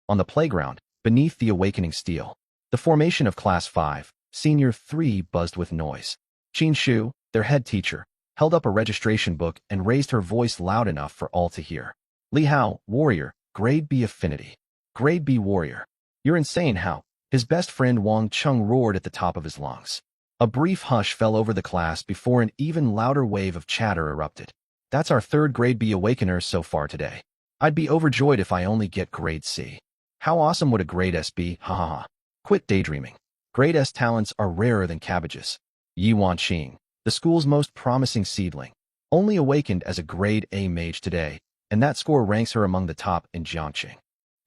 On the playground, beneath the awakening steel, the formation of Class 5, Senior 3 buzzed with noise. Qin Shu, their head teacher, held up a registration book and raised her voice loud enough for all to hear. Li Hao, Warrior, Grade B Affinity. Grade B Warrior. You're insane, Hao. His best friend Wang Chung roared at the top of his lungs. A brief hush fell over the class before an even louder wave of chatter erupted. That's our third Grade B Awakener so far today. I'd be overjoyed if I only get Grade C. How awesome would a Grade S be? Ha ha ha. Quit daydreaming. Grade S talents are rarer than cabbages. Yi Wanqing, the school's most promising seedling, only awakened as a Grade A mage today, and that score ranks her among the top in Jiangqing.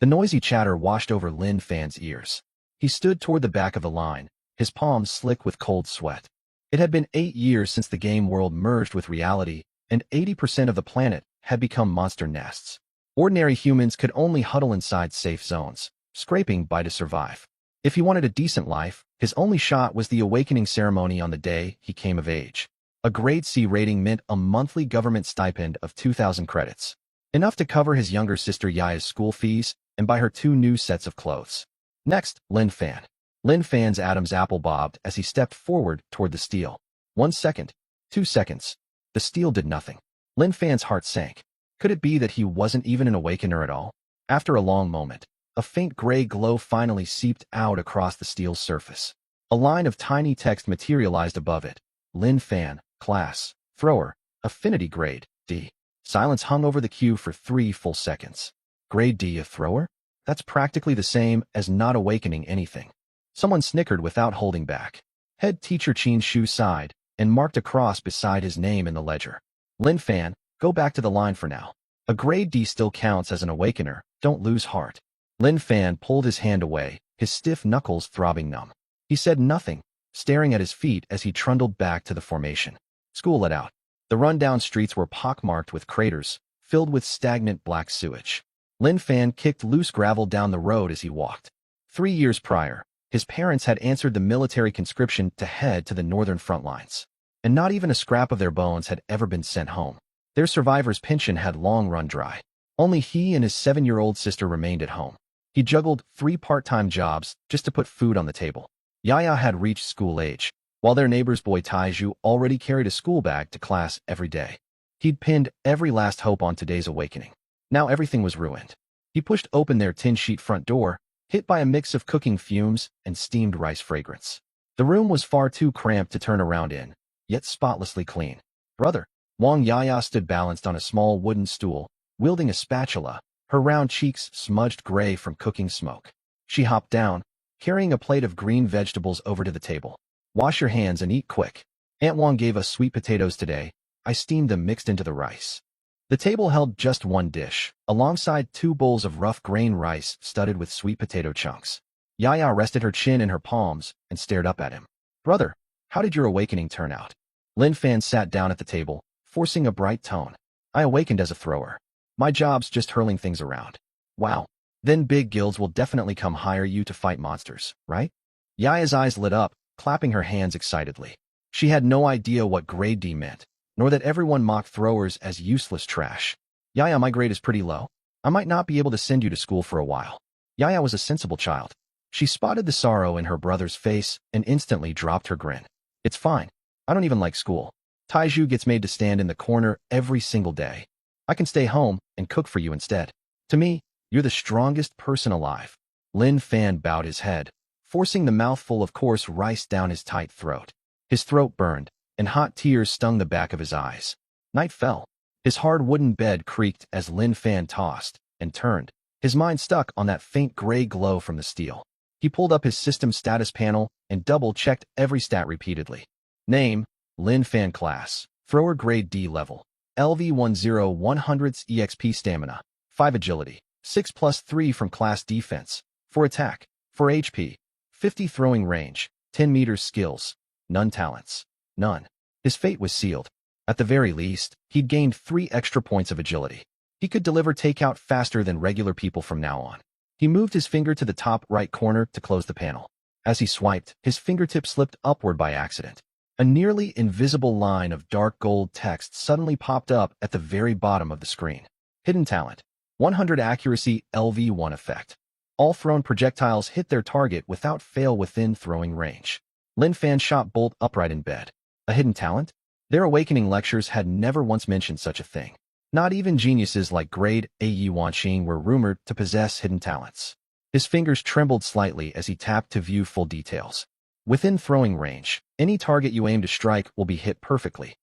The noisy chatter washed over Lin Fan's ears. He stood toward the back of the line, his palms slick with cold sweat. It had been 8 years since the game world merged with reality, and 80% of the planet had become monster nests. Ordinary humans could only huddle inside safe zones, scraping by to survive. If he wanted a decent life, his only shot was the awakening ceremony on the day he came of age. A Grade C rating meant a monthly government stipend of 2,000 credits, enough to cover his younger sister Yaya's school fees and buy her 2 new sets of clothes. Next, Lin Fan. Lin Fan's Adam's apple bobbed as he stepped forward toward the steel. 1 second. 2 seconds. The steel did nothing. Lin Fan's heart sank. Could it be that he wasn't even an awakener at all? After a long moment, a faint gray glow finally seeped out across the steel's surface. A line of tiny text materialized above it. Lin Fan, Class, Thrower, Affinity Grade, D. Silence hung over the queue for 3 full seconds. Grade D a thrower? That's practically the same as not awakening anything. Someone snickered without holding back. Head teacher Qin Shu sighed and marked a cross beside his name in the ledger. Lin Fan, go back to the line for now. A Grade D still counts as an awakener, don't lose heart. Lin Fan pulled his hand away, his stiff knuckles throbbing numb. He said nothing, staring at his feet as he trundled back to the formation. School let out. The run-down streets were pockmarked with craters, filled with stagnant black sewage. Lin Fan kicked loose gravel down the road as he walked. 3 years prior, his parents had answered the military conscription to head to the northern front lines, and not even a scrap of their bones had ever been sent home. Their survivor's pension had long run dry. Only he and his 7-year-old sister remained at home. He juggled 3 part-time jobs just to put food on the table. Yaya had reached school age, while their neighbor's boy Taiju already carried a school bag to class every day. He'd pinned every last hope on today's awakening. Now everything was ruined. He pushed open their tin sheet front door, hit by a mix of cooking fumes and steamed rice fragrance. The room was far too cramped to turn around in, yet spotlessly clean. Brother, Wang Yaya stood balanced on a small wooden stool, wielding a spatula, her round cheeks smudged gray from cooking smoke. She hopped down, carrying a plate of green vegetables over to the table. Wash your hands and eat quick. Aunt Wang gave us sweet potatoes today. I steamed them mixed into the rice. The table held just one dish, alongside 2 bowls of rough grain rice studded with sweet potato chunks. Yaya rested her chin in her palms and stared up at him. Brother, how did your awakening turn out? Lin Fan sat down at the table, forcing a bright tone. I awakened as a thrower. My job's just hurling things around. Wow. Then big guilds will definitely come hire you to fight monsters, right? Yaya's eyes lit up, clapping her hands excitedly. She had no idea what Grade D meant, nor that everyone mocked throwers as useless trash. Yaya, my grade is pretty low. I might not be able to send you to school for a while. Yaya was a sensible child. She spotted the sorrow in her brother's face and instantly dropped her grin. It's fine. I don't even like school. Taiju gets made to stand in the corner every single day. I can stay home and cook for you instead. To me, you're the strongest person alive. Lin Fan bowed his head, forcing the mouthful of coarse rice down his tight throat. His throat burned, and hot tears stung the back of his eyes. Night fell. His hard wooden bed creaked as Lin Fan tossed and turned, his mind stuck on that faint gray glow from the steel. He pulled up his system status panel and double-checked every stat repeatedly. Name, Lin Fan Class, Thrower Grade D Level, LV10 100s EXP Stamina, 5 Agility, 6+3 from Class Defense, 4 Attack, 4 HP, 50 Throwing Range, 10 meters Skills, none Talents, none. His fate was sealed. At the very least, he'd gained 3 extra points of agility. He could deliver takeout faster than regular people from now on. He moved his finger to the top right corner to close the panel. As he swiped, his fingertip slipped upward by accident. A nearly invisible line of dark gold text suddenly popped up at the very bottom of the screen. Hidden Talent. 100 Accuracy LV1 Effect. All thrown projectiles hit their target without fail within throwing range. Lin Fan shot bolt upright in bed. A hidden talent? Their awakening lectures had never once mentioned such a thing. Not even geniuses like grade A Yi Wanqing were rumored to possess hidden talents. His fingers trembled slightly as he tapped to view full details. Within throwing range, any target you aim to strike will be hit perfectly.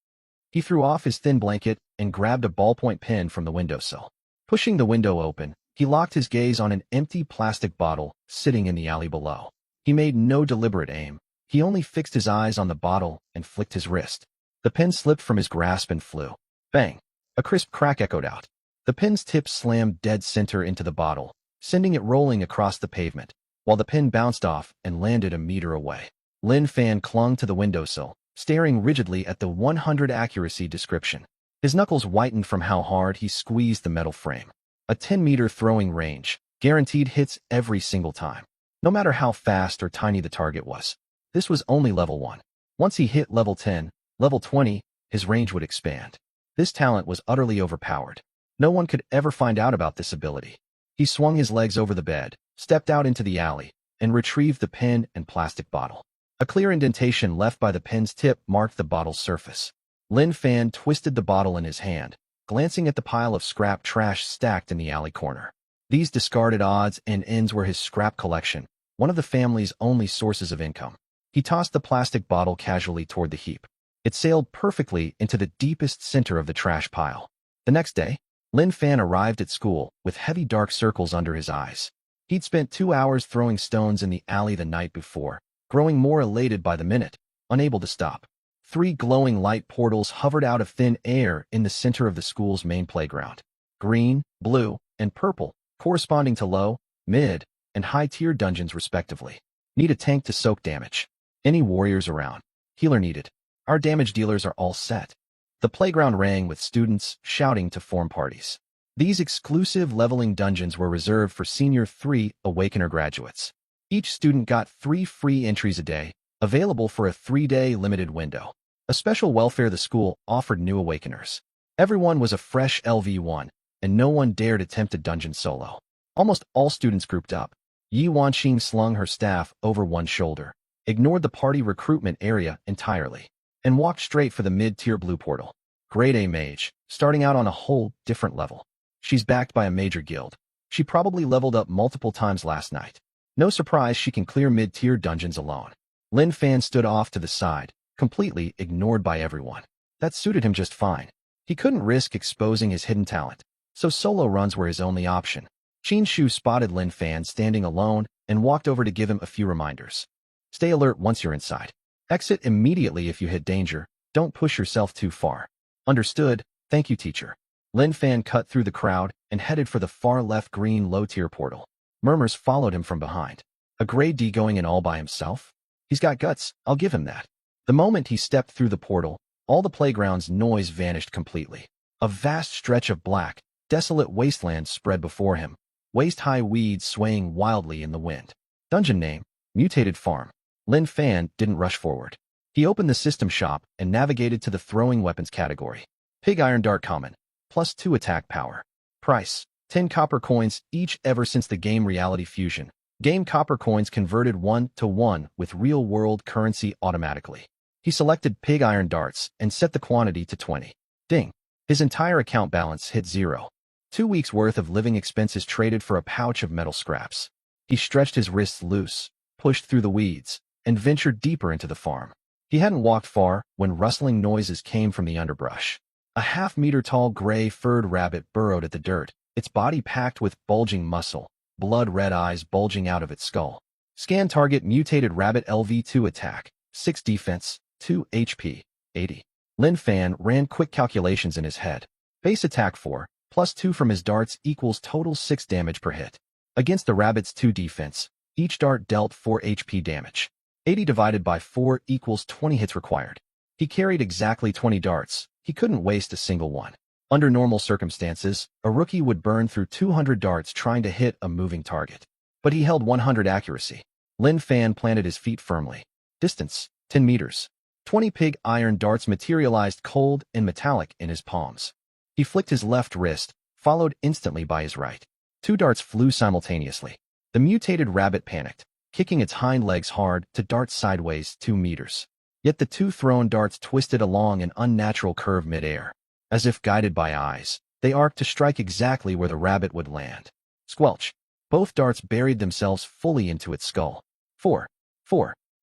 He threw off his thin blanket and grabbed a ballpoint pen from the windowsill. Pushing the window open, he locked his gaze on an empty plastic bottle sitting in the alley below. He made no deliberate aim. He only fixed his eyes on the bottle and flicked his wrist. The pen slipped from his grasp and flew. Bang! A crisp crack echoed out. The pen's tip slammed dead center into the bottle, sending it rolling across the pavement, while the pen bounced off and landed a meter away. Lin Fan clung to the windowsill, staring rigidly at the 100 accuracy description. His knuckles whitened from how hard he squeezed the metal frame. A 10-meter throwing range, guaranteed hits every single time, no matter how fast or tiny the target was. This was only level 1. Once he hit level 10, level 20, his range would expand. This talent was utterly overpowered. No one could ever find out about this ability. He swung his legs over the bed, stepped out into the alley, and retrieved the pen and plastic bottle. A clear indentation left by the pen's tip marked the bottle's surface. Lin Fan twisted the bottle in his hand, glancing at the pile of scrap trash stacked in the alley corner. These discarded odds and ends were his scrap collection, one of the family's only sources of income. He tossed the plastic bottle casually toward the heap. It sailed perfectly into the deepest center of the trash pile. The next day, Lin Fan arrived at school with heavy dark circles under his eyes. He'd spent 2 hours throwing stones in the alley the night before, growing more elated by the minute, unable to stop. 3 glowing light portals hovered out of thin air in the center of the school's main playground. Green, blue, and purple, corresponding to low, mid, and high-tier dungeons respectively. Need a tank to soak damage. Any warriors around? Healer needed. Our damage dealers are all set. The playground rang with students shouting to form parties. These exclusive leveling dungeons were reserved for Senior 3 Awakener graduates. Each student got 3 free entries a day, available for a 3-day limited window. A special welfare the school offered new Awakeners. Everyone was a fresh LV1, and no one dared attempt a dungeon solo. Almost all students grouped up. Yi Wanqing slung her staff over one shoulder, ignored the party recruitment area entirely, and walked straight for the mid-tier blue portal. Grade A mage, starting out on a whole different level. She's backed by a major guild. She probably leveled up multiple times last night. No surprise she can clear mid-tier dungeons alone. Lin Fan stood off to the side, completely ignored by everyone. That suited him just fine. He couldn't risk exposing his hidden talent, so solo runs were his only option. Qin Shu spotted Lin Fan standing alone and walked over to give him a few reminders. Stay alert once you're inside. Exit immediately if you hit danger. Don't push yourself too far. Understood. Thank you, teacher. Lin Fan cut through the crowd and headed for the far left green low-tier portal. Murmurs followed him from behind. A grade D going in all by himself? He's got guts, I'll give him that. The moment he stepped through the portal, all the playground's noise vanished completely. A vast stretch of black, desolate wasteland spread before him, waist-high weeds swaying wildly in the wind. Dungeon name, Mutated Farm. Lin Fan didn't rush forward. He opened the system shop and navigated to the throwing weapons category. Pig Iron Dart Common, +2 attack power. Price, 10 copper coins each ever since the game Reality Fusion. Game copper coins converted 1-to-1 with real-world currency automatically. He selected Pig Iron Darts and set the quantity to 20. Ding. His entire account balance hit 0. 2 weeks' worth of living expenses traded for a pouch of metal scraps. He stretched his wrists loose, pushed through the weeds, and ventured deeper into the farm. He hadn't walked far when rustling noises came from the underbrush. A half-meter-tall gray-furred rabbit burrowed at the dirt, its body packed with bulging muscle, blood-red eyes bulging out of its skull. Scan target mutated rabbit LV2 attack, 6 defense, 2 HP, 80. Lin Fan ran quick calculations in his head. Base attack 4, +2 from his darts equals total 6 damage per hit. Against the rabbit's 2 defense, each dart dealt 4 HP damage. 80 divided by 4 equals 20 hits required. He carried exactly 20 darts. He couldn't waste a single one. Under normal circumstances, a rookie would burn through 200 darts trying to hit a moving target. But he held 100 accuracy. Lin Fan planted his feet firmly. Distance, 10 meters. 20 pig iron darts materialized cold and metallic in his palms. He flicked his left wrist, followed instantly by his right. 2 darts flew simultaneously. The mutated rabbit panicked, kicking its hind legs hard to dart sideways 2 meters. Yet the two thrown darts twisted along an unnatural curve midair. As if guided by eyes, they arced to strike exactly where the rabbit would land. Squelch! Both darts buried themselves fully into its skull. 4.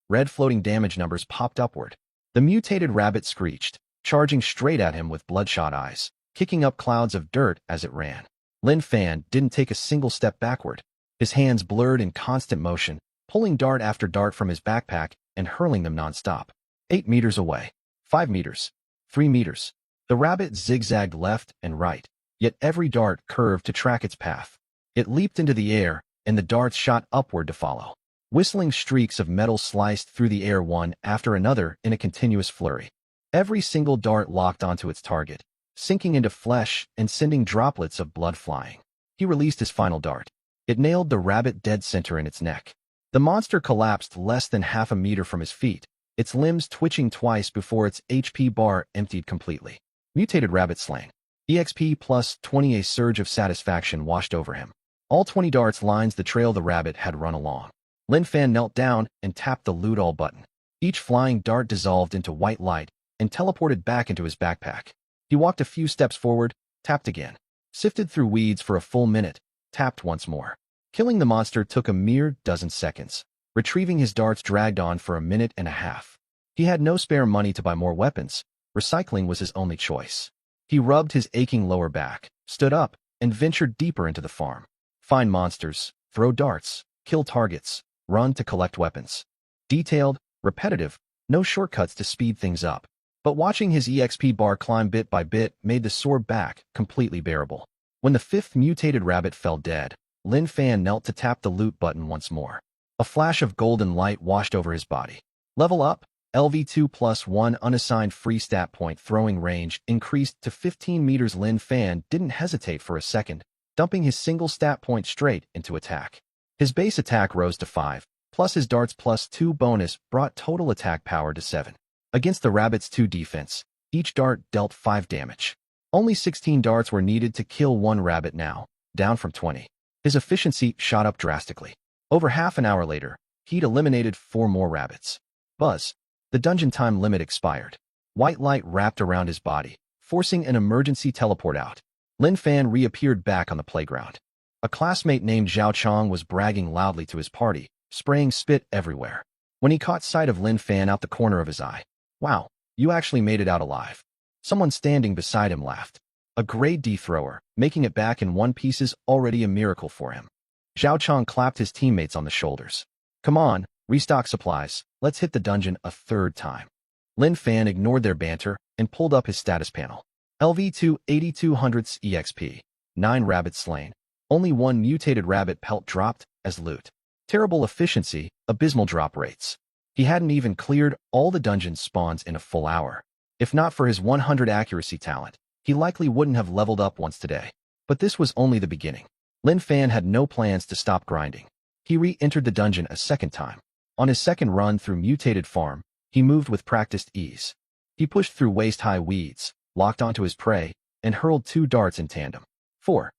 Red floating damage numbers popped upward. The mutated rabbit screeched, charging straight at him with bloodshot eyes, kicking up clouds of dirt as it ran. Lin Fan didn't take a single step backward. His hands blurred in constant motion, pulling dart after dart from his backpack and hurling them nonstop. 8 meters away. 5 meters. 3 meters. The rabbit zigzagged left and right, yet every dart curved to track its path. It leaped into the air, and the darts shot upward to follow. Whistling streaks of metal sliced through the air one after another in a continuous flurry. Every single dart locked onto its target, sinking into flesh and sending droplets of blood flying. He released his final dart. It nailed the rabbit dead center in its neck. The monster collapsed less than half a meter from his feet, its limbs twitching twice before its HP bar emptied completely. Mutated rabbit slain. EXP plus 20. A surge of satisfaction washed over him. All 20 darts lines the trail the rabbit had run along. Lin Fan knelt down and tapped the loot all button. Each flying dart dissolved into white light and teleported back into his backpack. He walked a few steps forward, tapped again. Sifted through weeds for a full minute, tapped once more. Killing the monster took a mere dozen seconds. Retrieving his darts dragged on for a minute and a half. He had no spare money to buy more weapons. Recycling was his only choice. He rubbed his aching lower back, stood up, and ventured deeper into the farm. Find monsters, throw darts, kill targets, run to collect weapons. Detailed, repetitive, no shortcuts to speed things up. But watching his EXP bar climb bit by bit made the sore back completely bearable. When the 5th mutated rabbit fell dead, Lin Fan knelt to tap the loot button once more. A flash of golden light washed over his body. Level up, LV2 plus 1 unassigned free stat point throwing range increased to 15 meters. Lin Fan didn't hesitate for a second, dumping his single stat point straight into attack. His base attack rose to 5, plus his darts plus 2 bonus brought total attack power to 7. Against the rabbit's 2 defense, each dart dealt 5 damage. Only 16 darts were needed to kill one rabbit now, down from 20. His efficiency shot up drastically. Over half an hour later, he'd eliminated 4 more rabbits. Buzz. The dungeon time limit expired. White light wrapped around his body, forcing an emergency teleport out. Lin Fan reappeared back on the playground. A classmate named Zhao Chong was bragging loudly to his party, spraying spit everywhere. When he caught sight of Lin Fan out the corner of his eye, "Wow, you actually made it out alive." Someone standing beside him laughed. A grade D thrower, making it back in one piece is already a miracle for him. Zhao Chong clapped his teammates on the shoulders. "Come on, restock supplies, let's hit the dungeon a 3rd time." Lin Fan ignored their banter and pulled up his status panel. LV2 8200 EXP. 9 rabbits slain. Only 1 mutated rabbit pelt dropped as loot. Terrible efficiency, abysmal drop rates. He hadn't even cleared all the dungeon spawns in a full hour. If not for his 100 accuracy talent, he likely wouldn't have leveled up once today. But this was only the beginning. Lin Fan had no plans to stop grinding. He re-entered the dungeon a 2nd time. On his 2nd run through mutated farm, he moved with practiced ease. He pushed through waist-high weeds, locked onto his prey, and hurled 2 darts in tandem. 4.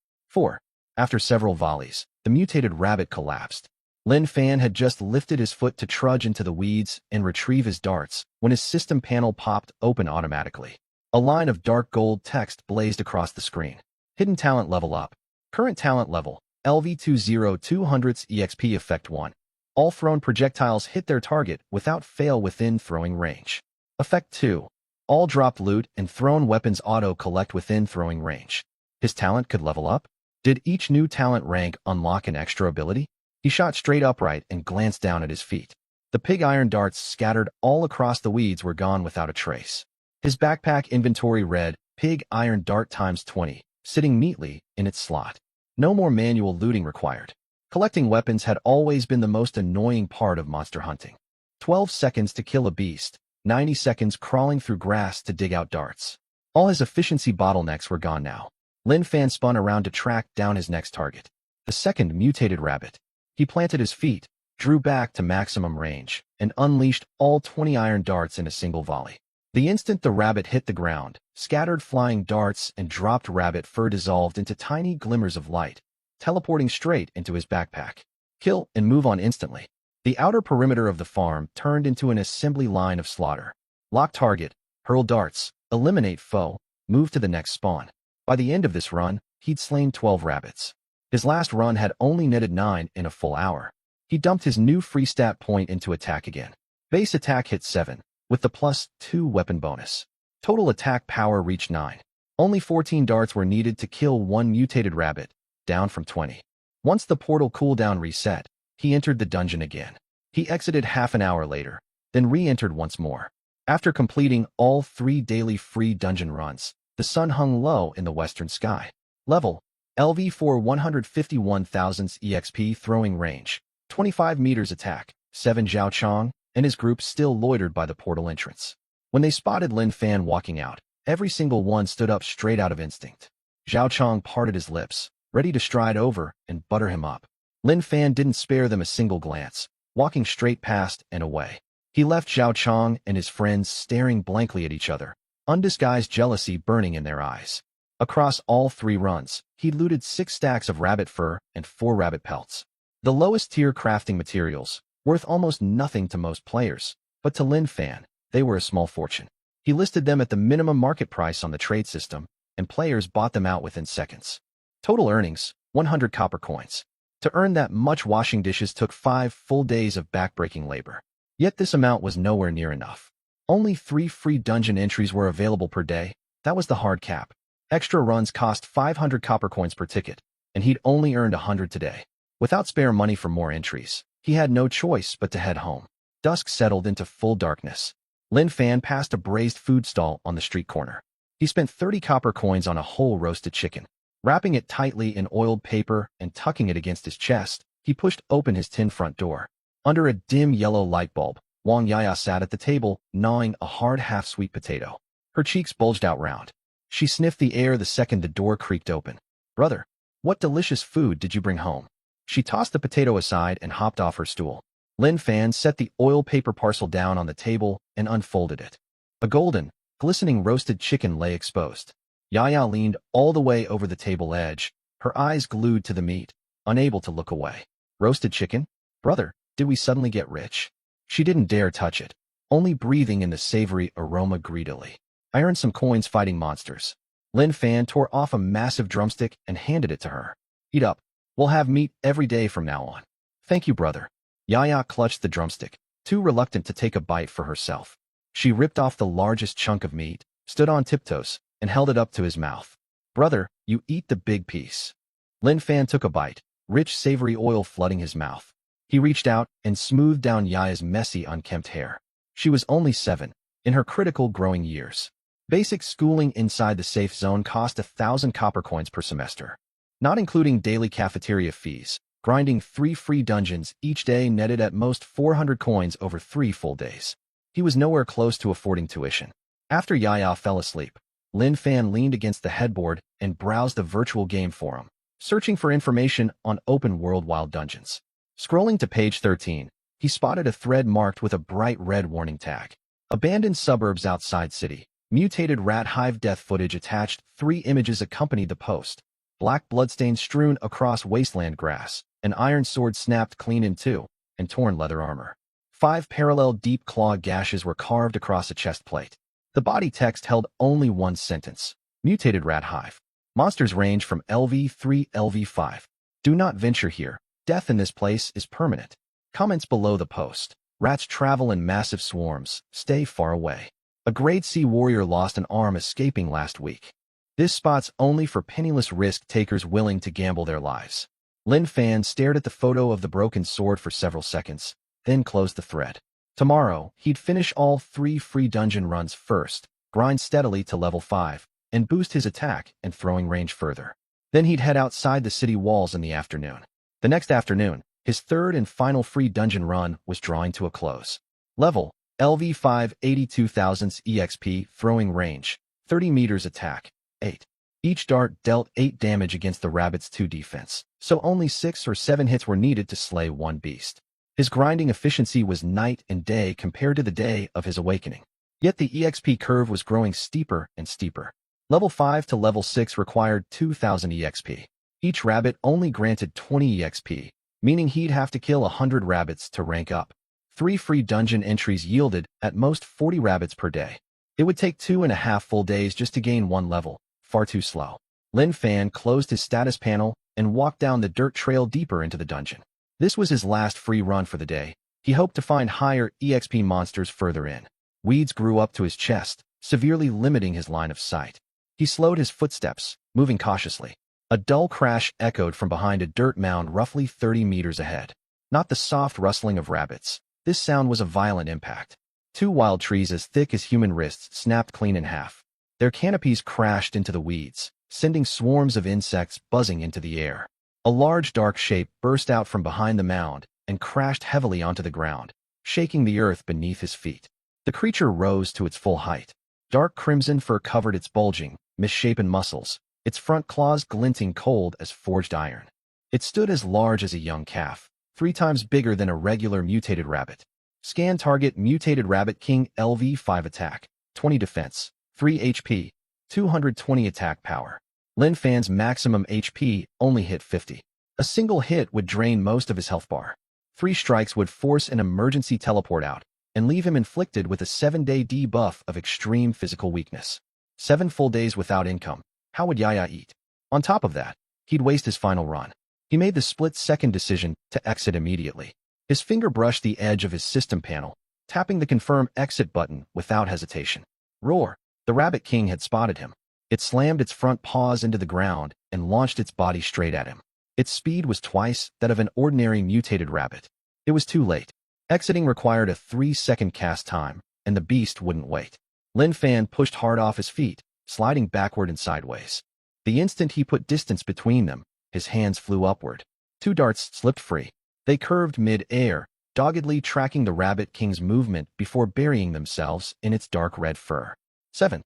After several volleys, the mutated rabbit collapsed. Lin Fan had just lifted his foot to trudge into the weeds and retrieve his darts when his system panel popped open automatically. A line of dark gold text blazed across the screen. Hidden talent level up. Current talent level, LV20 200 EXP effect 1. All thrown projectiles hit their target without fail within throwing range. Effect 2. All dropped loot and thrown weapons auto-collect within throwing range. His talent could level up? Did each new talent rank unlock an extra ability? He shot straight upright and glanced down at his feet. The pig iron darts scattered all across the weeds were gone without a trace. His backpack inventory read, pig iron dart times 20, sitting neatly in its slot. No more manual looting required. Collecting weapons had always been the most annoying part of monster hunting. 12 seconds to kill a beast, 90 seconds crawling through grass to dig out darts. All his efficiency bottlenecks were gone now. Lin Fan spun around to track down his next target. The 2nd mutated rabbit. He planted his feet, drew back to maximum range, and unleashed all 20 iron darts in a single volley. The instant the rabbit hit the ground, scattered flying darts and dropped rabbit fur dissolved into tiny glimmers of light, teleporting straight into his backpack. Kill and move on instantly. The outer perimeter of the farm turned into an assembly line of slaughter. Lock target, hurl darts, eliminate foe, move to the next spawn. By the end of this run, he'd slain 12 rabbits. His last run had only netted 9 in a full hour. He dumped his new free stat point into attack again. Base attack hit 7, with the +2 weapon bonus. Total attack power reached 9. Only 14 darts were needed to kill one mutated rabbit, down from 20. Once the portal cooldown reset, he entered the dungeon again. He exited half an hour later, then re-entered once more. After completing all 3 daily free dungeon runs, the sun hung low in the western sky. Level: LV4 151,000 EXP throwing range, 25 meters attack. 7 Zhao Chong and his group still loitered by the portal entrance. When they spotted Lin Fan walking out, every single one stood up straight out of instinct. Zhao Chong parted his lips, ready to stride over and butter him up. Lin Fan didn't spare them a single glance, walking straight past and away. He left Zhao Chong and his friends staring blankly at each other, undisguised jealousy burning in their eyes. Across all 3 runs, he looted 6 stacks of rabbit fur and 4 rabbit pelts. The lowest tier crafting materials, worth almost nothing to most players, but to Lin Fan, they were a small fortune. He listed them at the minimum market price on the trade system, and players bought them out within seconds. Total earnings, 100 copper coins. To earn that much, washing dishes took 5 full days of backbreaking labor. Yet this amount was nowhere near enough. Only 3 free dungeon entries were available per day. That was the hard cap. Extra runs cost 500 copper coins per ticket, and he'd only earned 100 today. Without spare money for more entries, he had no choice but to head home. Dusk settled into full darkness. Lin Fan passed a braised food stall on the street corner. He spent 30 copper coins on a whole roasted chicken. Wrapping it tightly in oiled paper and tucking it against his chest, he pushed open his tin front door. Under a dim yellow light bulb, Wang Yaya sat at the table, gnawing a hard half-sweet potato. Her cheeks bulged out round. She sniffed the air the second the door creaked open. "Brother, what delicious food did you bring home?" She tossed the potato aside and hopped off her stool. Lin Fan set the oil paper parcel down on the table and unfolded it. A golden, glistening roasted chicken lay exposed. Yaya leaned all the way over the table edge, her eyes glued to the meat, unable to look away. "Roasted chicken? Brother, did we suddenly get rich?" She didn't dare touch it, only breathing in the savory aroma greedily. "I earned some coins fighting monsters." Lin Fan tore off a massive drumstick and handed it to her. "Eat up. We'll have meat every day from now on." "Thank you, brother." Yaya clutched the drumstick, too reluctant to take a bite for herself. She ripped off the largest chunk of meat, stood on tiptoes, and held it up to his mouth. "Brother, you eat the big piece." Lin Fan took a bite, rich savory oil flooding his mouth. He reached out and smoothed down Yaya's messy, unkempt hair. She was only 7, in her critical growing years. Basic schooling inside the safe zone cost 1,000 copper coins per semester. Not including daily cafeteria fees, grinding 3 free dungeons each day netted at most 400 coins over 3 full days. He was nowhere close to affording tuition. After Yaya fell asleep, Lin Fan leaned against the headboard and browsed the virtual game forum, searching for information on open-world wild dungeons. Scrolling to page 13, he spotted a thread marked with a bright red warning tag. "Abandoned suburbs outside city. Mutated rat hive death footage attached." 3 images accompanied the post. Black bloodstains strewn across wasteland grass, an iron sword snapped clean in 2, and torn leather armor. 5 parallel deep claw gashes were carved across a chest plate. The body text held only one sentence: "Mutated rat hive. Monsters range from LV3 LV5. Do not venture here. Death in this place is permanent." Comments below the post: "Rats travel in massive swarms. Stay far away. A grade C warrior lost an arm escaping last week. This spot's only for penniless risk-takers willing to gamble their lives." Lin Fan stared at the photo of the broken sword for several seconds, then closed the thread. Tomorrow, he'd finish all 3 free dungeon runs first, grind steadily to level 5, and boost his attack and throwing range further. Then he'd head outside the city walls in the afternoon. The next afternoon, his 3rd and final free dungeon run was drawing to a close. Level: LV5 82,000 EXP throwing range, 30 meters attack, 8. Each dart dealt 8 damage against the rabbit's 2 defense, so only 6 or 7 hits were needed to slay one beast. His grinding efficiency was night and day compared to the day of his awakening. Yet the EXP curve was growing steeper and steeper. Level 5 to level 6 required 2,000 EXP. Each rabbit only granted 20 EXP, meaning he'd have to kill 100 rabbits to rank up. 3 free dungeon entries yielded at most 40 rabbits per day. It would take 2.5 full days just to gain 1 level, far too slow. Lin Fan closed his status panel and walked down the dirt trail deeper into the dungeon. This was his last free run for the day. He hoped to find higher EXP monsters further in. Weeds grew up to his chest, severely limiting his line of sight. He slowed his footsteps, moving cautiously. A dull crash echoed from behind a dirt mound roughly 30 meters ahead. Not the soft rustling of rabbits. This sound was a violent impact. 2 wild trees as thick as human wrists snapped clean in half. Their canopies crashed into the weeds, sending swarms of insects buzzing into the air. A large dark shape burst out from behind the mound and crashed heavily onto the ground, shaking the earth beneath his feet. The creature rose to its full height. Dark crimson fur covered its bulging, misshapen muscles, its front claws glinting cold as forged iron. It stood as large as a young calf, 3 times bigger than a regular mutated rabbit. Scan target mutated rabbit king LV5 attack, 20 defense, 3 HP, 220 attack power. Lin Fan's maximum HP only hit 50. A single hit would drain most of his health bar. 3 strikes would force an emergency teleport out and leave him inflicted with a 7-day debuff of extreme physical weakness. 7 full days without income. How would Yaya eat? On top of that, he'd waste his final run. He made the split-second decision to exit immediately. His finger brushed the edge of his system panel, tapping the confirm exit button without hesitation. Roar! The Rabbit King had spotted him. It slammed its front paws into the ground and launched its body straight at him. Its speed was twice that of an ordinary mutated rabbit. It was too late. Exiting required a 3-second cast time, and the beast wouldn't wait. Lin Fan pushed hard off his feet, sliding backward and sideways. The instant he put distance between them, his hands flew upward. 2 darts slipped free. They curved mid-air, doggedly tracking the Rabbit King's movement before burying themselves in its dark red fur. 7.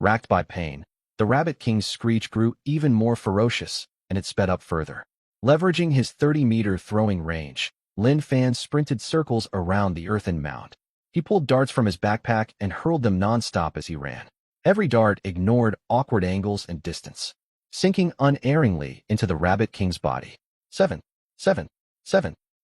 Racked by pain, the Rabbit King's screech grew even more ferocious, and it sped up further. Leveraging his 30-meter throwing range, Lin Fan sprinted circles around the earthen mound. He pulled darts from his backpack and hurled them non-stop as he ran. Every dart ignored awkward angles and distance, sinking unerringly into the Rabbit King's body. 7.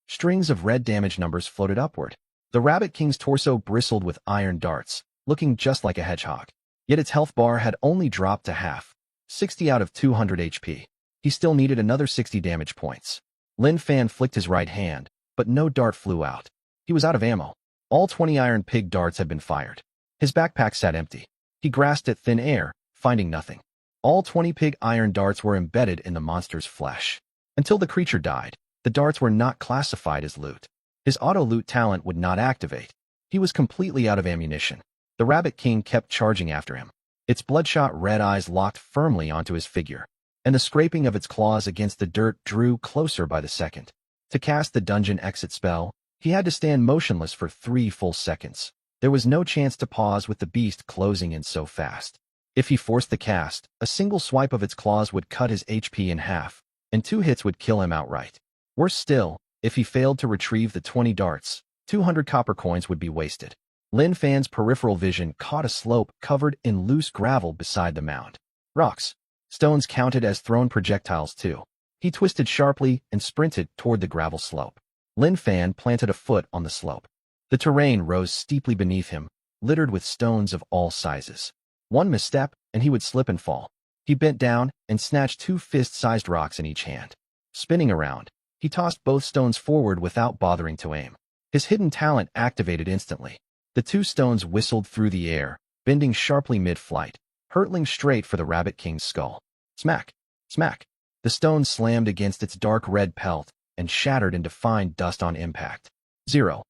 Strings of red damage numbers floated upward. The Rabbit King's torso bristled with iron darts, looking just like a hedgehog. Yet its health bar had only dropped to half, 60 out of 200 HP. He still needed another 60 damage points. Lin Fan flicked his right hand, but no dart flew out. He was out of ammo. All 20 iron pig darts had been fired. His backpack sat empty. He grasped at thin air, finding nothing. All 20 pig iron darts were embedded in the monster's flesh. Until the creature died, the darts were not classified as loot. His auto-loot talent would not activate. He was completely out of ammunition. The Rabbit King kept charging after him. Its bloodshot red eyes locked firmly onto his figure, and the scraping of its claws against the dirt drew closer by the second. To cast the dungeon exit spell, he had to stand motionless for 3 full seconds. There was no chance to pause with the beast closing in so fast. If he forced the cast, a single swipe of its claws would cut his HP in half, and 2 hits would kill him outright. Worse still, if he failed to retrieve the 20 darts, 200 copper coins would be wasted. Lin Fan's peripheral vision caught a slope covered in loose gravel beside the mound. Rocks. Stones counted as thrown projectiles too. He twisted sharply and sprinted toward the gravel slope. Lin Fan planted a foot on the slope. The terrain rose steeply beneath him, littered with stones of all sizes. One misstep, and he would slip and fall. He bent down and snatched 2 fist-sized rocks in each hand. Spinning around, he tossed both stones forward without bothering to aim. His hidden talent activated instantly. The 2 stones whistled through the air, bending sharply mid-flight, hurtling straight for the Rabbit King's skull. Smack! Smack! The stones slammed against its dark red pelt and shattered into fine dust on impact. 0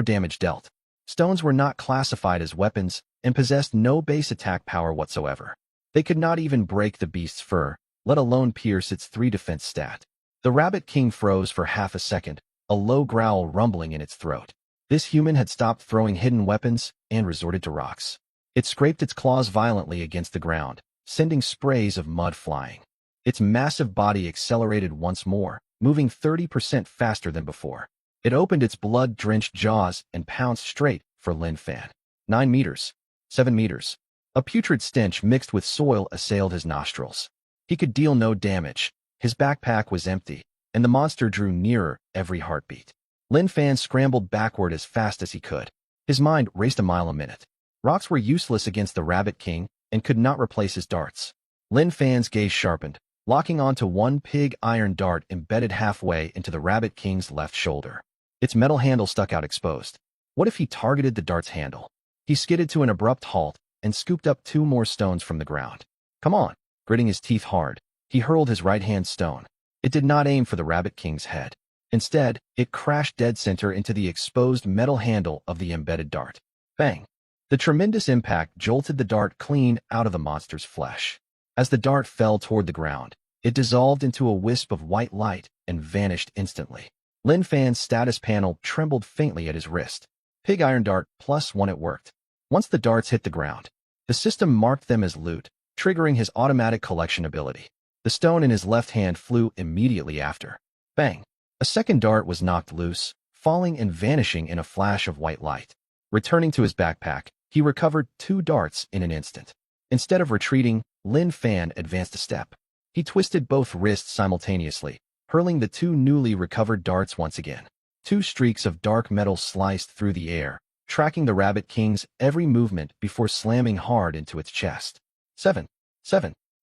damage dealt. Stones were not classified as weapons and possessed no base attack power whatsoever. They could not even break the beast's fur, let alone pierce its 3 defense stat. The Rabbit King froze for half a second, a low growl rumbling in its throat. This human had stopped throwing hidden weapons and resorted to rocks. It scraped its claws violently against the ground, sending sprays of mud flying. Its massive body accelerated once more, moving 30% faster than before. It opened its blood-drenched jaws and pounced straight for Lin Fan. 9 meters. 7 meters. A putrid stench mixed with soil assailed his nostrils. He could deal no damage. His backpack was empty, and the monster drew nearer every heartbeat. Lin Fan scrambled backward as fast as he could. His mind raced a mile a minute. Rocks were useless against the Rabbit King and could not replace his darts. Lin Fan's gaze sharpened, locking onto one pig iron dart embedded halfway into the Rabbit King's left shoulder. Its metal handle stuck out exposed. What if he targeted the dart's handle? He skidded to an abrupt halt and scooped up 2 more stones from the ground. Come on! Gritting his teeth hard, he hurled his right-hand stone. It did not aim for the Rabbit King's head. Instead, it crashed dead center into the exposed metal handle of the embedded dart. Bang! The tremendous impact jolted the dart clean out of the monster's flesh. As the dart fell toward the ground, it dissolved into a wisp of white light and vanished instantly. Lin Fan's status panel trembled faintly at his wrist. Pig iron dart +1 it worked. Once the darts hit the ground, the system marked them as loot, triggering his automatic collection ability. The stone in his left hand flew immediately after. Bang! A second dart was knocked loose, falling and vanishing in a flash of white light. Returning to his backpack, he recovered 2 darts in an instant. Instead of retreating, Lin Fan advanced a step. He twisted both wrists simultaneously, hurling the 2 newly recovered darts once again. 2 streaks of dark metal sliced through the air, tracking the Rabbit King's every movement before slamming hard into its chest. 7.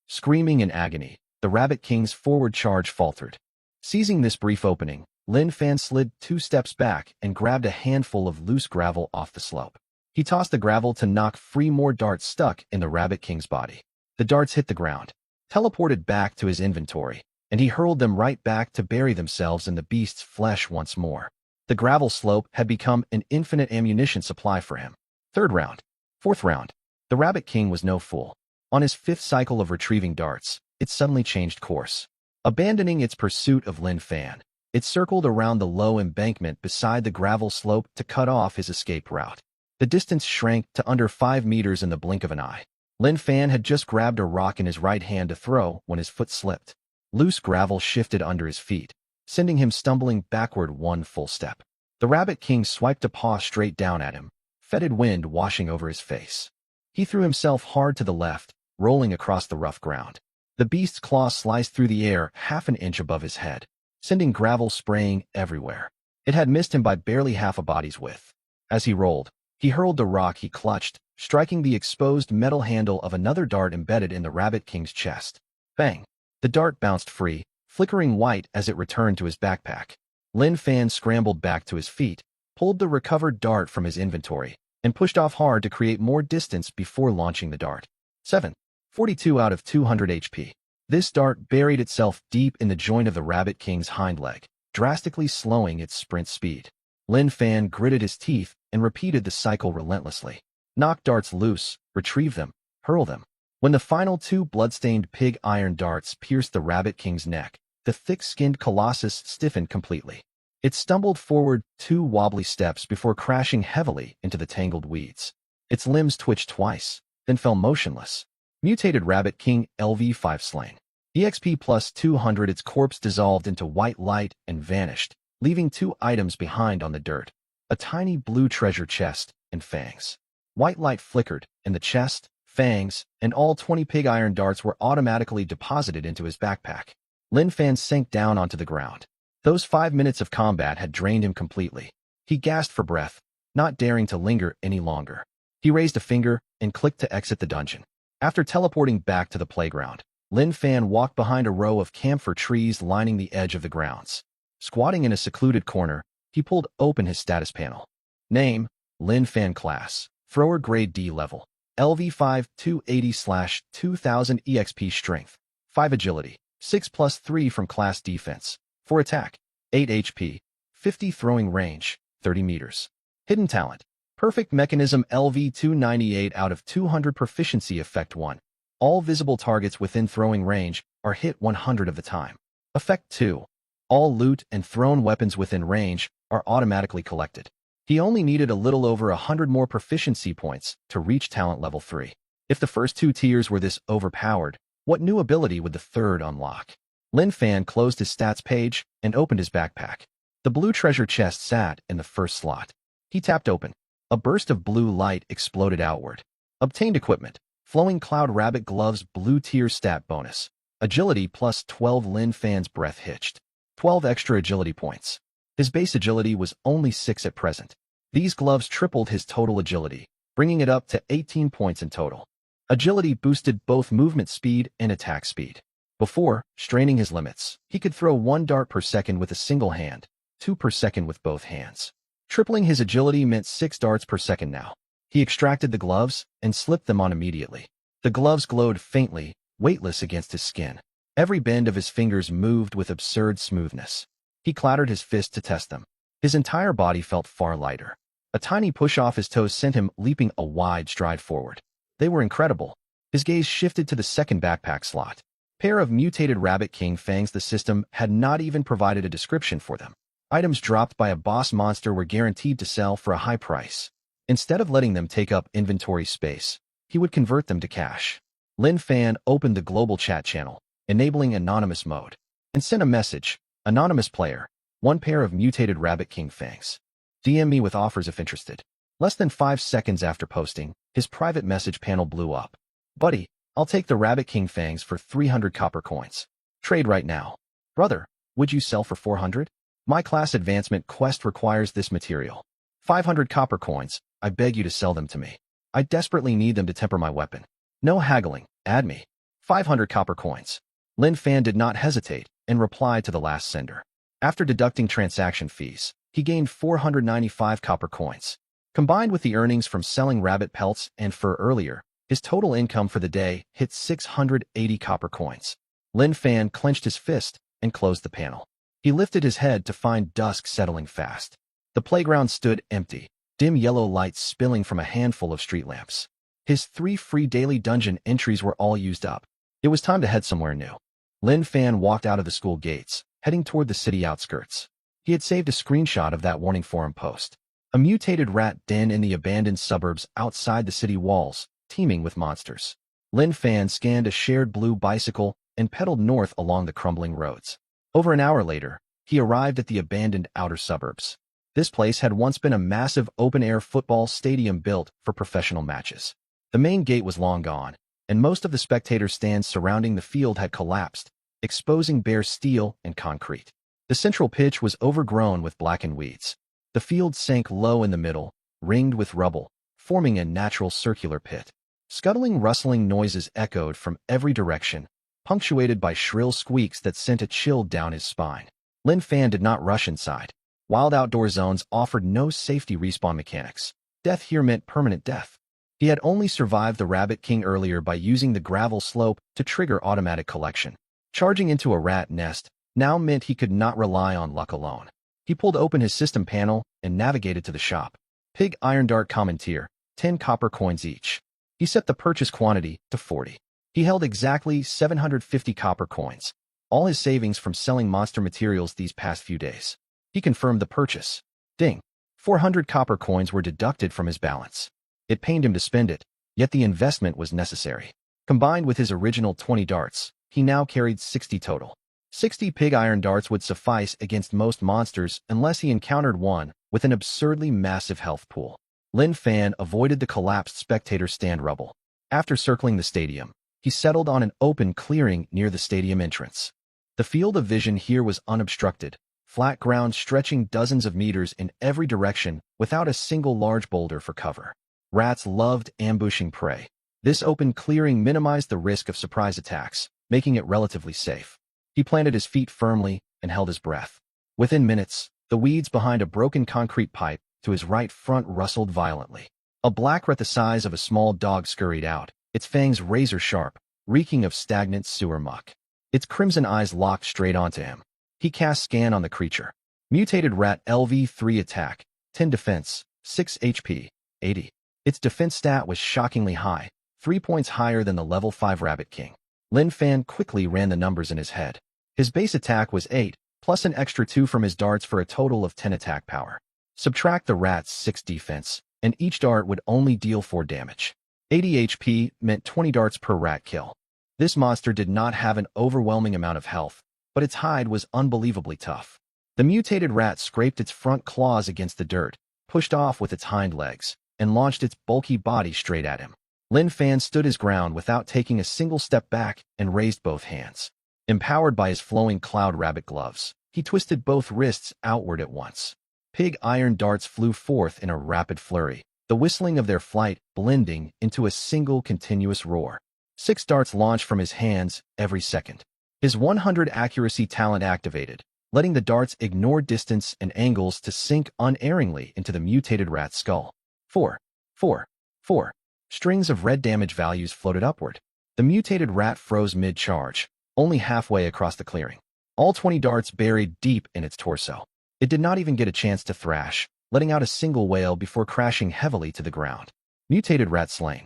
Screaming in agony, the Rabbit King's forward charge faltered. Seizing this brief opening, Lin Fan slid 2 steps back and grabbed a handful of loose gravel off the slope. He tossed the gravel to knock free more darts stuck in the Rabbit King's body. The darts hit the ground, teleported back to his inventory, and he hurled them right back to bury themselves in the beast's flesh once more. The gravel slope had become an infinite ammunition supply for him. 3rd round. 4th round. The Rabbit King was no fool. On his 5th cycle of retrieving darts, it suddenly changed course. Abandoning its pursuit of Lin Fan, it circled around the low embankment beside the gravel slope to cut off his escape route. The distance shrank to under 5 meters in the blink of an eye. Lin Fan had just grabbed a rock in his right hand to throw when his foot slipped. Loose gravel shifted under his feet, sending him stumbling backward 1 full step. The Rabbit King swiped a paw straight down at him, fetid wind washing over his face. He threw himself hard to the left, rolling across the rough ground. The beast's claw sliced through the air half an inch above his head, sending gravel spraying everywhere. It had missed him by barely half a body's width. As he rolled, he hurled the rock he clutched, striking the exposed metal handle of another dart embedded in the Rabbit King's chest. Bang! The dart bounced free, flickering white as it returned to his backpack. Lin Fan scrambled back to his feet, pulled the recovered dart from his inventory, and pushed off hard to create more distance before launching the dart. 7. 42 out of 200 HP. This dart buried itself deep in the joint of the Rabbit King's hind leg, drastically slowing its sprint speed. Lin Fan gritted his teeth and repeated the cycle relentlessly. Knock darts loose, retrieve them, hurl them. When the final 2 blood-stained pig iron darts pierced the Rabbit King's neck, the thick-skinned colossus stiffened completely. It stumbled forward 2 wobbly steps before crashing heavily into the tangled weeds. Its limbs twitched twice, then fell motionless. Mutated Rabbit King LV5 slain. EXP plus 200. Its corpse dissolved into white light and vanished, leaving 2 items behind on the dirt. A tiny blue treasure chest and fangs. White light flickered, and the chest, fangs, and all 20 pig iron darts were automatically deposited into his backpack. Lin Fan sank down onto the ground. Those 5 minutes of combat had drained him completely. He gasped for breath, not daring to linger any longer. He raised a finger and clicked to exit the dungeon. After teleporting back to the playground, Lin Fan walked behind a row of camphor trees lining the edge of the grounds. Squatting in a secluded corner, he pulled open his status panel. Name, Lin Fan. Class, Thrower grade D level. LV5 280/2000 EXP strength. 5 agility. 6+3 from class defense. 4 attack. 8 HP. 50 throwing range. 30 meters. Hidden talent. Perfect mechanism LV 298 out of 200 proficiency effect 1. All visible targets within throwing range are hit 100 of the time. Effect 2. All loot and thrown weapons within range are automatically collected. He only needed a little over 100 more proficiency points to reach talent level 3. If the first 2 tiers were this overpowered, what new ability would the third unlock? Lin Fan closed his stats page and opened his backpack. The blue treasure chest sat in the first slot. He tapped open. A burst of blue light exploded outward. Obtained equipment. Flowing Cloud Rabbit Gloves blue tier stat bonus. Agility plus 12. Lin Fan's breath hitched. 12 extra agility points. His base agility was only 6 at present. These gloves tripled his total agility, bringing it up to 18 points in total. Agility boosted both movement speed and attack speed. Before, straining his limits, he could throw 1 dart per second with a single hand, 2 per second with both hands. Tripling his agility meant 6 darts per second now. He extracted the gloves and slipped them on immediately. The gloves glowed faintly, weightless against his skin. Every bend of his fingers moved with absurd smoothness. He clattered his fist to test them. His entire body felt far lighter. A tiny push off his toes sent him leaping a wide stride forward. They were incredible. His gaze shifted to the second backpack slot. Pair of mutated Rabbit King fangs. The system had not even provided a description for them. Items dropped by a boss monster were guaranteed to sell for a high price. Instead of letting them take up inventory space, he would convert them to cash. Lin Fan opened the global chat channel, enabling anonymous mode, and sent a message. Anonymous player, 1 pair of mutated Rabbit King fangs. DM me with offers if interested. Less than 5 seconds after posting, his private message panel blew up. Buddy, I'll take the Rabbit King fangs for 300 copper coins. Trade right now. Brother, would you sell for 400? My class advancement quest requires this material. 500 copper coins, I beg you to sell them to me. I desperately need them to temper my weapon. No haggling, add me. 500 copper coins. Lin Fan did not hesitate and replied to the last sender. After deducting transaction fees, he gained 495 copper coins. Combined with the earnings from selling rabbit pelts and fur earlier, his total income for the day hit 680 copper coins. Lin Fan clenched his fist and closed the panel. He lifted his head to find dusk settling fast. The playground stood empty, dim yellow lights spilling from a handful of street lamps. His 3 free daily dungeon entries were all used up. It was time to head somewhere new. Lin Fan walked out of the school gates, heading toward the city outskirts. He had saved a screenshot of that warning forum post. A mutated rat den in the abandoned suburbs outside the city walls, teeming with monsters. Lin Fan scanned a shared blue bicycle and pedaled north along the crumbling roads. Over an hour later, he arrived at the abandoned outer suburbs. This place had once been a massive open-air football stadium built for professional matches. The main gate was long gone, and most of the spectator stands surrounding the field had collapsed, exposing bare steel and concrete. The central pitch was overgrown with blackened weeds. The field sank low in the middle, ringed with rubble, forming a natural circular pit. Scuttling, rustling noises echoed from every direction, punctuated by shrill squeaks that sent a chill down his spine. Lin Fan did not rush inside. Wild outdoor zones offered no safety respawn mechanics. Death here meant permanent death. He had only survived the Rabbit King earlier by using the gravel slope to trigger automatic collection. Charging into a rat nest now meant he could not rely on luck alone. He pulled open his system panel and navigated to the shop. Pig Iron Dart Common Tier, 10 copper coins each. He set the purchase quantity to 40. He held exactly 750 copper coins, all his savings from selling monster materials these past few days. He confirmed the purchase. Ding. 400 copper coins were deducted from his balance. It pained him to spend it, yet the investment was necessary. Combined with his original 20 darts, he now carried 60 total. 60 pig iron darts would suffice against most monsters unless he encountered one with an absurdly massive health pool. Lin Fan avoided the collapsed spectator stand rubble. After circling the stadium, he settled on an open clearing near the stadium entrance. The field of vision here was unobstructed, flat ground stretching dozens of meters in every direction without a single large boulder for cover. Rats loved ambushing prey. This open clearing minimized the risk of surprise attacks, making it relatively safe. He planted his feet firmly and held his breath. Within minutes, the weeds behind a broken concrete pipe to his right front rustled violently. A black rat the size of a small dog scurried out, its fangs razor-sharp, reeking of stagnant sewer muck. Its crimson eyes locked straight onto him. He cast scan on the creature. Mutated rat LV3 attack, 10 defense, 6 HP, 80. Its defense stat was shockingly high, 3 points higher than the level 5 Rabbit King. Lin Fan quickly ran the numbers in his head. His base attack was 8, plus an extra 2 from his darts for a total of 10 attack power. Subtract the rat's 6 defense, and each dart would only deal 4 damage. 80 HP meant 20 darts per rat kill. This monster did not have an overwhelming amount of health, but its hide was unbelievably tough. The mutated rat scraped its front claws against the dirt, pushed off with its hind legs, and launched its bulky body straight at him. Lin Fan stood his ground without taking a single step back and raised both hands. Empowered by his flowing cloud rabbit gloves, He twisted both wrists outward at once. Pig iron darts flew forth in a rapid flurry, the whistling of their flight blending into a single continuous roar. 6 darts launched from his hands every second. His 100 accuracy talent activated, letting the darts ignore distance and angles to sink unerringly into the mutated rat's skull. 4, 4, 4. Strings of red damage values floated upward. The mutated rat froze mid-charge, only halfway across the clearing. All 20 darts buried deep in its torso. It did not even get a chance to thrash, letting out a single wail before crashing heavily to the ground. Mutated rat slain.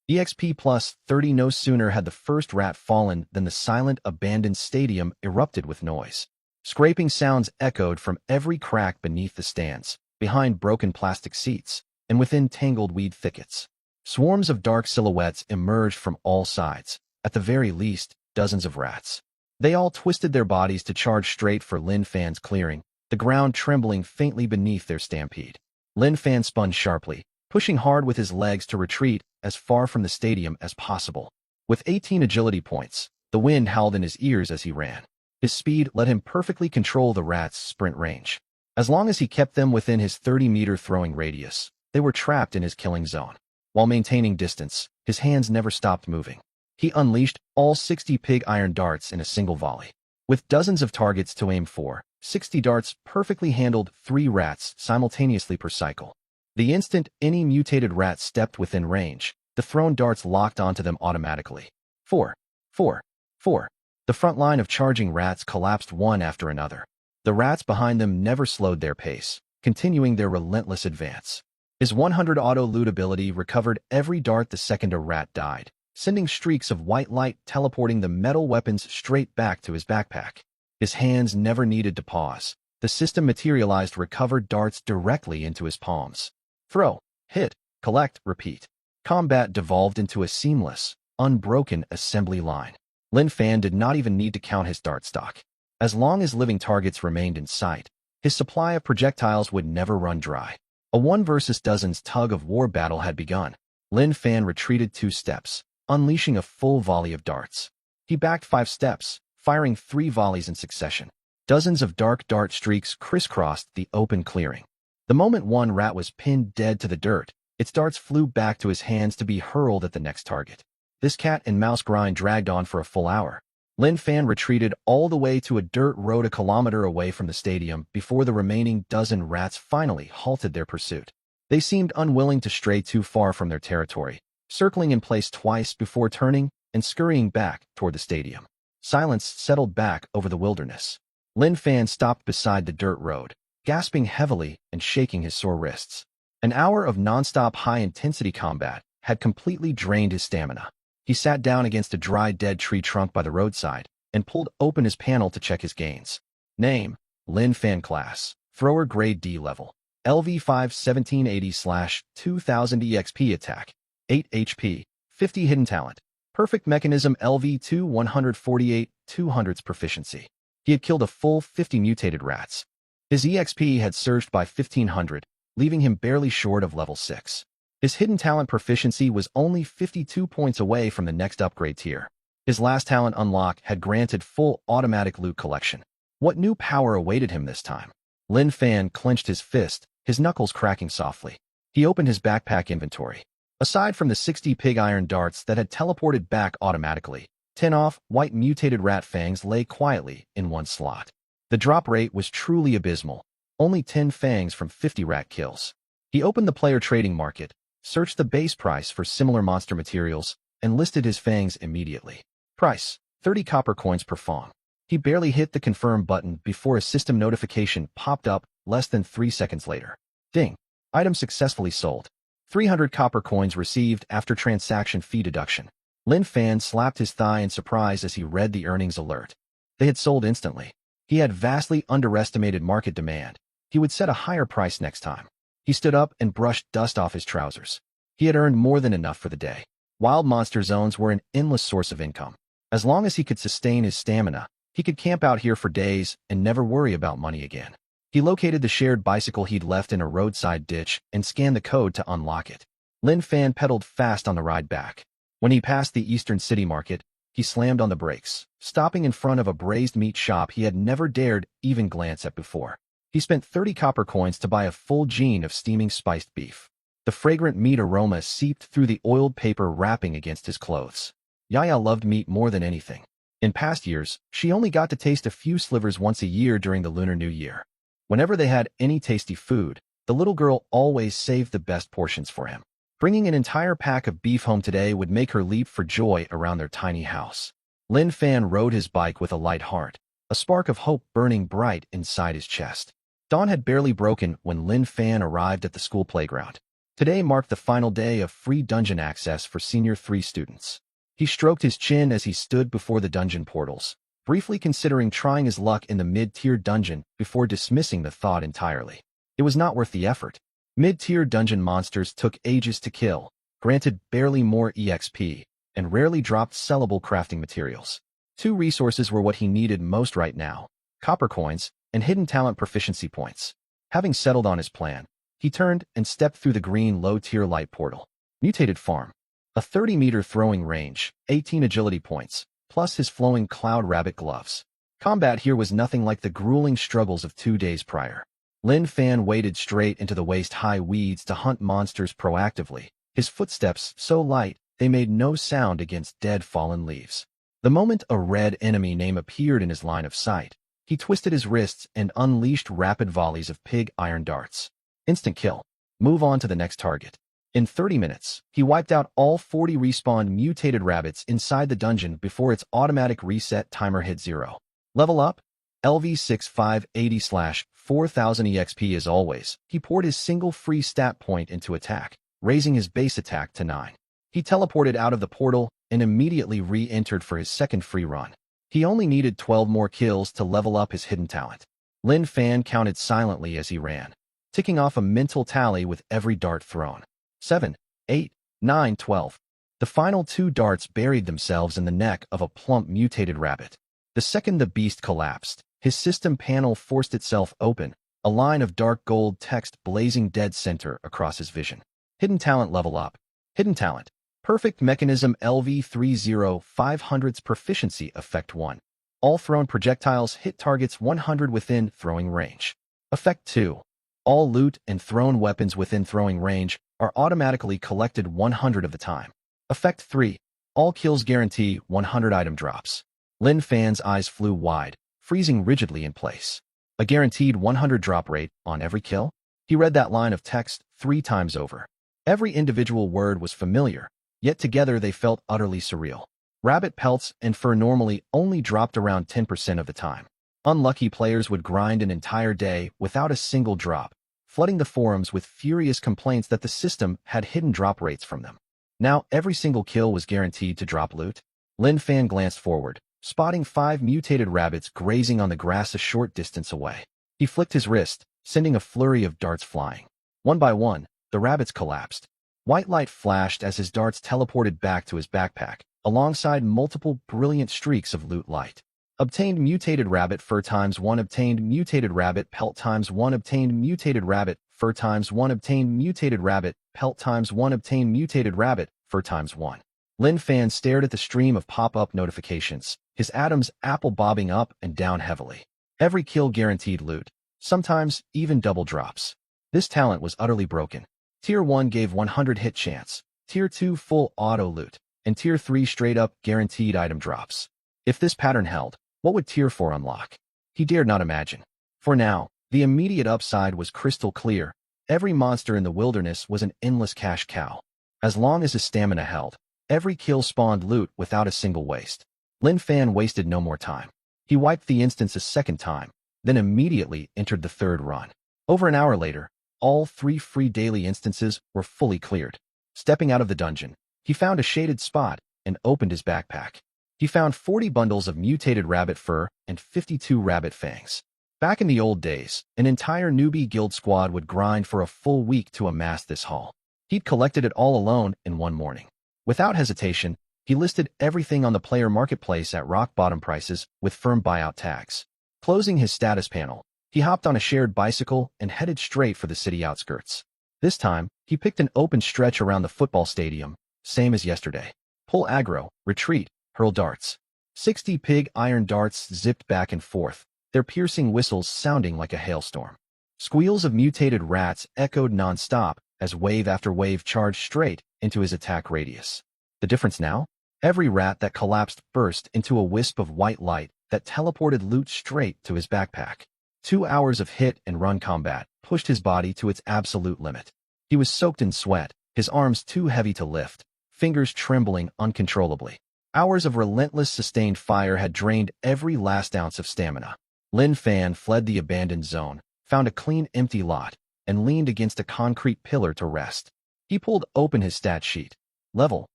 EXP plus 30. No sooner had the first rat fallen than the silent, abandoned stadium erupted with noise. Scraping sounds echoed from every crack beneath the stands, behind broken plastic seats, and within tangled weed thickets. Swarms of dark silhouettes emerged from all sides, at the very least, dozens of rats. They all twisted their bodies to charge straight for Lin Fan's clearing, the ground trembling faintly beneath their stampede. Lin Fan spun sharply, pushing hard with his legs to retreat as far from the stadium as possible. With 18 agility points, the wind howled in his ears as he ran. His speed let him perfectly control the rats' sprint range. As long as he kept them within his 30-meter throwing radius, they were trapped in his killing zone. While maintaining distance, his hands never stopped moving. He unleashed all 60 pig iron darts in a single volley. With dozens of targets to aim for, 60 darts perfectly handled 3 rats simultaneously per cycle. The instant any mutated rat stepped within range, the thrown darts locked onto them automatically. 4, 4, 4. The front line of charging rats collapsed one after another. The rats behind them never slowed their pace, continuing their relentless advance. His 100 auto-loot ability recovered every dart the second a rat died, sending streaks of white light teleporting the metal weapons straight back to his backpack. His hands never needed to pause. The system materialized recovered darts directly into his palms. Throw, hit, collect, repeat. Combat devolved into a seamless, unbroken assembly line. Lin Fan did not even need to count his dart stock. As long as living targets remained in sight, his supply of projectiles would never run dry. A 1 versus dozens tug-of-war battle had begun. Lin Fan retreated 2 steps, unleashing a full volley of darts. He backed 5 steps, firing 3 volleys in succession. Dozens of dark dart streaks crisscrossed the open clearing. The moment one rat was pinned dead to the dirt, its darts flew back to his hands to be hurled at the next target. This cat-and-mouse grind dragged on for a full hour. Lin Fan retreated all the way to a dirt road a kilometer away from the stadium before the remaining dozen rats finally halted their pursuit. They seemed unwilling to stray too far from their territory, circling in place twice before turning and scurrying back toward the stadium. Silence settled back over the wilderness. Lin Fan stopped beside the dirt road, gasping heavily and shaking his sore wrists. An hour of non-stop high-intensity combat had completely drained his stamina. He sat down against a dry dead tree trunk by the roadside and pulled open his panel to check his gains. Name, Lin Fan. Class, Thrower grade D level. LV 5 1780/2000 EXP attack. 8 HP, 50 hidden talent. Perfect mechanism LV 2 148 200s proficiency. He had killed a full 50 mutated rats. His EXP had surged by 1500, leaving him barely short of level 6. His hidden talent proficiency was only 52 points away from the next upgrade tier. His last talent unlock had granted full automatic loot collection. What new power awaited him this time? Lin Fan clenched his fist, his knuckles cracking softly. He opened his backpack inventory. Aside from the 60 pig iron darts that had teleported back automatically, 10 off white mutated rat fangs lay quietly in one slot. The drop rate was truly abysmal. Only 10 fangs from 50 rat kills. He opened the player trading market, searched the base price for similar monster materials, and listed his fangs immediately. Price, 30 copper coins per fang. He barely hit the confirm button before a system notification popped up less than 3 seconds later. Ding. Item successfully sold. 300 copper coins received after transaction fee deduction. Lin Fan slapped his thigh in surprise as he read the earnings alert. They had sold instantly. He had vastly underestimated market demand. He would set a higher price next time. He stood up and brushed dust off his trousers. He had earned more than enough for the day. Wild monster zones were an endless source of income. As long as he could sustain his stamina, he could camp out here for days and never worry about money again. He located the shared bicycle he'd left in a roadside ditch and scanned the code to unlock it. Lin Fan pedaled fast on the ride back. When he passed the Eastern City Market, he slammed on the brakes, stopping in front of a braised meat shop he had never dared even glance at before. He spent 30 copper coins to buy a full jean of steaming spiced beef. The fragrant meat aroma seeped through the oiled paper wrapping against his clothes. Yaya loved meat more than anything. In past years, she only got to taste a few slivers once a year during the Lunar New Year. Whenever they had any tasty food, the little girl always saved the best portions for him. Bringing an entire pack of beef home today would make her leap for joy around their tiny house. Lin Fan rode his bike with a light heart, a spark of hope burning bright inside his chest. Dawn had barely broken when Lin Fan arrived at the school playground. Today marked the final day of free dungeon access for Senior 3 students. He stroked his chin as he stood before the dungeon portals, briefly considering trying his luck in the mid-tier dungeon before dismissing the thought entirely. It was not worth the effort. Mid-tier dungeon monsters took ages to kill, granted barely more EXP, and rarely dropped sellable crafting materials. 2 resources were what he needed most right now: copper coins and hidden talent proficiency points. Having settled on his plan, he turned and stepped through the green low-tier light portal. Mutated farm. A 30-meter throwing range, 18 agility points, plus his flowing cloud rabbit gloves. Combat here was nothing like the grueling struggles of 2 days prior. Lin Fan waded straight into the waist-high weeds to hunt monsters proactively, his footsteps so light they made no sound against dead fallen leaves. The moment a red enemy name appeared in his line of sight, he twisted his wrists and unleashed rapid volleys of pig iron darts. Instant kill. Move on to the next target. In 30 minutes, he wiped out all 40 respawned mutated rabbits inside the dungeon before its automatic reset timer hit 0. Level up? LV6580/4000 EXP as always. He poured his single free stat point into attack, raising his base attack to 9. He teleported out of the portal and immediately re-entered for his second free run. He only needed 12 more kills to level up his hidden talent. Lin Fan counted silently as he ran, ticking off a mental tally with every dart thrown. 7, 8, 9, 12. The final 2 darts buried themselves in the neck of a plump mutated rabbit. The second the beast collapsed, his system panel forced itself open, a line of dark gold text blazing dead center across his vision. Hidden talent level up. Hidden talent. Perfect mechanism LV30500's proficiency effect 1. All thrown projectiles hit targets 100 within throwing range. Effect 2. All loot and thrown weapons within throwing range are automatically collected 100 of the time. Effect 3. All kills guarantee 100 item drops. Lin Fan's eyes flew wide, freezing rigidly in place. A guaranteed 100 drop rate on every kill? He read that line of text 3 times over. Every individual word was familiar, yet together they felt utterly surreal. Rabbit pelts and fur normally only dropped around 10% of the time. Unlucky players would grind an entire day without a single drop, flooding the forums with furious complaints that the system had hidden drop rates from them. Now every single kill was guaranteed to drop loot. Lin Fan glanced forward, spotting 5 mutated rabbits grazing on the grass a short distance away. He flicked his wrist, sending a flurry of darts flying. One by one, the rabbits collapsed. White light flashed as his darts teleported back to his backpack, alongside multiple brilliant streaks of loot light. Obtained mutated rabbit fur times 1, obtained mutated rabbit pelt times 1, obtained mutated rabbit fur times 1, obtained mutated rabbit pelt times 1, obtained mutated rabbit fur times 1. Lin Fan stared at the stream of pop-up notifications, his Adam's apple bobbing up and down heavily. Every kill guaranteed loot, sometimes even double drops. This talent was utterly broken. Tier 1 gave 100 hit chance, Tier 2 full auto loot, and Tier 3 straight-up guaranteed item drops. If this pattern held, what would Tier 4 unlock? He dared not imagine. For now, the immediate upside was crystal clear. Every monster in the wilderness was an endless cash cow. As long as his stamina held, every kill spawned loot without a single waste. Lin Fan wasted no more time. He wiped the instance a second time, then immediately entered the third run. Over an hour later, all 3 free daily instances were fully cleared. Stepping out of the dungeon, he found a shaded spot and opened his backpack. He found 40 bundles of mutated rabbit fur and 52 rabbit fangs. Back in the old days, an entire newbie guild squad would grind for a full week to amass this haul. He'd collected it all alone in one morning. Without hesitation, he listed everything on the player marketplace at rock-bottom prices with firm buyout tags. Closing his status panel, he hopped on a shared bicycle and headed straight for the city outskirts. This time, he picked an open stretch around the football stadium, same as yesterday. Pull aggro, retreat, hurl darts. 60 pig iron darts zipped back and forth, their piercing whistles sounding like a hailstorm. Squeals of mutated rats echoed non-stop as wave after wave charged straight into his attack radius. The difference now? Every rat that collapsed burst into a wisp of white light that teleported loot straight to his backpack. 2 hours of hit-and-run combat pushed his body to its absolute limit. He was soaked in sweat, his arms too heavy to lift, fingers trembling uncontrollably. Hours of relentless sustained fire had drained every last ounce of stamina. Lin Fan fled the abandoned zone, found a clean empty lot, and leaned against a concrete pillar to rest. He pulled open his stat sheet. Level: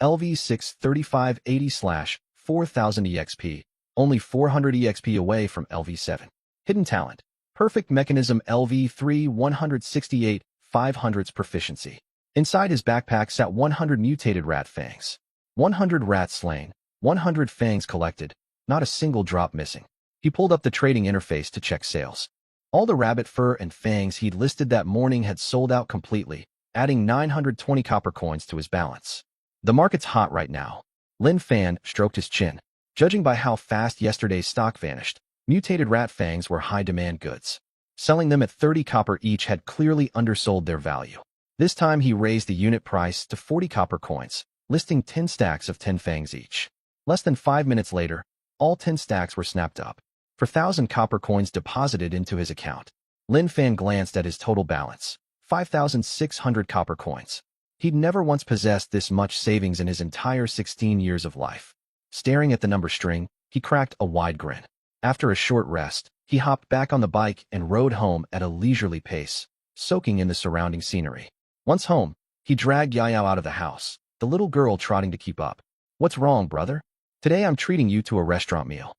LV6 3580/4000 EXP, only 400 EXP away from LV7. Hidden talent: Perfect Mechanism LV3 168 500's proficiency. Inside his backpack sat 100 mutated rat fangs. 100 rats slain, 100 fangs collected, not a single drop missing. He pulled up the trading interface to check sales. All the rabbit fur and fangs he'd listed that morning had sold out completely, adding 920 copper coins to his balance. The market's hot right now. Lin Fan stroked his chin. Judging by how fast yesterday's stock vanished, mutated rat fangs were high-demand goods. Selling them at 30 copper each had clearly undersold their value. This time he raised the unit price to 40 copper coins, listing 10 stacks of 10 fangs each. Less than 5 minutes later, all 10 stacks were snapped up. For 1,000 copper coins deposited into his account. Lin Fan glanced at his total balance, 5,600 copper coins. He'd never once possessed this much savings in his entire 16 years of life. Staring at the number string, he cracked a wide grin. After a short rest, he hopped back on the bike and rode home at a leisurely pace, soaking in the surrounding scenery. Once home, he dragged Yaya out of the house, the little girl trotting to keep up. "What's wrong, brother? Today I'm treating you to a restaurant meal."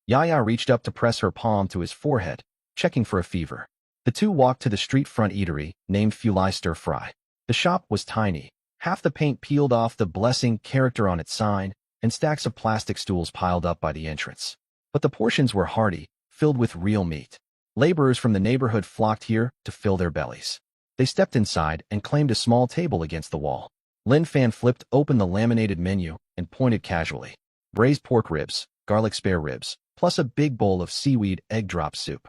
Yaya reached up to press her palm to his forehead, checking for a fever. The two walked to the street-front eatery, named Fulai Stir Fry. The shop was tiny, half the paint peeled off the blessing character on its sign, and stacks of plastic stools piled up by the entrance. But the portions were hearty, filled with real meat. Laborers from the neighborhood flocked here to fill their bellies. They stepped inside and claimed a small table against the wall. Lin Fan flipped open the laminated menu and pointed casually. Braised pork ribs, garlic spare ribs, plus a big bowl of seaweed egg drop soup.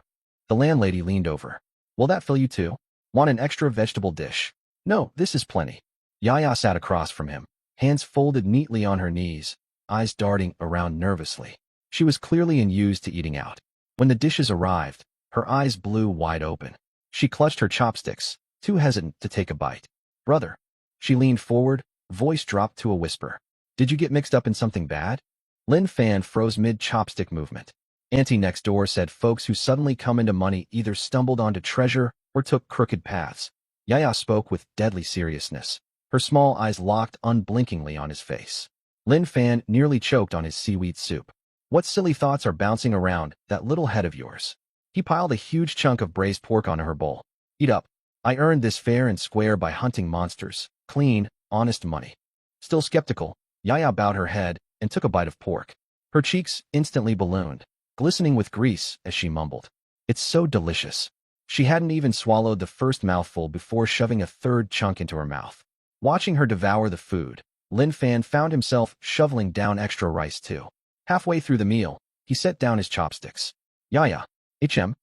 The landlady leaned over. "Will that fill you too? Want an extra vegetable dish?" "No, this is plenty." Yaya sat across from him, hands folded neatly on her knees, eyes darting around nervously. She was clearly unused to eating out. When the dishes arrived, her eyes blew wide open. She clutched her chopsticks, too hesitant to take a bite. "Brother." She leaned forward, voice dropped to a whisper. "Did you get mixed up in something bad?" Lin Fan froze mid-chopstick movement. Auntie next door said folks who suddenly come into money either stumbled onto treasure or took crooked paths. Yaya spoke with deadly seriousness, her small eyes locked unblinkingly on his face. Lin Fan nearly choked on his seaweed soup. "What silly thoughts are bouncing around that little head of yours?" He piled a huge chunk of braised pork onto her bowl. "Eat up. I earned this fair and square by hunting monsters. Clean, honest money." Still skeptical, Yaya bowed her head and took a bite of pork. Her cheeks instantly ballooned, glistening with grease as she mumbled, "It's so delicious." She hadn't even swallowed the first mouthful before shoving a third chunk into her mouth. Watching her devour the food, Lin Fan found himself shoveling down extra rice too. Halfway through the meal, he set down his chopsticks. "Yaya, HM,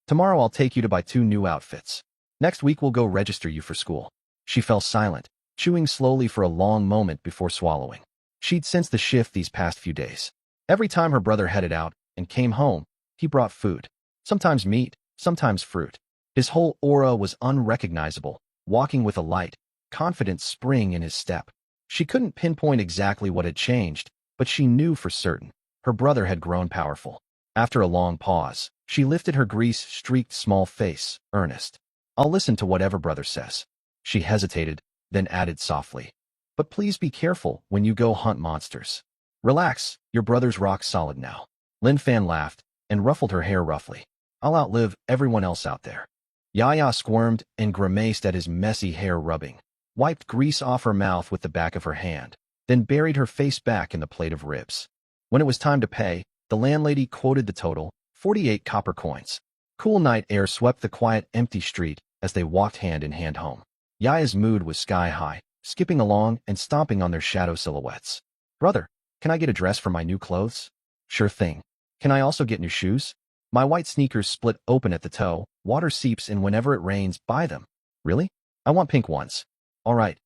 tomorrow I'll take you to buy 2 new outfits. Next week we'll go register you for school." She fell silent, chewing slowly for a long moment before swallowing. She'd sensed the shift these past few days. Every time her brother headed out and came home, he brought food. Sometimes meat, sometimes fruit. His whole aura was unrecognizable, walking with a light, confident spring in his step. She couldn't pinpoint exactly what had changed, but she knew for certain. Her brother had grown powerful. After a long pause, she lifted her grease-streaked small face, earnest. "I'll listen to whatever brother says." She hesitated, then added softly, "But please be careful when you go hunt monsters." "Relax, your brother's rock solid now." Lin Fan laughed and ruffled her hair roughly. "I'll outlive everyone else out there." Yaya squirmed and grimaced at his messy hair rubbing, wiped grease off her mouth with the back of her hand, then buried her face back in the plate of ribs. When it was time to pay, the landlady quoted the total, 48 copper coins. Cool night air swept the quiet, empty street as they walked hand in hand home. Yaya's mood was sky high, skipping along and stomping on their shadow silhouettes. "Brother, Can I get a dress for my new clothes? Sure thing. Can I also get new shoes? My white sneakers split open at the toe, water seeps in whenever it rains, buy them. Really? I want pink ones. All right,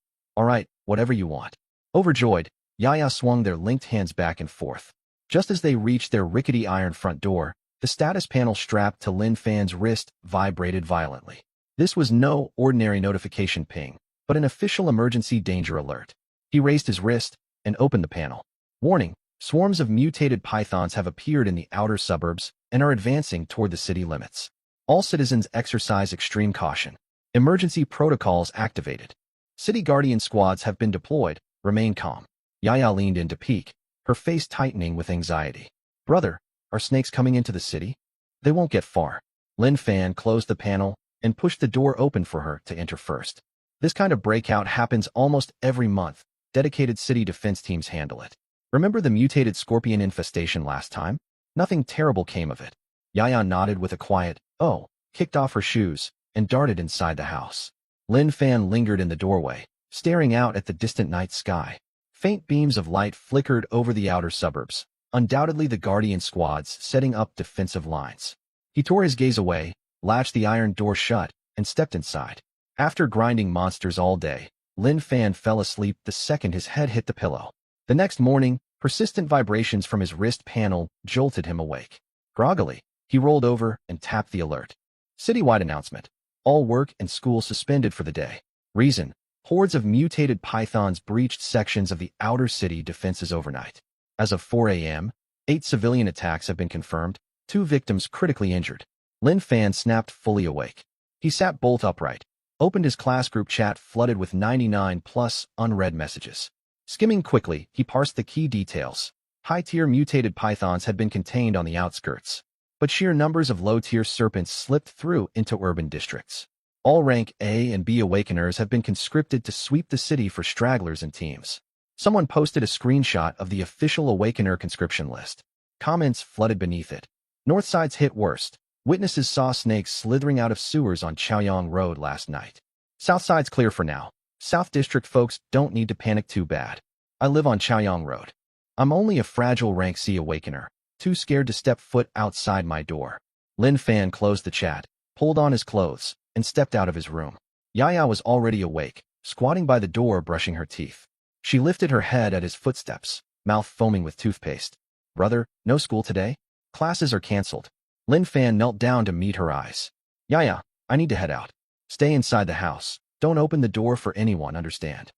whatever you want. Overjoyed, Yaya swung their linked hands back and forth. Just as they reached their rickety iron front door, the status panel strapped to Lin Fan's wrist vibrated violently. This was no ordinary notification ping, but an official emergency danger alert. He raised his wrist and opened the panel. Warning, swarms of mutated pythons have appeared in the outer suburbs and are advancing toward the city limits. All citizens exercise extreme caution. Emergency protocols activated. City guardian squads have been deployed. Remain calm. Yaya leaned in to peek, her face tightening with anxiety. Brother, are snakes coming into the city? They won't get far. Lin Fan closed the panel and pushed the door open for her to enter first. This kind of breakout happens almost every month. Dedicated city defense teams handle it. Remember the mutated scorpion infestation last time? Nothing terrible came of it. Yaya nodded with a quiet, oh, kicked off her shoes, and darted inside the house. Lin Fan lingered in the doorway, staring out at the distant night sky. Faint beams of light flickered over the outer suburbs, undoubtedly the guardian squads setting up defensive lines. He tore his gaze away, latched the iron door shut, and stepped inside. After grinding monsters all day, Lin Fan fell asleep the second his head hit the pillow. The next morning, persistent vibrations from his wrist panel jolted him awake. Groggily, he rolled over and tapped the alert. Citywide announcement. All work and school suspended for the day. Reason: hordes of mutated pythons breached sections of the outer city defenses overnight. As of 4 a.m., 8 civilian attacks have been confirmed, 2 victims critically injured. Lin Fan snapped fully awake. He sat bolt upright, opened his class group chat flooded with 99+ unread messages. Skimming quickly, he parsed the key details. High-tier mutated pythons had been contained on the outskirts, but sheer numbers of low-tier serpents slipped through into urban districts. All rank A and B awakeners have been conscripted to sweep the city for stragglers and teams. Someone posted a screenshot of the official awakener conscription list. Comments flooded beneath it. Northside's hit worst. Witnesses saw snakes slithering out of sewers on Chaoyang Road last night. Southside's clear for now. South District folks don't need to panic too bad. I live on Chaoyang Road. I'm only a fragile rank C awakener, too scared to step foot outside my door. Lin Fan closed the chat, pulled on his clothes, and stepped out of his room. Yaya was already awake, squatting by the door brushing her teeth. She lifted her head at his footsteps, mouth foaming with toothpaste. Brother, no school today? Classes are cancelled. Lin Fan knelt down to meet her eyes. Yaya, I need to head out. Stay inside the house. Don't open the door for anyone, understand?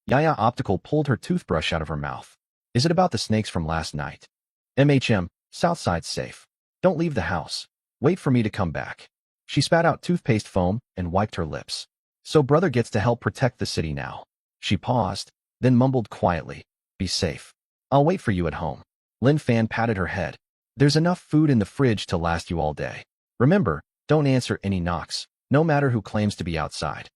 Yaya Optical pulled her toothbrush out of her mouth. Is it about the snakes from last night? Southside's safe. Don't leave the house. Wait for me to come back. She spat out toothpaste foam and wiped her lips. So brother gets to help protect the city now. She paused, then mumbled quietly, be safe. I'll wait for you at home. Lin Fan patted her head. There's enough food in the fridge to last you all day. Remember, don't answer any knocks, no matter who claims to be outside.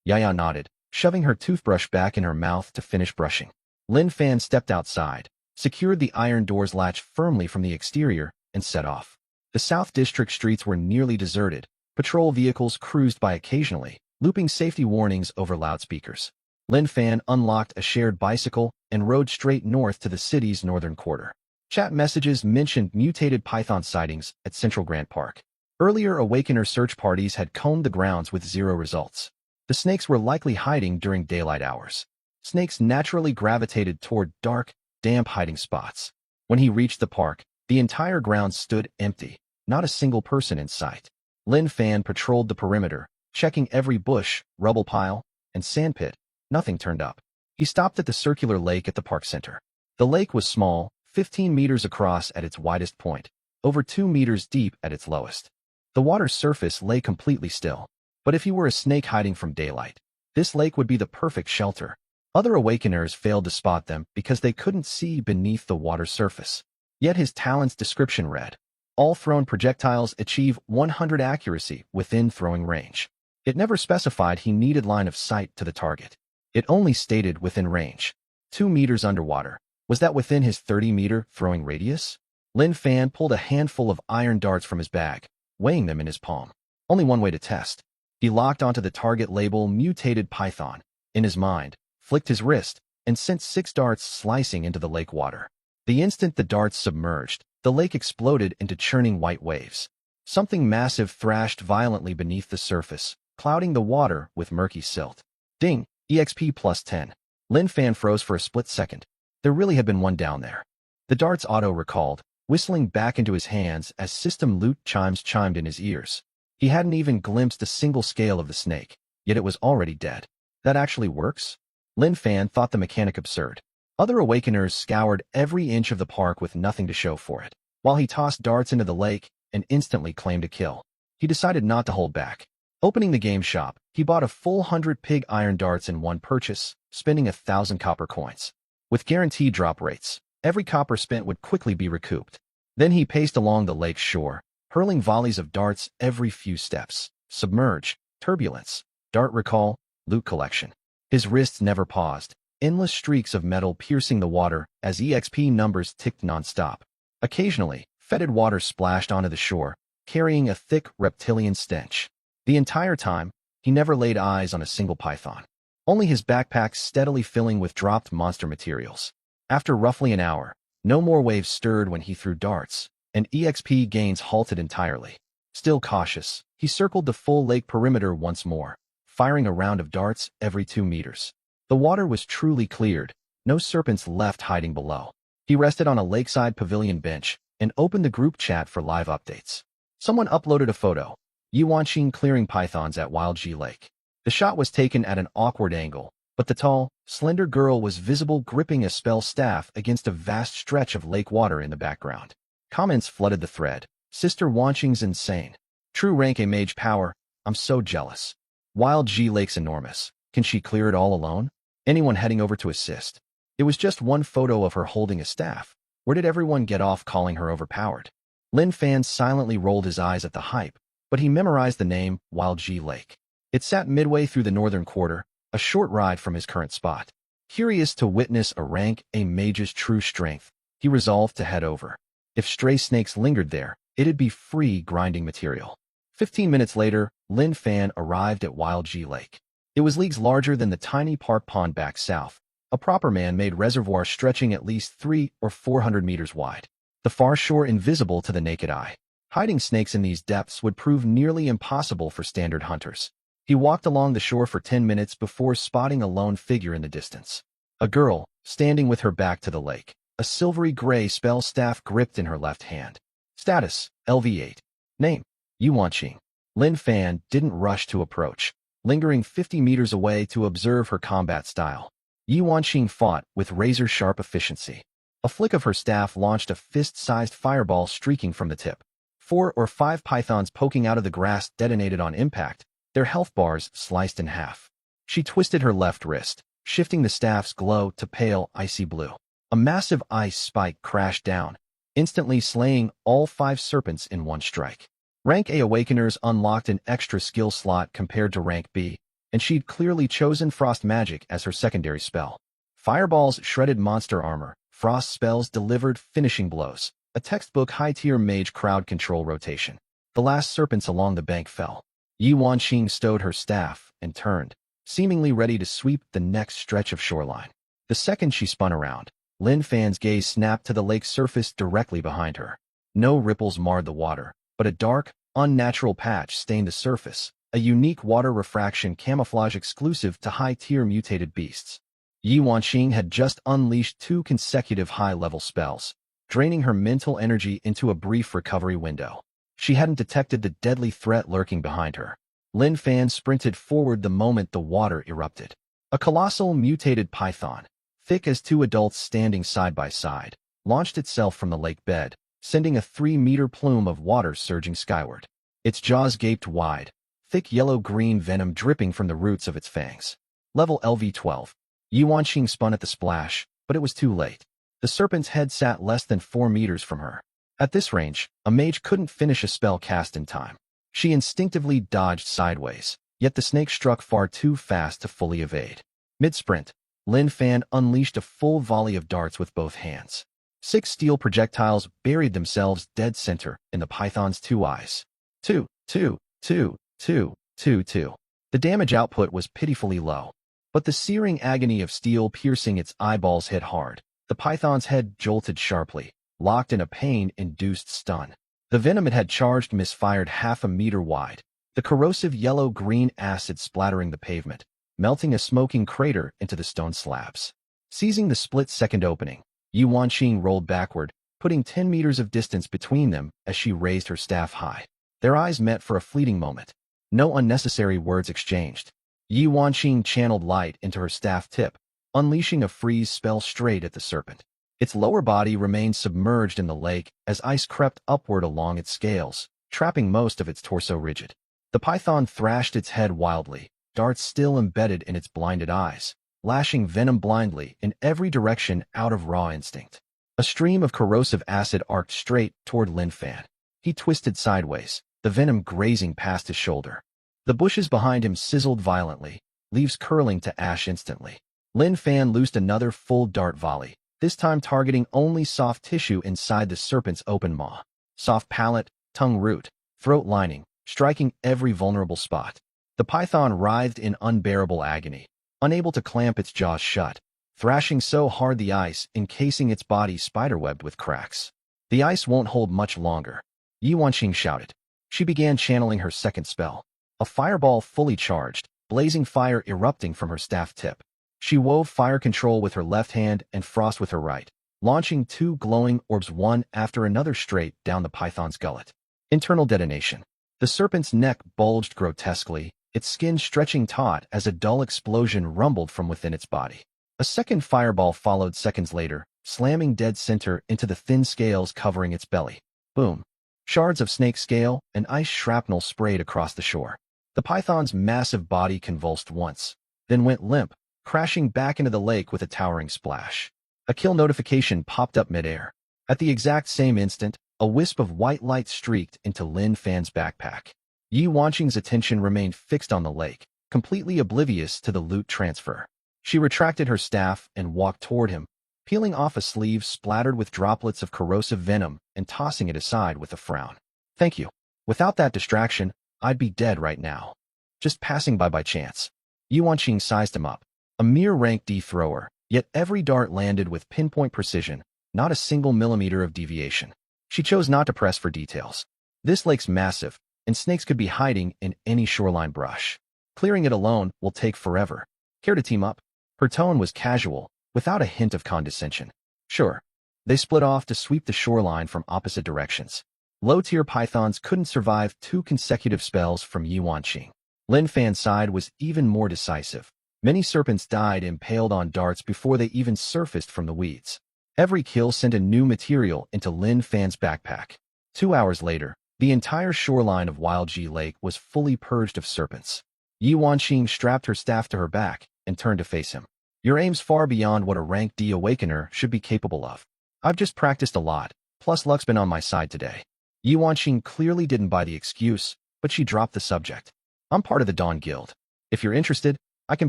Yaya nodded, shoving her toothbrush back in her mouth to finish brushing. Lin Fan stepped outside, secured the iron door's latch firmly from the exterior, and set off. The South District streets were nearly deserted. Patrol vehicles cruised by occasionally, looping safety warnings over loudspeakers. Lin Fan unlocked a shared bicycle and rode straight north to the city's northern quarter. Chat messages mentioned mutated python sightings at Central Grant Park. Earlier Awakener search parties had combed the grounds with 0 results. The snakes were likely hiding during daylight hours. Snakes naturally gravitated toward dark, damp hiding spots. When he reached the park, the entire grounds stood empty, not a single person in sight. Lin Fan patrolled the perimeter, checking every bush, rubble pile, and sandpit. Nothing turned up. He stopped at the circular lake at the park center. The lake was small, 15 meters across at its widest point, over 2 meters deep at its lowest. The water's surface lay completely still. But if he were a snake hiding from daylight, this lake would be the perfect shelter. Other awakeners failed to spot them because they couldn't see beneath the water's surface. Yet his talent's description read, all thrown projectiles achieve 100 accuracy within throwing range. It never specified he needed line of sight to the target. It only stated within range. 2 meters underwater. Was that within his 30-meter throwing radius? Lin Fan pulled a handful of iron darts from his bag, weighing them in his palm. Only one way to test. He locked onto the target label Mutated Python. In his mind, flicked his wrist, and sent 6 darts slicing into the lake water. The instant the darts submerged, the lake exploded into churning white waves. Something massive thrashed violently beneath the surface, clouding the water with murky silt. Ding! EXP plus 10. Lin Fan froze for a split second. There really had been one down there. The darts auto-recalled, whistling back into his hands as system loot chimes chimed in his ears. He hadn't even glimpsed a single scale of the snake, yet it was already dead. That actually works? Lin Fan thought the mechanic absurd. Other awakeners scoured every inch of the park with nothing to show for it, while he tossed darts into the lake and instantly claimed a kill. He decided not to hold back. Opening the game shop, he bought a full 100 pig iron darts in one purchase, spending 1,000 copper coins. With guaranteed drop rates, every copper spent would quickly be recouped. Then he paced along the lake's shore, hurling volleys of darts every few steps. Submerge, turbulence, dart recall, loot collection. His wrists never paused, endless streaks of metal piercing the water as EXP numbers ticked non-stop. Occasionally, fetid water splashed onto the shore, carrying a thick reptilian stench. The entire time, he never laid eyes on a single python. Only his backpack steadily filling with dropped monster materials. After roughly an hour, no more waves stirred when he threw darts, and EXP gains halted entirely. Still cautious, he circled the full lake perimeter once more, firing a round of darts every 2 meters. The water was truly cleared, no serpents left hiding below. He rested on a lakeside pavilion bench and opened the group chat for live updates. Someone uploaded a photo. Yuanqing clearing pythons at Wild G Lake. The shot was taken at an awkward angle, but the tall, slender girl was visible gripping a spell staff against a vast stretch of lake water in the background. Comments flooded the thread. Sister Wanqing's insane. True rank A mage power. I'm so jealous. Wild G Lake's enormous. Can she clear it all alone? Anyone heading over to assist? It was just one photo of her holding a staff. Where did everyone get off calling her overpowered? Lin Fan silently rolled his eyes at the hype, but he memorized the name Wild G Lake. It sat midway through the northern quarter, a short ride from his current spot. Curious to witness a rank A mage's true strength, he resolved to head over. If stray snakes lingered there, it'd be free grinding material. 15 minutes later, Lin Fan arrived at Wild G Lake. It was leagues larger than the tiny park pond back south, a proper man-made reservoir stretching at least 300 or 400 meters wide. The far shore invisible to the naked eye. Hiding snakes in these depths would prove nearly impossible for standard hunters. He walked along the shore for 10 minutes before spotting a lone figure in the distance. A girl, standing with her back to the lake, a silvery gray spell staff gripped in her left hand. Status, LV8. Name, Yuanqing. Lin Fan didn't rush to approach, lingering 50 meters away to observe her combat style. Yuanqing fought with razor-sharp efficiency. A flick of her staff launched a fist-sized fireball streaking from the tip. 4 or 5 pythons poking out of the grass detonated on impact, their health bars sliced in half. She twisted her left wrist, shifting the staff's glow to pale, icy blue. A massive ice spike crashed down, instantly slaying all 5 serpents in one strike. Rank A Awakeners unlocked an extra skill slot compared to Rank B, and she'd clearly chosen Frost Magic as her secondary spell. Fireballs shredded monster armor, Frost spells delivered finishing blows, a textbook high-tier mage crowd control rotation. The last serpents along the bank fell. Yuanqing stowed her staff and turned, seemingly ready to sweep the next stretch of shoreline. The second she spun around, Lin Fan's gaze snapped to the lake's surface directly behind her. No ripples marred the water, but a dark, unnatural patch stained the surface, a unique water refraction camouflage exclusive to high-tier mutated beasts. Yuanqing had just unleashed 2 consecutive high-level spells, draining her mental energy into a brief recovery window. She hadn't detected the deadly threat lurking behind her. Lin Fan sprinted forward the moment the water erupted. A colossal mutated python, thick as 2 adults standing side by side, launched itself from the lake bed, sending a 3-meter plume of water surging skyward. Its jaws gaped wide, thick yellow-green venom dripping from the roots of its fangs. Level LV12. Yuanqing spun at the splash, but it was too late. The serpent's head sat less than 4 meters from her. At this range, a mage couldn't finish a spell cast in time. She instinctively dodged sideways, yet the snake struck far too fast to fully evade. Mid-sprint, Lin Fan unleashed a full volley of darts with both hands. 6 steel projectiles buried themselves dead center in the python's 2 eyes. 2, 2, 2, 2, 2, 2. The damage output was pitifully low, but the searing agony of steel piercing its eyeballs hit hard. The python's head jolted sharply, locked in a pain-induced stun. The venom it had charged misfired half a meter wide, the corrosive yellow-green acid splattering the pavement, melting a smoking crater into the stone slabs. Seizing the split-second opening, Yi Wanqing rolled backward, putting 10 meters of distance between them as she raised her staff high. Their eyes met for a fleeting moment. No unnecessary words exchanged. Yi Wanqing channeled light into her staff tip, unleashing a freeze spell straight at the serpent. Its lower body remained submerged in the lake as ice crept upward along its scales, trapping most of its torso rigid. The python thrashed its head wildly, darts still embedded in its blinded eyes, lashing venom blindly in every direction out of raw instinct. A stream of corrosive acid arced straight toward Lin Fan. He twisted sideways, the venom grazing past his shoulder. The bushes behind him sizzled violently, leaves curling to ash instantly. Lin Fan loosed another full dart volley, this time targeting only soft tissue inside the serpent's open maw. Soft palate, tongue root, throat lining, striking every vulnerable spot. The python writhed in unbearable agony, unable to clamp its jaws shut, thrashing so hard the ice encasing its body spiderwebbed with cracks. The ice won't hold much longer, Yi Wanqing shouted. She began channeling her second spell, a fireball fully charged, blazing fire erupting from her staff tip. She wove fire control with her left hand and frost with her right, launching 2 glowing orbs one after another straight down the python's gullet. Internal detonation. The serpent's neck bulged grotesquely, its skin stretching taut as a dull explosion rumbled from within its body. A second fireball followed seconds later, slamming dead center into the thin scales covering its belly. Boom. Shards of snake scale and ice shrapnel sprayed across the shore. The python's massive body convulsed once, then went limp, crashing back into the lake with a towering splash. A kill notification popped up midair. At the exact same instant, a wisp of white light streaked into Lin Fan's backpack. Yi Wanqing's attention remained fixed on the lake, completely oblivious to the loot transfer. She retracted her staff and walked toward him, peeling off a sleeve splattered with droplets of corrosive venom and tossing it aside with a frown. Thank you. Without that distraction, I'd be dead right now. Just passing by chance. Yi Wanqing sized him up. A mere rank D thrower, yet every dart landed with pinpoint precision, not a single millimeter of deviation. She chose not to press for details. This lake's massive, and snakes could be hiding in any shoreline brush. Clearing it alone will take forever. Care to team up? Her tone was casual, without a hint of condescension. Sure. They split off to sweep the shoreline from opposite directions. Low-tier pythons couldn't survive 2 consecutive spells from Yi Wanqing. Lin Fan's side was even more decisive. Many serpents died impaled on darts before they even surfaced from the weeds. Every kill sent a new material into Lin Fan's backpack. 2 hours later, the entire shoreline of Wild Ji Lake was fully purged of serpents. Yi Wanqing strapped her staff to her back and turned to face him. Your aim's far beyond what a rank D awakener should be capable of. I've just practiced a lot, plus luck's been on my side today. Yi Wanqing clearly didn't buy the excuse, but she dropped the subject. I'm part of the Dawn Guild. If you're interested, I can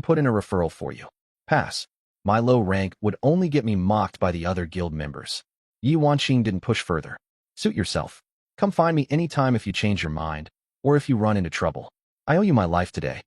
put in a referral for you. Pass. My low rank would only get me mocked by the other guild members. Yi Wanqing didn't push further. Suit yourself. Come find me anytime if you change your mind, or if you run into trouble. I owe you my life today.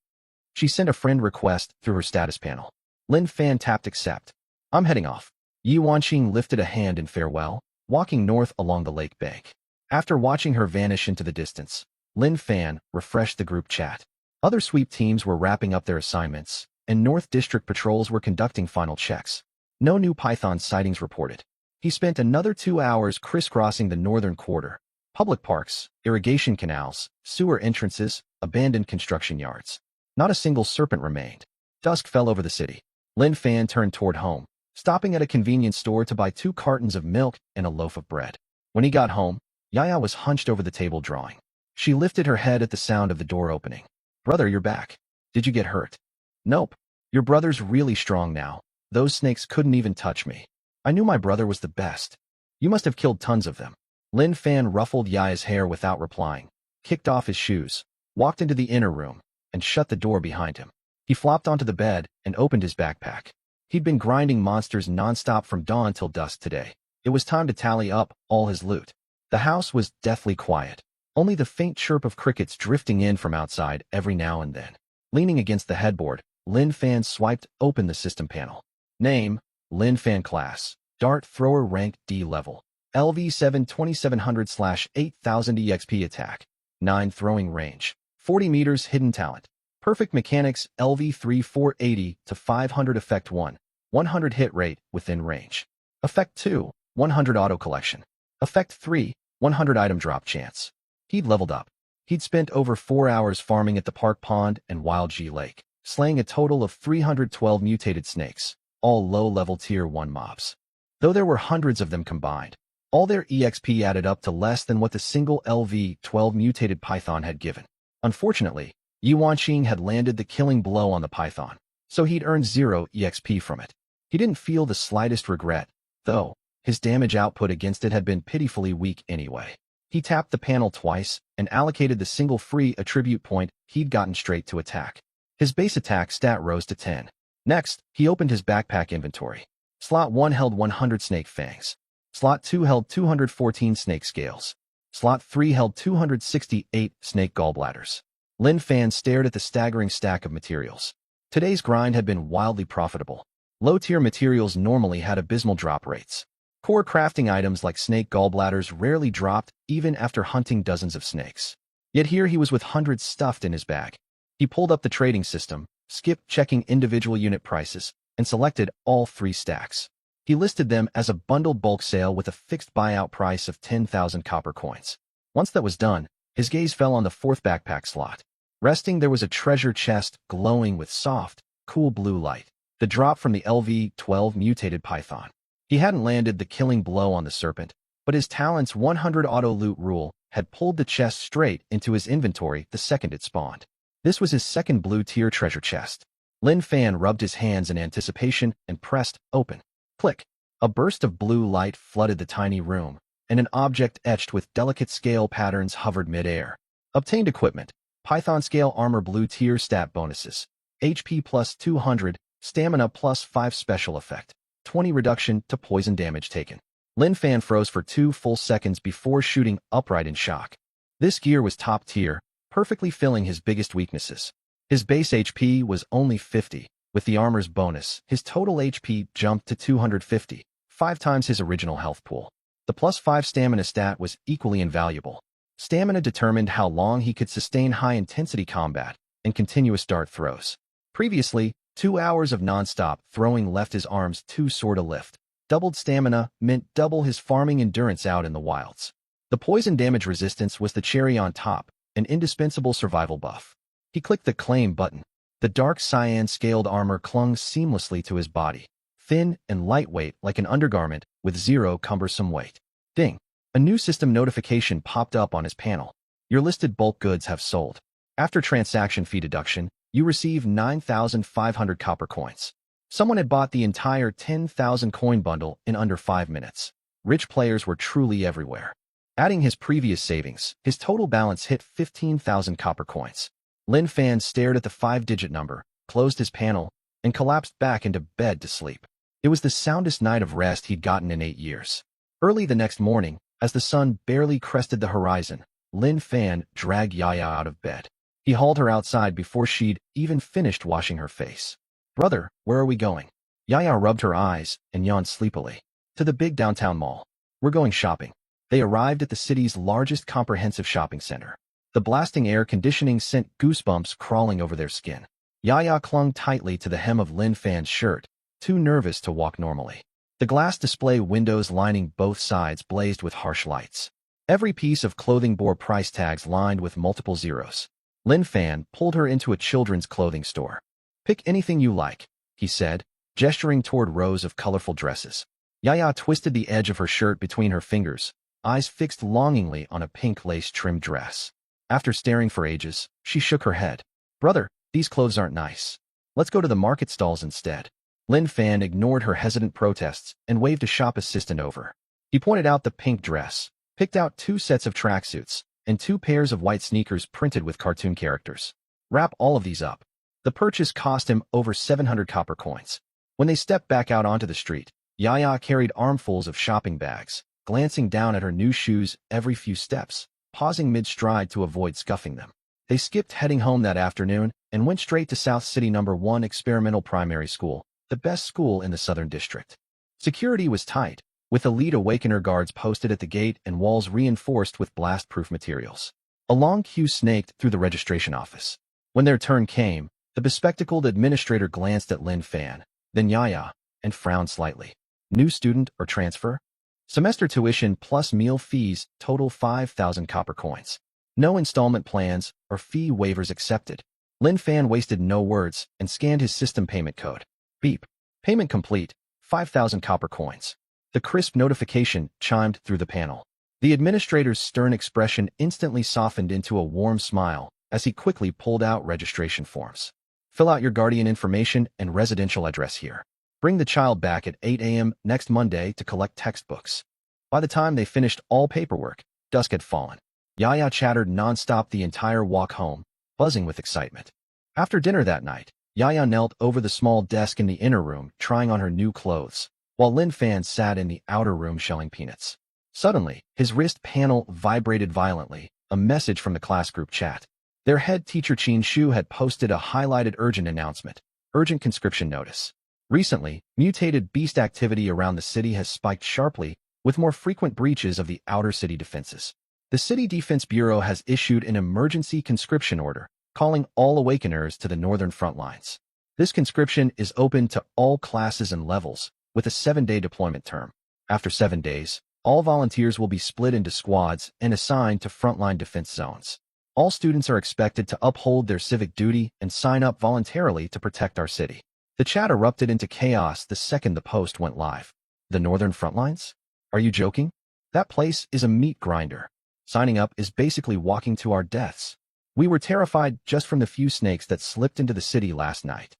She sent a friend request through her status panel. Lin Fan tapped accept. I'm heading off. Yi Wanqing lifted a hand in farewell, walking north along the lake bank. After watching her vanish into the distance, Lin Fan refreshed the group chat. Other sweep teams were wrapping up their assignments, and North District patrols were conducting final checks. No new python sightings reported. He spent another 2 hours crisscrossing the northern quarter. Public parks, irrigation canals, sewer entrances, abandoned construction yards. Not a single serpent remained. Dusk fell over the city. Lin Fan turned toward home, stopping at a convenience store to buy 2 cartons of milk and a loaf of bread. When he got home, Yaya was hunched over the table drawing. She lifted her head at the sound of the door opening. Brother, you're back. Did you get hurt? Nope. Your brother's really strong now. Those snakes couldn't even touch me. I knew my brother was the best. You must have killed tons of them. Lin Fan ruffled Yaya's hair without replying, kicked off his shoes, walked into the inner room, and shut the door behind him. He flopped onto the bed and opened his backpack. He'd been grinding monsters nonstop from dawn till dusk today. It was time to tally up all his loot. The house was deathly quiet. Only the faint chirp of crickets drifting in from outside every now and then. Leaning against the headboard, Lin Fan swiped open the system panel. Name, Lin Fan. Class, Dart thrower ranked D level. LV7 2700/8000 EXP attack. 9 throwing range. 40 meters hidden talent. Perfect mechanics LV3 480 to 500 effect 1. 100 hit rate within range. Effect 2, 100 auto collection. Effect 3, 100 item drop chance. He'd leveled up. He'd spent over 4 hours farming at the Park Pond and Wild G Lake, slaying a total of 312 mutated snakes, all low-level Tier 1 mobs. Though there were hundreds of them combined, all their EXP added up to less than what the single LV-12 mutated python had given. Unfortunately, Yuanqing had landed the killing blow on the python, so he'd earned 0 EXP from it. He didn't feel the slightest regret, though. His damage output against it had been pitifully weak anyway. He tapped the panel twice and allocated the single free attribute point he'd gotten straight to attack. His base attack stat rose to 10. Next, he opened his backpack inventory. Slot 1 held 100 snake fangs. Slot 2 held 214 snake scales. Slot 3 held 268 snake gallbladders. Lin Fan stared at the staggering stack of materials. Today's grind had bin wildly profitable. Low-tier materials normally had abysmal drop rates. Core crafting items like snake gallbladders rarely dropped even after hunting dozens of snakes. Yet here he was with hundreds stuffed in his bag. He pulled up the trading system, skipped checking individual unit prices, and selected all 3 stacks. He listed them as a bundled bulk sale with a fixed buyout price of 10,000 copper coins. Once that was done, his gaze fell on the 4th backpack slot. Resting there was a treasure chest glowing with soft, cool blue light, the drop from the LV-12 mutated python. He hadn't landed the killing blow on the serpent, but his talent's 100 auto-loot rule had pulled the chest straight into his inventory the second it spawned. This was his second blue-tier treasure chest. Lin Fan rubbed his hands in anticipation and pressed open. Click. A burst of blue light flooded the tiny room, and an object etched with delicate scale patterns hovered mid-air. Obtained equipment. Python scale armor blue-tier stat bonuses. HP plus 200, stamina plus 5 special effect. 20 reduction to poison damage taken. Lin Fan froze for 2 full seconds before shooting upright in shock. This gear was top tier, perfectly filling his biggest weaknesses. His base HP was only 50. With the armor's bonus, his total HP jumped to 250, 5 times his original health pool. The plus 5 stamina stat was equally invaluable. Stamina determined how long he could sustain high-intensity combat and continuous dart throws. Previously, 2 hours of non-stop throwing left his arms too sore to lift. Doubled stamina meant double his farming endurance out in the wilds. The poison damage resistance was the cherry on top, an indispensable survival buff. He clicked the claim button. The dark cyan-scaled armor clung seamlessly to his body, thin and lightweight like an undergarment with 0 cumbersome weight. Ding! A new system notification popped up on his panel. Your listed bulk goods have sold. After transaction fee deduction, you receive 9,500 copper coins. Someone had bought the entire 10,000 coin bundle in under 5 minutes. Rich players were truly everywhere. Adding his previous savings, his total balance hit 15,000 copper coins. Lin Fan stared at the 5-digit number, closed his panel, and collapsed back into bed to sleep. It was the soundest night of rest he'd gotten in 8 years. Early the next morning, as the sun barely crested the horizon, Lin Fan dragged Yaya out of bed. He hauled her outside before she'd even finished washing her face. "Brother, where are we going?" Yaya rubbed her eyes and yawned sleepily. "To the big downtown mall. We're going shopping." They arrived at the city's largest comprehensive shopping center. The blasting air conditioning sent goosebumps crawling over their skin. Yaya clung tightly to the hem of Lin Fan's shirt, too nervous to walk normally. The glass display windows lining both sides blazed with harsh lights. Every piece of clothing bore price tags lined with multiple zeros. Lin Fan pulled her into a children's clothing store. "Pick anything you like," he said, gesturing toward rows of colorful dresses. Yaya twisted the edge of her shirt between her fingers, eyes fixed longingly on a pink lace-trimmed dress. After staring for ages, she shook her head. "Brother, these clothes aren't nice. Let's go to the market stalls instead." Lin Fan ignored her hesitant protests and waved a shop assistant over. He pointed out the pink dress, picked out 2 sets of tracksuits, and 2 pairs of white sneakers printed with cartoon characters. Wrap all of these up. The purchase cost him over 700 copper coins. When they stepped back out onto the street, Yaya carried armfuls of shopping bags, glancing down at her new shoes every few steps, pausing mid-stride to avoid scuffing them. They skipped heading home that afternoon and went straight to South City No. 1 Experimental Primary School, the best school in the Southern District. Security was tight, with elite Awakener guards posted at the gate and walls reinforced with blast-proof materials. A long queue snaked through the registration office. When their turn came, the bespectacled administrator glanced at Lin Fan, then Yaya, and frowned slightly. New student or transfer? Semester tuition plus meal fees total 5,000 copper coins. No installment plans or fee waivers accepted. Lin Fan wasted no words and scanned his system payment code. Beep. Payment complete, 5,000 copper coins. The crisp notification chimed through the panel. The administrator's stern expression instantly softened into a warm smile as he quickly pulled out registration forms. Fill out your guardian information and residential address here. Bring the child back at 8 a.m. next Monday to collect textbooks. By the time they finished all paperwork, dusk had fallen. Yaya chattered nonstop the entire walk home, buzzing with excitement. After dinner that night, Yaya knelt over the small desk in the inner room trying on her new clothes, while Lin Fan sat in the outer room shelling peanuts. Suddenly, his wrist panel vibrated violently, a message from the class group chat. Their head teacher Qin Shu had posted a highlighted urgent announcement, urgent conscription notice. Recently, mutated beast activity around the city has spiked sharply, with more frequent breaches of the outer city defenses. The City Defense Bureau has issued an emergency conscription order, calling all Awakeners to the northern front lines. This conscription is open to all classes and levels, with a 7-day deployment term. After 7 days, all volunteers will be split into squads and assigned to frontline defense zones. All students are expected to uphold their civic duty and sign up voluntarily to protect our city. The chat erupted into chaos the second the post went live. The northern front lines? Are you joking? That place is a meat grinder. Signing up is basically walking to our deaths. We were terrified just from the few snakes that slipped into the city last night.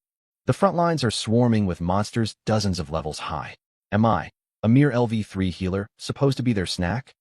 The front lines are swarming with monsters dozens of levels high. Am I, a mere LV3 healer, supposed to be their snack?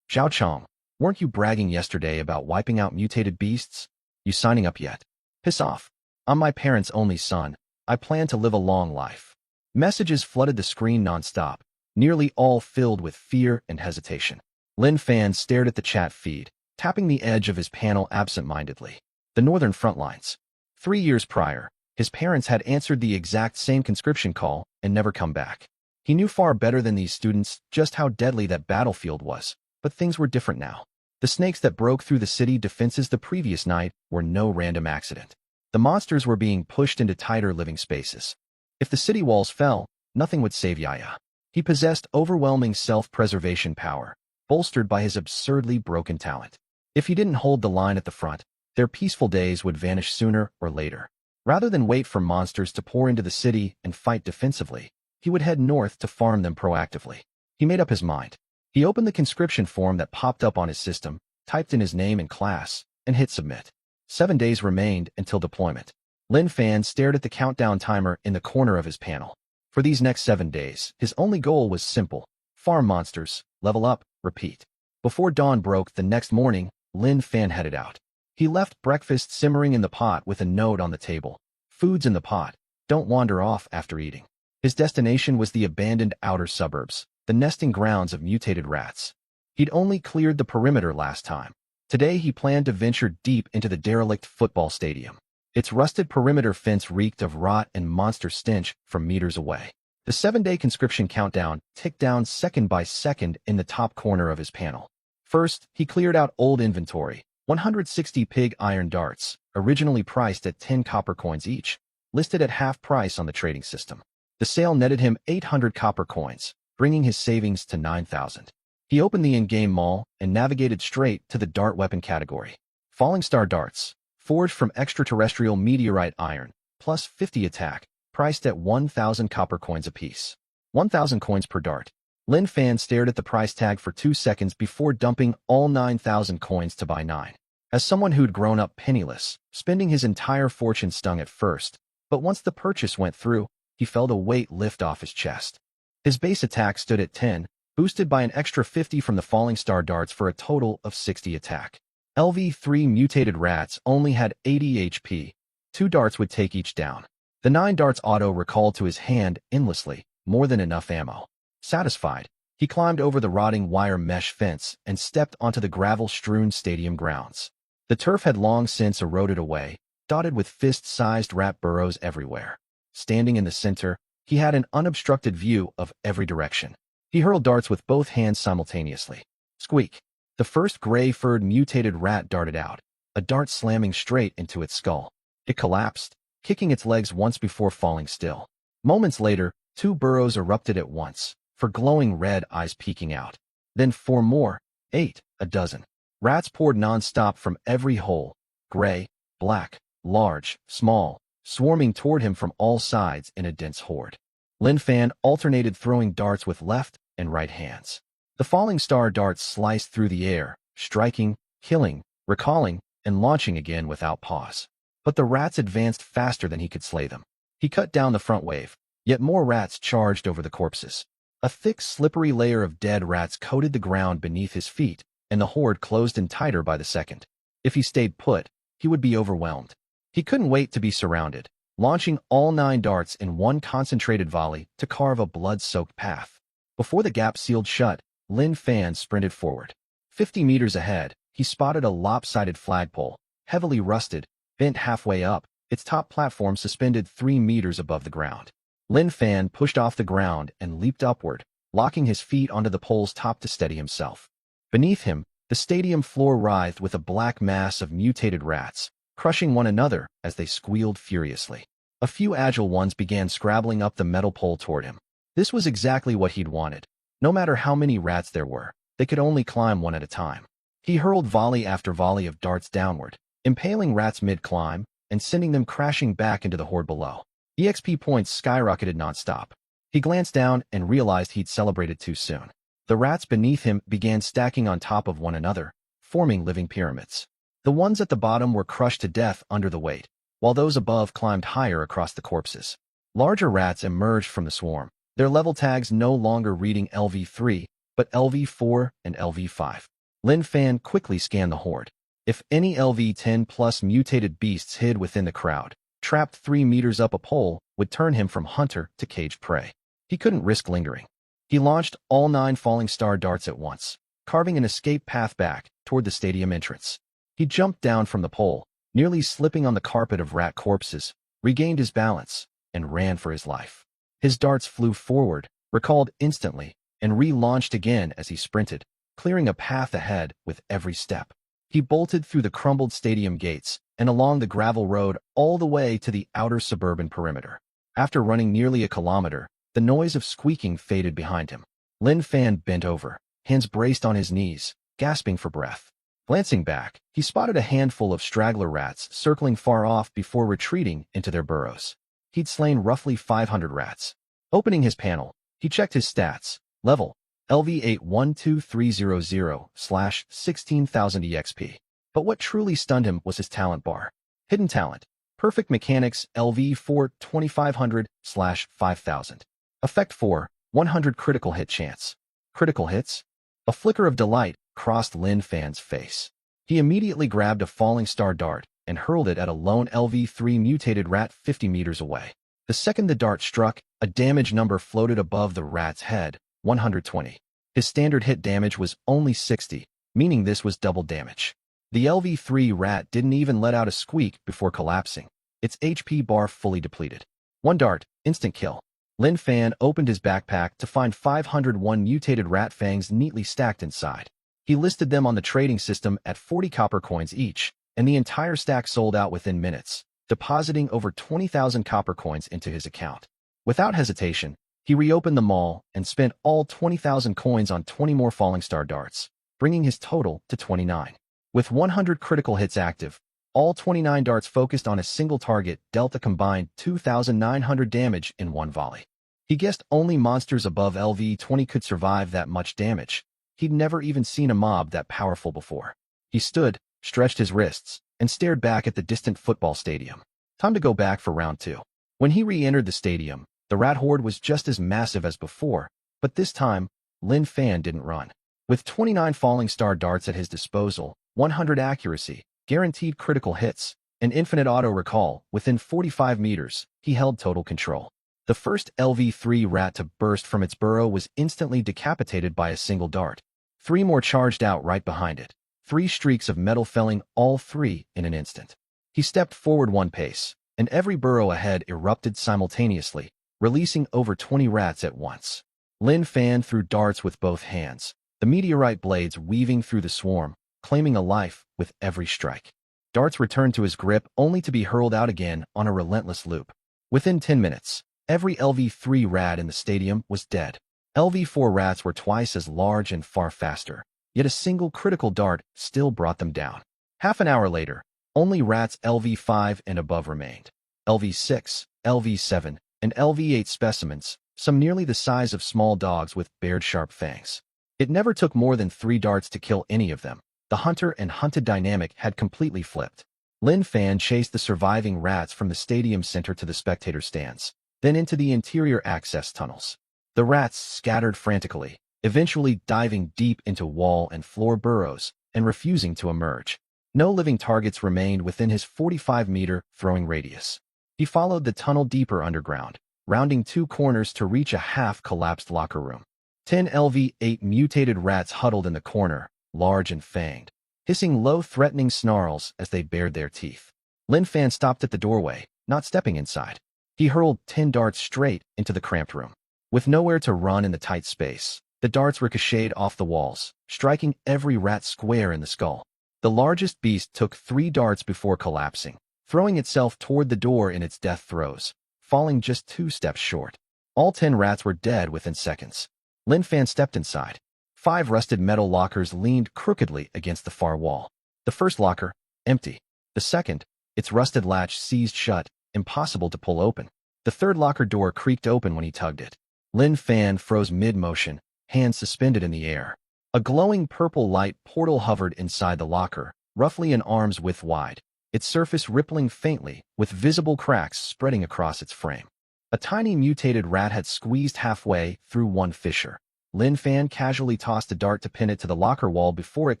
Zhao Chong, weren't you bragging yesterday about wiping out mutated beasts? You signing up yet? Piss off. I'm my parents' only son. I plan to live a long life. Messages flooded the screen nonstop, nearly all filled with fear and hesitation. Lin Fan stared at the chat feed, tapping the edge of his panel absent-mindedly. The northern front lines. 3 years prior, his parents had answered the exact same conscription call and never come back. He knew far better than these students just how deadly that battlefield was, but things were different now. The snakes that broke through the city defenses the previous night were no random accident. The monsters were being pushed into tighter living spaces. If the city walls fell, nothing would save Yaya. He possessed overwhelming self-preservation power, bolstered by his absurdly broken talent. If he didn't hold the line at the front, their peaceful days would vanish sooner or later. Rather than wait for monsters to pour into the city and fight defensively, he would head north to farm them proactively. He made up his mind. He opened the conscription form that popped up on his system, typed in his name and class, and hit submit. 7 days remained until deployment. Lin Fan stared at the countdown timer in the corner of his panel. For these next 7 days, his only goal was simple: farm monsters, level up, repeat. Before dawn broke the next morning, Lin Fan headed out. He left breakfast simmering in the pot with a note on the table. Food's in the pot. Don't wander off after eating. His destination was the abandoned outer suburbs, the nesting grounds of mutated rats. He'd only cleared the perimeter last time. Today he planned to venture deep into the derelict football stadium. Its rusted perimeter fence reeked of rot and monster stench from meters away. The 7-day conscription countdown ticked down second by second in the top corner of his panel. First, he cleared out old inventory, 160 pig iron darts, originally priced at 10 copper coins each, listed at half price on the trading system. The sale netted him 800 copper coins, bringing his savings to 9,000. He opened the in-game mall and navigated straight to the dart weapon category. Falling Star darts, forged from extraterrestrial meteorite iron, plus 50 attack, priced at 1,000 copper coins apiece. 1,000 coins per dart. Lin Fan stared at the price tag for 2 seconds before dumping all 9,000 coins to buy 9. As someone who'd grown up penniless, spending his entire fortune stung at first, but once the purchase went through, he felt a weight lift off his chest. His base attack stood at 10, boosted by an extra 50 from the Falling Star darts for a total of 60 attack. LV3 mutated rats only had 80 HP. 2 darts would take each down. The 9 darts auto recalled to his hand endlessly, more than enough ammo. Satisfied, he climbed over the rotting wire mesh fence and stepped onto the gravel-strewn stadium grounds. The turf had long since eroded away, dotted with fist-sized rat burrows everywhere. Standing in the center, He had an unobstructed view of every direction. He hurled darts with both hands simultaneously. Squeak! The first gray-furred mutated rat darted out, a dart slamming straight into its skull. It collapsed, kicking its legs once before falling still. Moments later, 2 burrows erupted at once, for glowing red eyes peeking out. Then 4 more, 8, a dozen. Rats poured non-stop from every hole, gray, black, large, small, swarming toward him from all sides in a dense horde. Lin Fan alternated throwing darts with left and right hands. The falling star darts sliced through the air, striking, killing, recalling, and launching again without pause. But the rats advanced faster than he could slay them. He cut down the front wave, yet more rats charged over the corpses. A thick, slippery layer of dead rats coated the ground beneath his feet, and the horde closed in tighter by the second. If he stayed put, he would be overwhelmed. He couldn't wait to be surrounded, launching all 9 darts in one concentrated volley to carve a blood-soaked path. Before the gap sealed shut, Lin Fan sprinted forward. 50 meters ahead, he spotted a lopsided flagpole, heavily rusted, bent halfway up, its top platform suspended 3 meters above the ground. Lin Fan pushed off the ground and leaped upward, locking his feet onto the pole's top to steady himself. Beneath him, the stadium floor writhed with a black mass of mutated rats, crushing one another as they squealed furiously. A few agile ones began scrabbling up the metal pole toward him. This was exactly what he'd wanted. No matter how many rats there were, they could only climb one at a time. He hurled volley after volley of darts downward, impaling rats mid-climb and sending them crashing back into the horde below. EXP points skyrocketed nonstop. He glanced down and realized he'd celebrated too soon. The rats beneath him began stacking on top of one another, forming living pyramids. The ones at the bottom were crushed to death under the weight, while those above climbed higher across the corpses. Larger rats emerged from the swarm, their level tags no longer reading LV3, but LV4 and LV5. Lin Fan quickly scanned the horde. If any LV10+ mutated beasts hid within the crowd, trapped 3 meters up a pole would turn him from hunter to caged prey. He couldn't risk lingering. He launched all 9 falling star darts at once, carving an escape path back toward the stadium entrance. He jumped down from the pole, nearly slipping on the carpet of rat corpses, regained his balance, and ran for his life. His darts flew forward, recalled instantly, and relaunched again as he sprinted, clearing a path ahead with every step. He bolted through the crumbled stadium gates and along the gravel road all the way to the outer suburban perimeter. After running nearly a kilometer, the noise of squeaking faded behind him. Lin Fan bent over, hands braced on his knees, gasping for breath. Glancing back, he spotted a handful of straggler rats circling far off before retreating into their burrows. He'd slain roughly 500 rats. Opening his panel, he checked his stats. Level, LV812300/16,000 EXP. But what truly stunned him was his talent bar. Hidden talent, perfect mechanics LV4 2500/5000. Effect 4, 100 critical hit chance. Critical hits? A flicker of delight crossed Lin Fan's face. He immediately grabbed a falling star dart and hurled it at a lone LV3 mutated rat 50 meters away. The second the dart struck, a damage number floated above the rat's head, 120. His standard hit damage was only 60, meaning this was double damage. The LV3 rat didn't even let out a squeak before collapsing, its HP bar fully depleted. 1 dart, instant kill. Lin Fan opened his backpack to find 501 mutated rat fangs neatly stacked inside. He listed them on the trading system at 40 copper coins each, and the entire stack sold out within minutes, depositing over 20,000 copper coins into his account. Without hesitation, he reopened the mall and spent all 20,000 coins on 20 more falling star darts, bringing his total to 29. With 100 critical hits active, all 29 darts focused on a single target dealt a combined 2,900 damage in one volley. He guessed only monsters above LV20 could survive that much damage. He'd never even seen a mob that powerful before. He stood, stretched his wrists, and stared back at the distant football stadium. Time to go back for round 2. When he re-entered the stadium, the rat horde was just as massive as before, but this time, Lin Fan didn't run. With 29 falling star darts at his disposal, 100 accuracy, guaranteed critical hits, and infinite auto-recall within 45 meters, he held total control. The first LV3 rat to burst from its burrow was instantly decapitated by a single dart. 3 more charged out right behind it, 3 streaks of metal felling all 3 in an instant. He stepped forward 1 pace, and every burrow ahead erupted simultaneously, releasing over 20 rats at once. Lin Fan threw darts with both hands, the meteorite blades weaving through the swarm, claiming a life with every strike. Darts returned to his grip only to be hurled out again on a relentless loop. Within 10 minutes, every LV3 rat in the stadium was dead. LV4 rats were twice as large and far faster, yet a single critical dart still brought them down. Half an hour later, only rats LV5 and above remained. LV6, LV7, and LV8 specimens, some nearly the size of small dogs with bared sharp fangs. It never took more than 3 darts to kill any of them. The hunter and hunted dynamic had completely flipped. Lin Fan chased the surviving rats from the stadium center to the spectator stands, then into the interior access tunnels. The rats scattered frantically, eventually diving deep into wall and floor burrows and refusing to emerge. No living targets remained within his 45-meter throwing radius. He followed the tunnel deeper underground, rounding 2 corners to reach a half-collapsed locker room. 10 LV8 mutated rats huddled in the corner, large and fanged, hissing low, threatening snarls as they bared their teeth. Lin Fan stopped at the doorway, not stepping inside. He hurled 10 darts straight into the cramped room. With nowhere to run in the tight space, the darts ricocheted off the walls, striking every rat square in the skull. The largest beast took 3 darts before collapsing, throwing itself toward the door in its death throes, falling just 2 steps short. All 10 rats were dead within seconds. Lin Fan stepped inside. 5 rusted metal lockers leaned crookedly against the far wall. The first locker, empty. The second, its rusted latch seized shut, impossible to pull open. The third locker door creaked open when he tugged it. Lin Fan froze mid-motion, hands suspended in the air. A glowing purple light portal hovered inside the locker, roughly an arm's width wide, its surface rippling faintly, with visible cracks spreading across its frame. A tiny mutated rat had squeezed halfway through one fissure. Lin Fan casually tossed a dart to pin it to the locker wall before it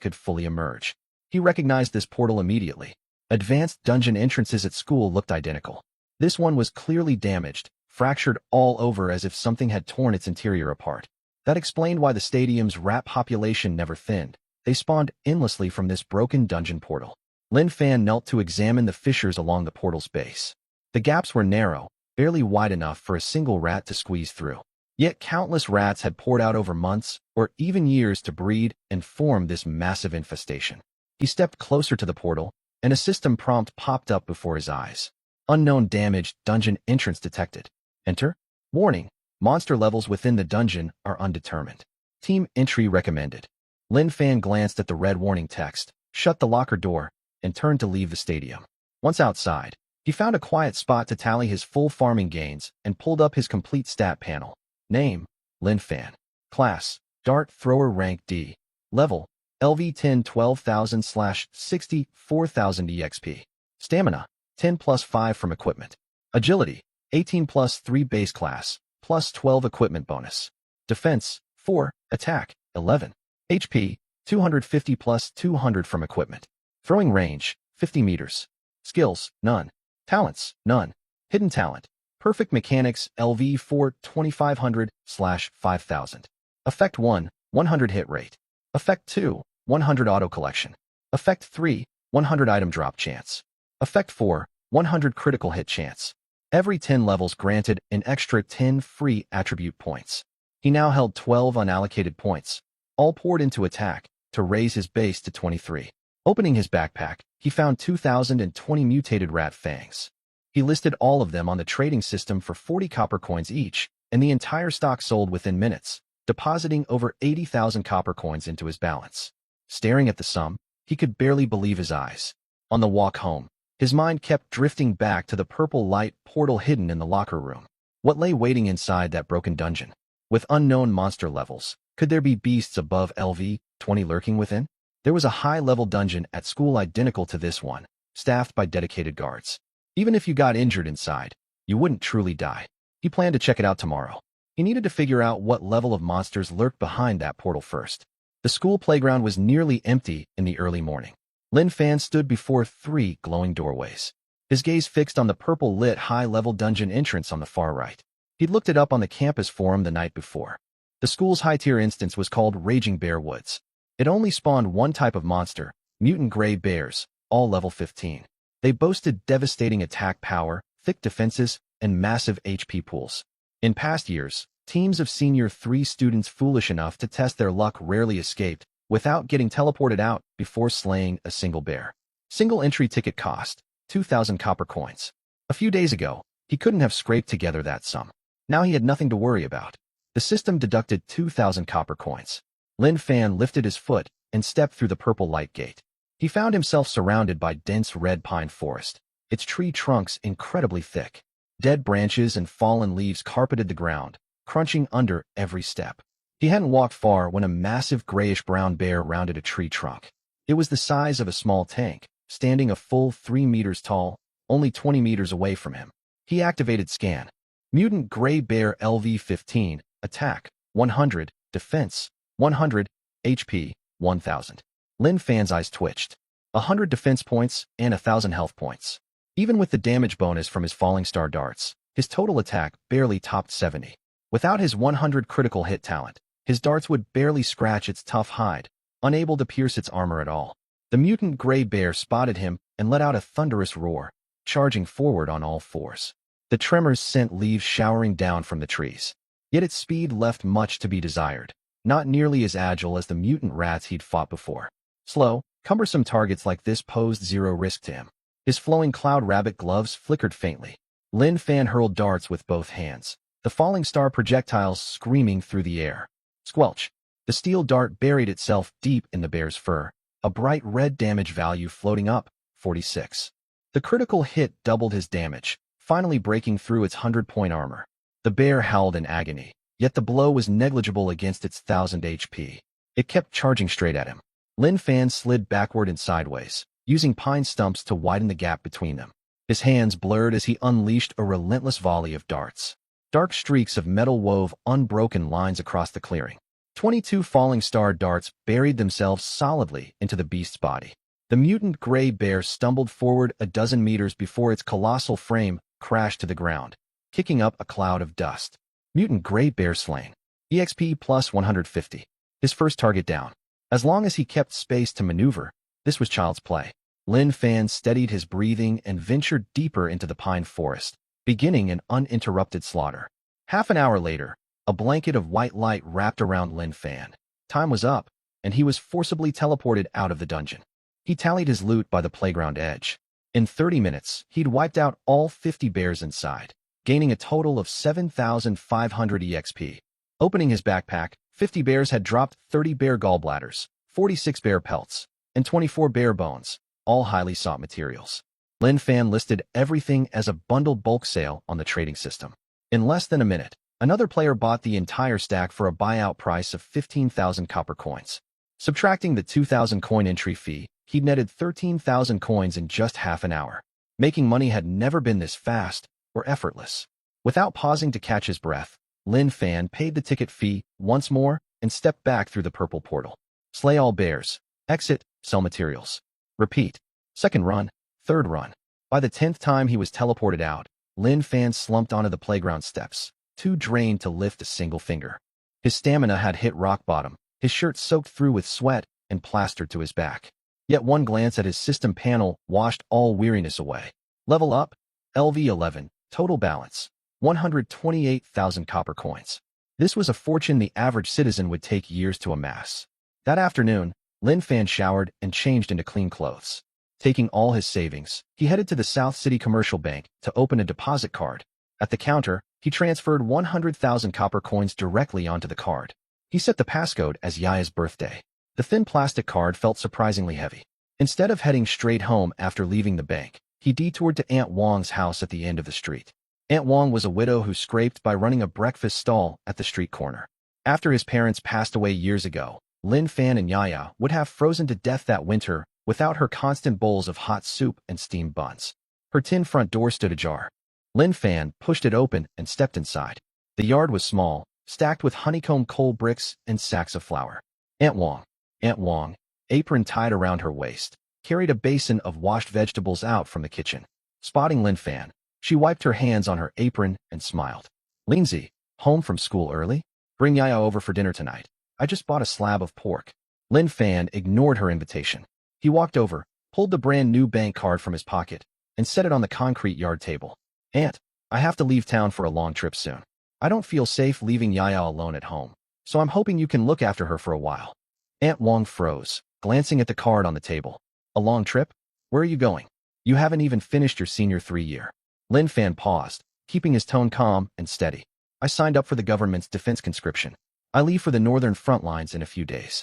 could fully emerge. He recognized this portal immediately. Advanced dungeon entrances at school looked identical. This one was clearly damaged, fractured all over as if something had torn its interior apart. That explained why the stadium's rat population never thinned. They spawned endlessly from this broken dungeon portal. Lin Fan knelt to examine the fissures along the portal's base. The gaps were narrow, barely wide enough for a single rat to squeeze through. Yet countless rats had poured out over months or even years to breed and form this massive infestation. He stepped closer to the portal, and a system prompt popped up before his eyes. Unknown damage, dungeon entrance detected. Enter. Warning. Monster levels within the dungeon are undetermined. Team entry recommended. Lin Fan glanced at the red warning text, shut the locker door, and turned to leave the stadium. Once outside, he found a quiet spot to tally his full farming gains and pulled up his complete stat panel. Name, Lin Fan. Class, Dart Thrower Rank D. Level, LV10 12,000/60 4,000 EXP. Stamina, 10 plus 5 from equipment. Agility, 18 plus 3 base class, plus 12 equipment bonus. Defense, 4. Attack, 11. HP, 250 plus 200 from equipment. Throwing range, 50 meters. Skills, none. Talents, none. Hidden talent, perfect mechanics LV4 2500/5000. Effect 1, 100 hit rate. Effect 2, 100 auto collection. Effect 3, 100 item drop chance. Effect 4, 100 critical hit chance. Every 10 levels granted an extra 10 free attribute points. He now held 12 unallocated points, all poured into attack, to raise his base to 23. Opening his backpack, he found 2,020 mutated rat fangs. He listed all of them on the trading system for 40 copper coins each, and the entire stock sold within minutes, depositing over 80,000 copper coins into his balance. Staring at the sum, he could barely believe his eyes. On the walk home, his mind kept drifting back to the purple light portal hidden in the locker room. What lay waiting inside that broken dungeon? With unknown monster levels, could there be beasts above LV20 lurking within? There was a high-level dungeon at school identical to this one, staffed by dedicated guards. Even if you got injured inside, you wouldn't truly die. He planned to check it out tomorrow. He needed to figure out what level of monsters lurked behind that portal first. The school playground was nearly empty in the early morning. Lin Fan stood before 3 glowing doorways, his gaze fixed on the purple-lit high-level dungeon entrance on the far right. He'd looked it up on the campus forum the night before. The school's high-tier instance was called Raging Bear Woods. It only spawned one type of monster, mutant gray bears, all level 15. They boasted devastating attack power, thick defenses, and massive HP pools. In past years, teams of Senior 3 students foolish enough to test their luck rarely escaped without getting teleported out before slaying a single bear. Single entry ticket cost 2,000 copper coins. A few days ago, he couldn't have scraped together that sum. Now he had nothing to worry about. The system deducted 2,000 copper coins. Lin Fan lifted his foot and stepped through the purple light gate. He found himself surrounded by dense red pine forest, its tree trunks incredibly thick. Dead branches and fallen leaves carpeted the ground, crunching under every step. He hadn't walked far when a massive grayish-brown bear rounded a tree trunk. It was the size of a small tank, standing a full 3 meters tall, only 20 meters away from him. He activated scan. Mutant Gray Bear LV-15, Attack, 100, Defense, 100, HP, 1,000. Lin Fan's eyes twitched. 100 defense points and 1,000 health points. Even with the damage bonus from his falling star darts, his total attack barely topped 70. Without his 100 critical hit talent, his darts would barely scratch its tough hide, unable to pierce its armor at all. The mutant gray bear spotted him and let out a thunderous roar, charging forward on all fours. The tremors sent leaves showering down from the trees. Yet its speed left much to be desired, not nearly as agile as the mutant rats he'd fought before. Slow, cumbersome targets like this posed zero risk to him. His flowing cloud rabbit gloves flickered faintly. Lin Fan hurled darts with both hands, the falling star projectiles screaming through the air. Squelch! The steel dart buried itself deep in the bear's fur, a bright red damage value floating up, 46. The critical hit doubled his damage, finally breaking through its 100-point armor. The bear howled in agony, yet the blow was negligible against its 1,000 HP. It kept charging straight at him. Lin Fan slid backward and sideways, using pine stumps to widen the gap between them. His hands blurred as he unleashed a relentless volley of darts. Dark streaks of metal wove unbroken lines across the clearing. 22 falling star darts buried themselves solidly into the beast's body. The mutant gray bear stumbled forward a dozen meters before its colossal frame crashed to the ground, kicking up a cloud of dust. Mutant gray bear slain. EXP plus 150. His first target down. As long as he kept space to maneuver, this was child's play. Lin Fan steadied his breathing and ventured deeper into the pine forest, beginning an uninterrupted slaughter. Half an hour later, a blanket of white light wrapped around Lin Fan. Time was up, and he was forcibly teleported out of the dungeon. He tallied his loot by the playground edge. In 30 minutes, he'd wiped out all 50 bears inside, gaining a total of 7,500 EXP. Opening his backpack, 50 bears had dropped 30 bear gallbladders, 46 bear pelts, and 24 bear bones, all highly sought materials. Lin Fan listed everything as a bundled bulk sale on the trading system. In less than a minute, another player bought the entire stack for a buyout price of 15,000 copper coins. Subtracting the 2,000 coin entry fee, he'd netted 13,000 coins in just half an hour. Making money had never been this fast or effortless. Without pausing to catch his breath, Lin Fan paid the ticket fee once more and stepped back through the purple portal. Slay all bears. Exit, sell materials. Repeat. Second run, third run. By the 10th time he was teleported out, Lin Fan slumped onto the playground steps, too drained to lift a single finger. His stamina had hit rock bottom, his shirt soaked through with sweat and plastered to his back. Yet one glance at his system panel washed all weariness away. Level up, LV11, total balance, 128,000 copper coins. This was a fortune the average citizen would take years to amass. That afternoon, Lin Fan showered and changed into clean clothes. Taking all his savings, he headed to the South City Commercial Bank to open a deposit card. At the counter, he transferred 100,000 copper coins directly onto the card. He set the passcode as Yaya's birthday. The thin plastic card felt surprisingly heavy. Instead of heading straight home after leaving the bank, he detoured to Aunt Wong's house at the end of the street. Aunt Wong was a widow who scraped by running a breakfast stall at the street corner. After his parents passed away years ago, Lin Fan and Yaya would have frozen to death that winter without her constant bowls of hot soup and steamed buns. Her tin front door stood ajar. Lin Fan pushed it open and stepped inside. The yard was small, stacked with honeycomb coal bricks and sacks of flour. Aunt Wong, apron tied around her waist, carried a basin of washed vegetables out from the kitchen. Spotting Lin Fan, she wiped her hands on her apron and smiled. Lindsay, home from school early? Bring Yaya over for dinner tonight. I just bought a slab of pork. Lin Fan ignored her invitation. He walked over, pulled the brand new bank card from his pocket, and set it on the concrete yard table. Aunt, I have to leave town for a long trip soon. I don't feel safe leaving Yaya alone at home, so I'm hoping you can look after her for a while. Aunt Wong froze, glancing at the card on the table. A long trip? Where are you going? You haven't even finished your senior 3 year. Lin Fan paused, keeping his tone calm and steady. I signed up for the government's defense conscription. I leave for the northern front lines in a few days.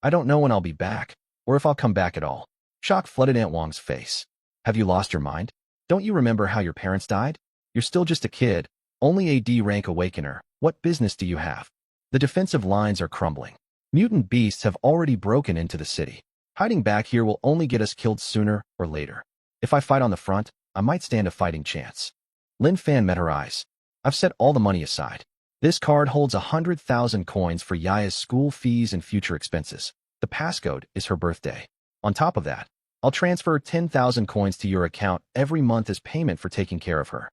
I don't know when I'll be back, or if I'll come back at all. Shock flooded Aunt Wong's face. Have you lost your mind? Don't you remember how your parents died? You're still just a kid, only a D-rank awakener. What business do you have? The defensive lines are crumbling. Mutant beasts have already broken into the city. Hiding back here will only get us killed sooner or later. If I fight on the front, I might stand a fighting chance. Lin Fan met her eyes. I've set all the money aside. This card holds 100,000 coins for Yaya's school fees and future expenses. The passcode is her birthday. On top of that, I'll transfer 10,000 coins to your account every month as payment for taking care of her.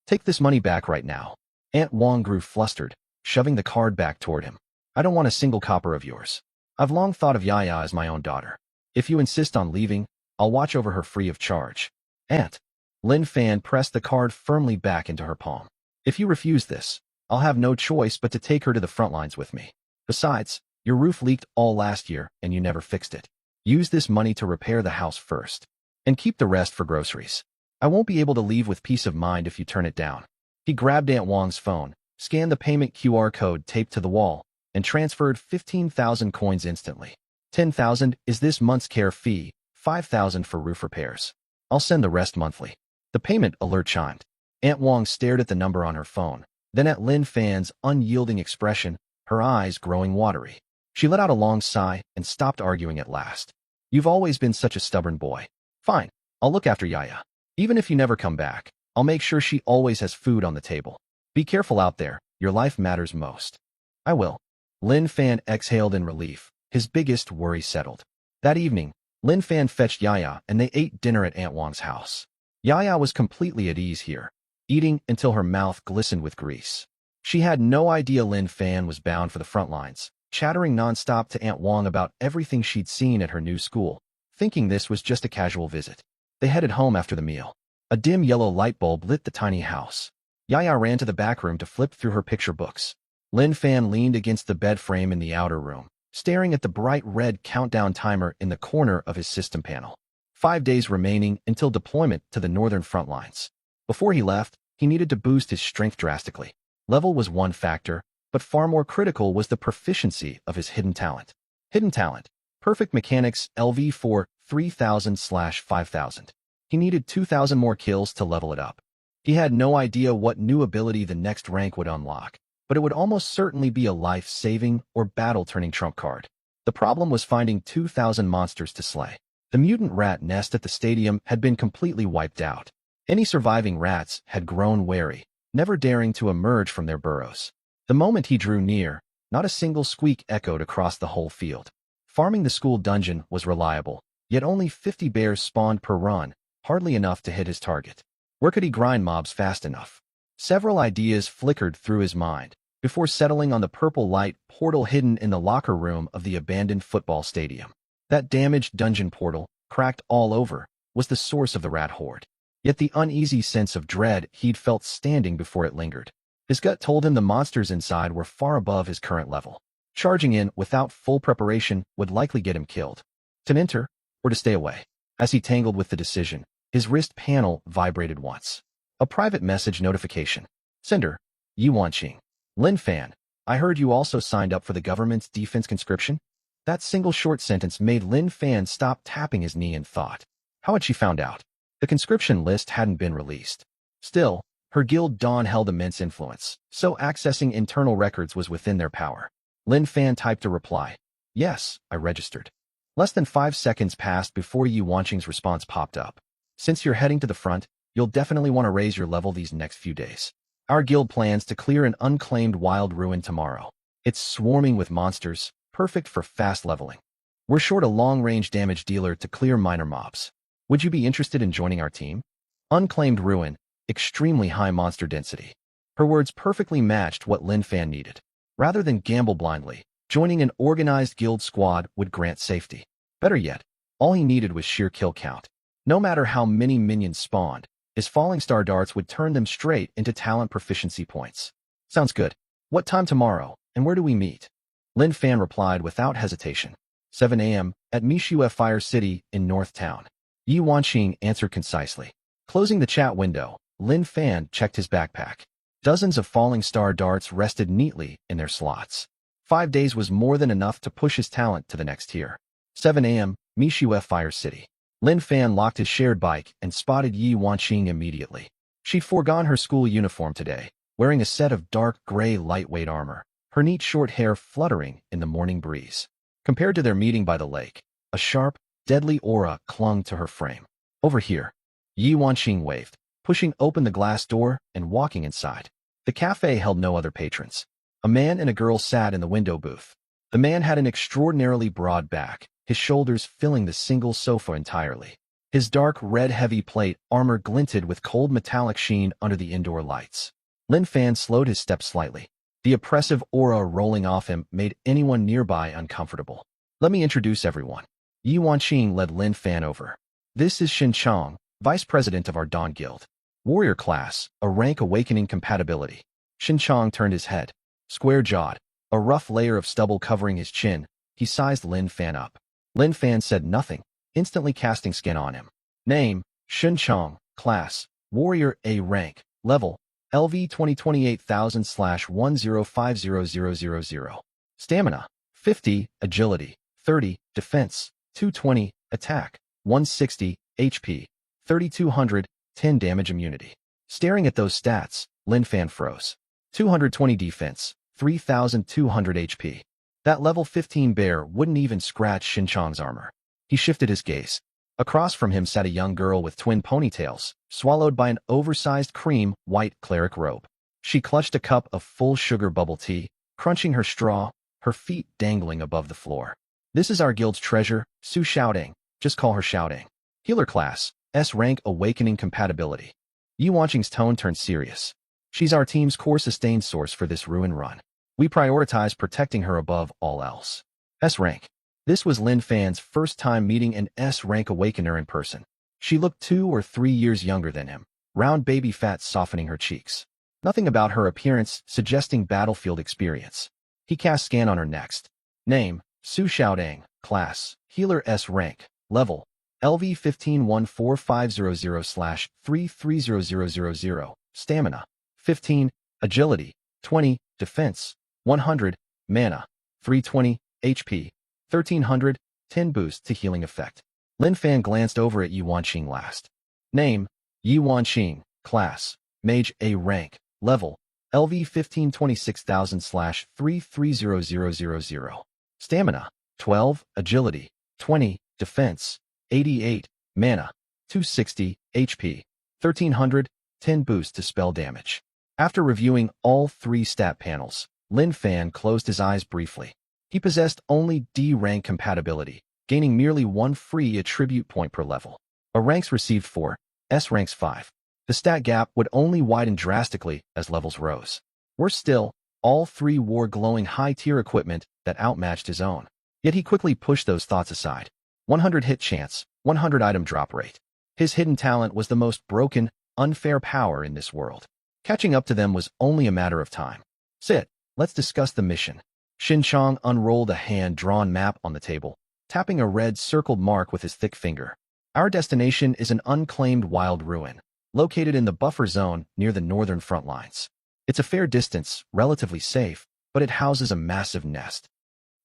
Take this money back right now. Aunt Wong grew flustered, shoving the card back toward him. I don't want a single copper of yours. I've long thought of Yaya as my own daughter. If you insist on leaving, I'll watch over her free of charge. Aunt. Lin Fan pressed the card firmly back into her palm. If you refuse this, I'll have no choice but to take her to the front lines with me. Besides, your roof leaked all last year and you never fixed it. Use this money to repair the house first. And keep the rest for groceries. I won't be able to leave with peace of mind if you turn it down. He grabbed Aunt Wong's phone, scanned the payment QR code taped to the wall, and transferred 15,000 coins instantly. 10,000 is this month's care fee, 5,000 for roof repairs. I'll send the rest monthly. The payment alert chimed. Aunt Wong stared at the number on her phone, then at Lin Fan's unyielding expression, her eyes growing watery. She let out a long sigh and stopped arguing at last. You've always been such a stubborn boy. Fine, I'll look after Yaya. Even if you never come back, I'll make sure she always has food on the table. Be careful out there, your life matters most. I will. Lin Fan exhaled in relief, his biggest worry settled. That evening, Lin Fan fetched Yaya and they ate dinner at Aunt Wong's house. Yaya was completely at ease here, eating until her mouth glistened with grease. She had no idea Lin Fan was bound for the front lines, chattering nonstop to Aunt Wong about everything she'd seen at her new school, thinking this was just a casual visit. They headed home after the meal. A dim yellow light bulb lit the tiny house. Yaya ran to the back room to flip through her picture books. Lin Fan leaned against the bed frame in the outer room, staring at the bright red countdown timer in the corner of his system panel. 5 days remaining until deployment to the northern front lines. Before he left, he needed to boost his strength drastically. Level was one factor, but far more critical was the proficiency of his hidden talent. Hidden talent. Perfect mechanics LV4 3000/5000. He needed 2,000 more kills to level it up. He had no idea what new ability the next rank would unlock, but it would almost certainly be a life-saving or battle-turning trump card. The problem was finding 2,000 monsters to slay. The mutant rat nest at the stadium had been completely wiped out. Any surviving rats had grown wary, never daring to emerge from their burrows. The moment he drew near, not a single squeak echoed across the whole field. Farming the school dungeon was reliable, yet only 50 bears spawned per run, hardly enough to hit his target. Where could he grind mobs fast enough? Several ideas flickered through his mind, before settling on the purple light portal hidden in the locker room of the abandoned football stadium. That damaged dungeon portal, cracked all over, was the source of the rat horde. Yet the uneasy sense of dread he'd felt standing before it lingered. His gut told him the monsters inside were far above his current level. Charging in without full preparation would likely get him killed. To enter, or to stay away. As he tangled with the decision, his wrist panel vibrated once. A private message notification. Sender, Yi Wanqing. Lin Fan, I heard you also signed up for the government's defense conscription? That single short sentence made Lin Fan stop tapping his knee in thought. How had she found out? The conscription list hadn't been released. Still, her guild Dawn held immense influence, so accessing internal records was within their power. Lin Fan typed a reply. Yes, I registered. Less than 5 seconds passed before Yi Wanqing's response popped up. Since you're heading to the front, you'll definitely want to raise your level these next few days. Our guild plans to clear an unclaimed wild ruin tomorrow. It's swarming with monsters, perfect for fast leveling. We're short a long-range damage dealer to clear minor mobs. Would you be interested in joining our team? Unclaimed ruin, extremely high monster density. Her words perfectly matched what Lin Fan needed. Rather than gamble blindly, joining an organized guild squad would grant safety. Better yet, all he needed was sheer kill count. No matter how many minions spawned, his falling star darts would turn them straight into talent proficiency points. Sounds good. What time tomorrow, and where do we meet? Lin Fan replied without hesitation. 7 a.m. at Mishue Fire City in North Town. Yi Wanqing answered concisely. Closing the chat window, Lin Fan checked his backpack. Dozens of falling star darts rested neatly in their slots. 5 days was more than enough to push his talent to the next tier. 7 a.m., Mishue Fire City. Lin Fan locked his shared bike and spotted Yi Wanqing immediately. She'd foregone her school uniform today, wearing a set of dark gray lightweight armor, her neat short hair fluttering in the morning breeze. Compared to their meeting by the lake, a sharp, deadly aura clung to her frame. Over here. Yi Wanqing waved, pushing open the glass door and walking inside. The cafe held no other patrons. A man and a girl sat in the window booth. The man had an extraordinarily broad back, his shoulders filling the single sofa entirely. His dark red heavy plate armor glinted with cold metallic sheen under the indoor lights. Lin Fan slowed his steps slightly. The oppressive aura rolling off him made anyone nearby uncomfortable. Let me introduce everyone. Yi Wanqing led Lin Fan over. This is Xin Chang, Vice President of our Dawn Guild. Warrior class, a rank awakening compatibility. Xin Chang turned his head. Square-jawed, a rough layer of stubble covering his chin, he sized Lin Fan up. Lin Fan said nothing, instantly casting skin on him. Name, Xin Chang, class, Warrior A rank, level, LV 2028,000/1050000. Stamina, 50, agility, 30, defense, 220, attack, 160, HP, 3200, 10 damage immunity. Staring at those stats, Lin Fan froze. 220 defense, 3200 HP. That level 15 bear wouldn't even scratch Xin Chang's armor. He shifted his gaze. Across from him sat a young girl with twin ponytails, swallowed by an oversized cream-white cleric robe. She clutched a cup of full sugar bubble tea, crunching her straw, her feet dangling above the floor. This is our guild's treasure, Su Xiaoding. Just call her Xiaoding. Healer class, S rank awakening compatibility. Yi Wanqing's tone turned serious. She's our team's core sustained source for this ruin run. We prioritize protecting her above all else. S rank. This was Lin Fan's first time meeting an S-rank awakener in person. She looked 2 or 3 years younger than him, round baby fat softening her cheeks. Nothing about her appearance suggesting battlefield experience. He cast scan on her next. Name, Su Xiaodang, class, healer S rank, level, LV 15-14500/330000, stamina, 15, agility, 20, defense, 100, mana, 320, HP, 1300, 10 boost to healing effect. Lin Fan glanced over at Yi Wanqing last. Name, Yi Wanqing, class, mage A rank, level, LV 15-26,000/330000. Stamina, 12, agility, 20, defense, 88, mana, 260, HP, 1300, 10 boost to spell damage. After reviewing all 3 stat panels, Lin Fan closed his eyes briefly. He possessed only D rank compatibility, gaining merely 1 free attribute point per level. A ranks received 4, S ranks 5. The stat gap would only widen drastically as levels rose. Worse still, all 3 wore glowing high-tier equipment that outmatched his own. Yet he quickly pushed those thoughts aside. 100 hit chance, 100 item drop rate. His hidden talent was the most broken, unfair power in this world. Catching up to them was only a matter of time. Sit, let's discuss the mission. Xin Chang unrolled a hand-drawn map on the table, tapping a red circled mark with his thick finger. Our destination is an unclaimed wild ruin, located in the buffer zone near the northern front lines. It's a fair distance, relatively safe, but it houses a massive nest.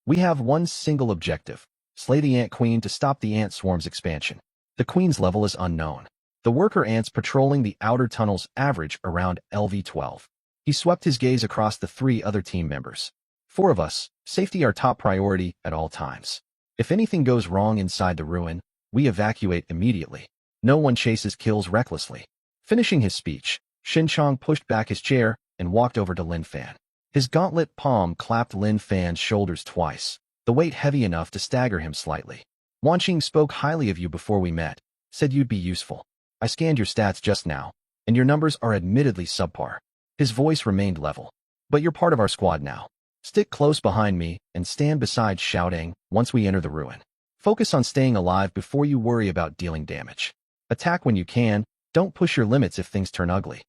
We have one single objective: slay the ant queen to stop the ant swarm's expansion. The queen's level is unknown. The worker ants patrolling the outer tunnels average around LV-12. He swept his gaze across the 3 other team members. 4 of us, safety our top priority at all times. If anything goes wrong inside the ruin, we evacuate immediately. No one chases kills recklessly. Finishing his speech, Xin Chang pushed back his chair and walked over to Lin Fan. His gauntlet palm clapped Lin Fan's shoulders twice, the weight heavy enough to stagger him slightly. Wanqing spoke highly of you before we met, said you'd be useful. I scanned your stats just now, and your numbers are admittedly subpar. His voice remained level. But you're part of our squad now. Stick close behind me and stand beside Xiaoding once we enter the ruin. Focus on staying alive before you worry about dealing damage. Attack when you can, don't push your limits if things turn ugly.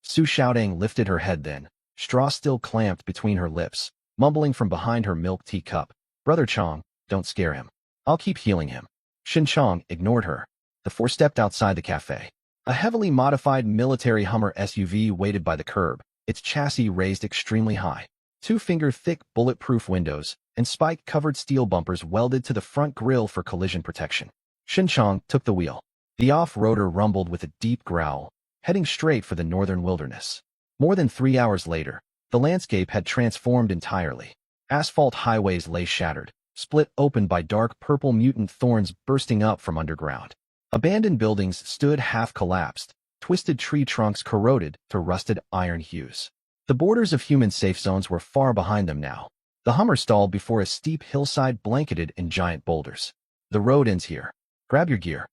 Su Xiaoding lifted her head then, straw still clamped between her lips, mumbling from behind her milk tea cup. "Brother Chong, don't scare him. I'll keep healing him." Shin Chong ignored her. The four stepped outside the cafe. A heavily modified military Hummer SUV waited by the curb, its chassis raised extremely high. Two-finger-thick bulletproof windows and spike-covered steel bumpers welded to the front grille for collision protection. Shin Chong took the wheel. The off-roader rumbled with a deep growl, heading straight for the northern wilderness. More than 3 hours later, the landscape had transformed entirely. Asphalt highways lay shattered, split open by dark purple mutant thorns bursting up from underground. Abandoned buildings stood half-collapsed, twisted tree trunks corroded to rusted iron hues. The borders of human safe zones were far behind them now. The Hummer stalled before a steep hillside blanketed in giant boulders. "The road ends here. Grab your gear.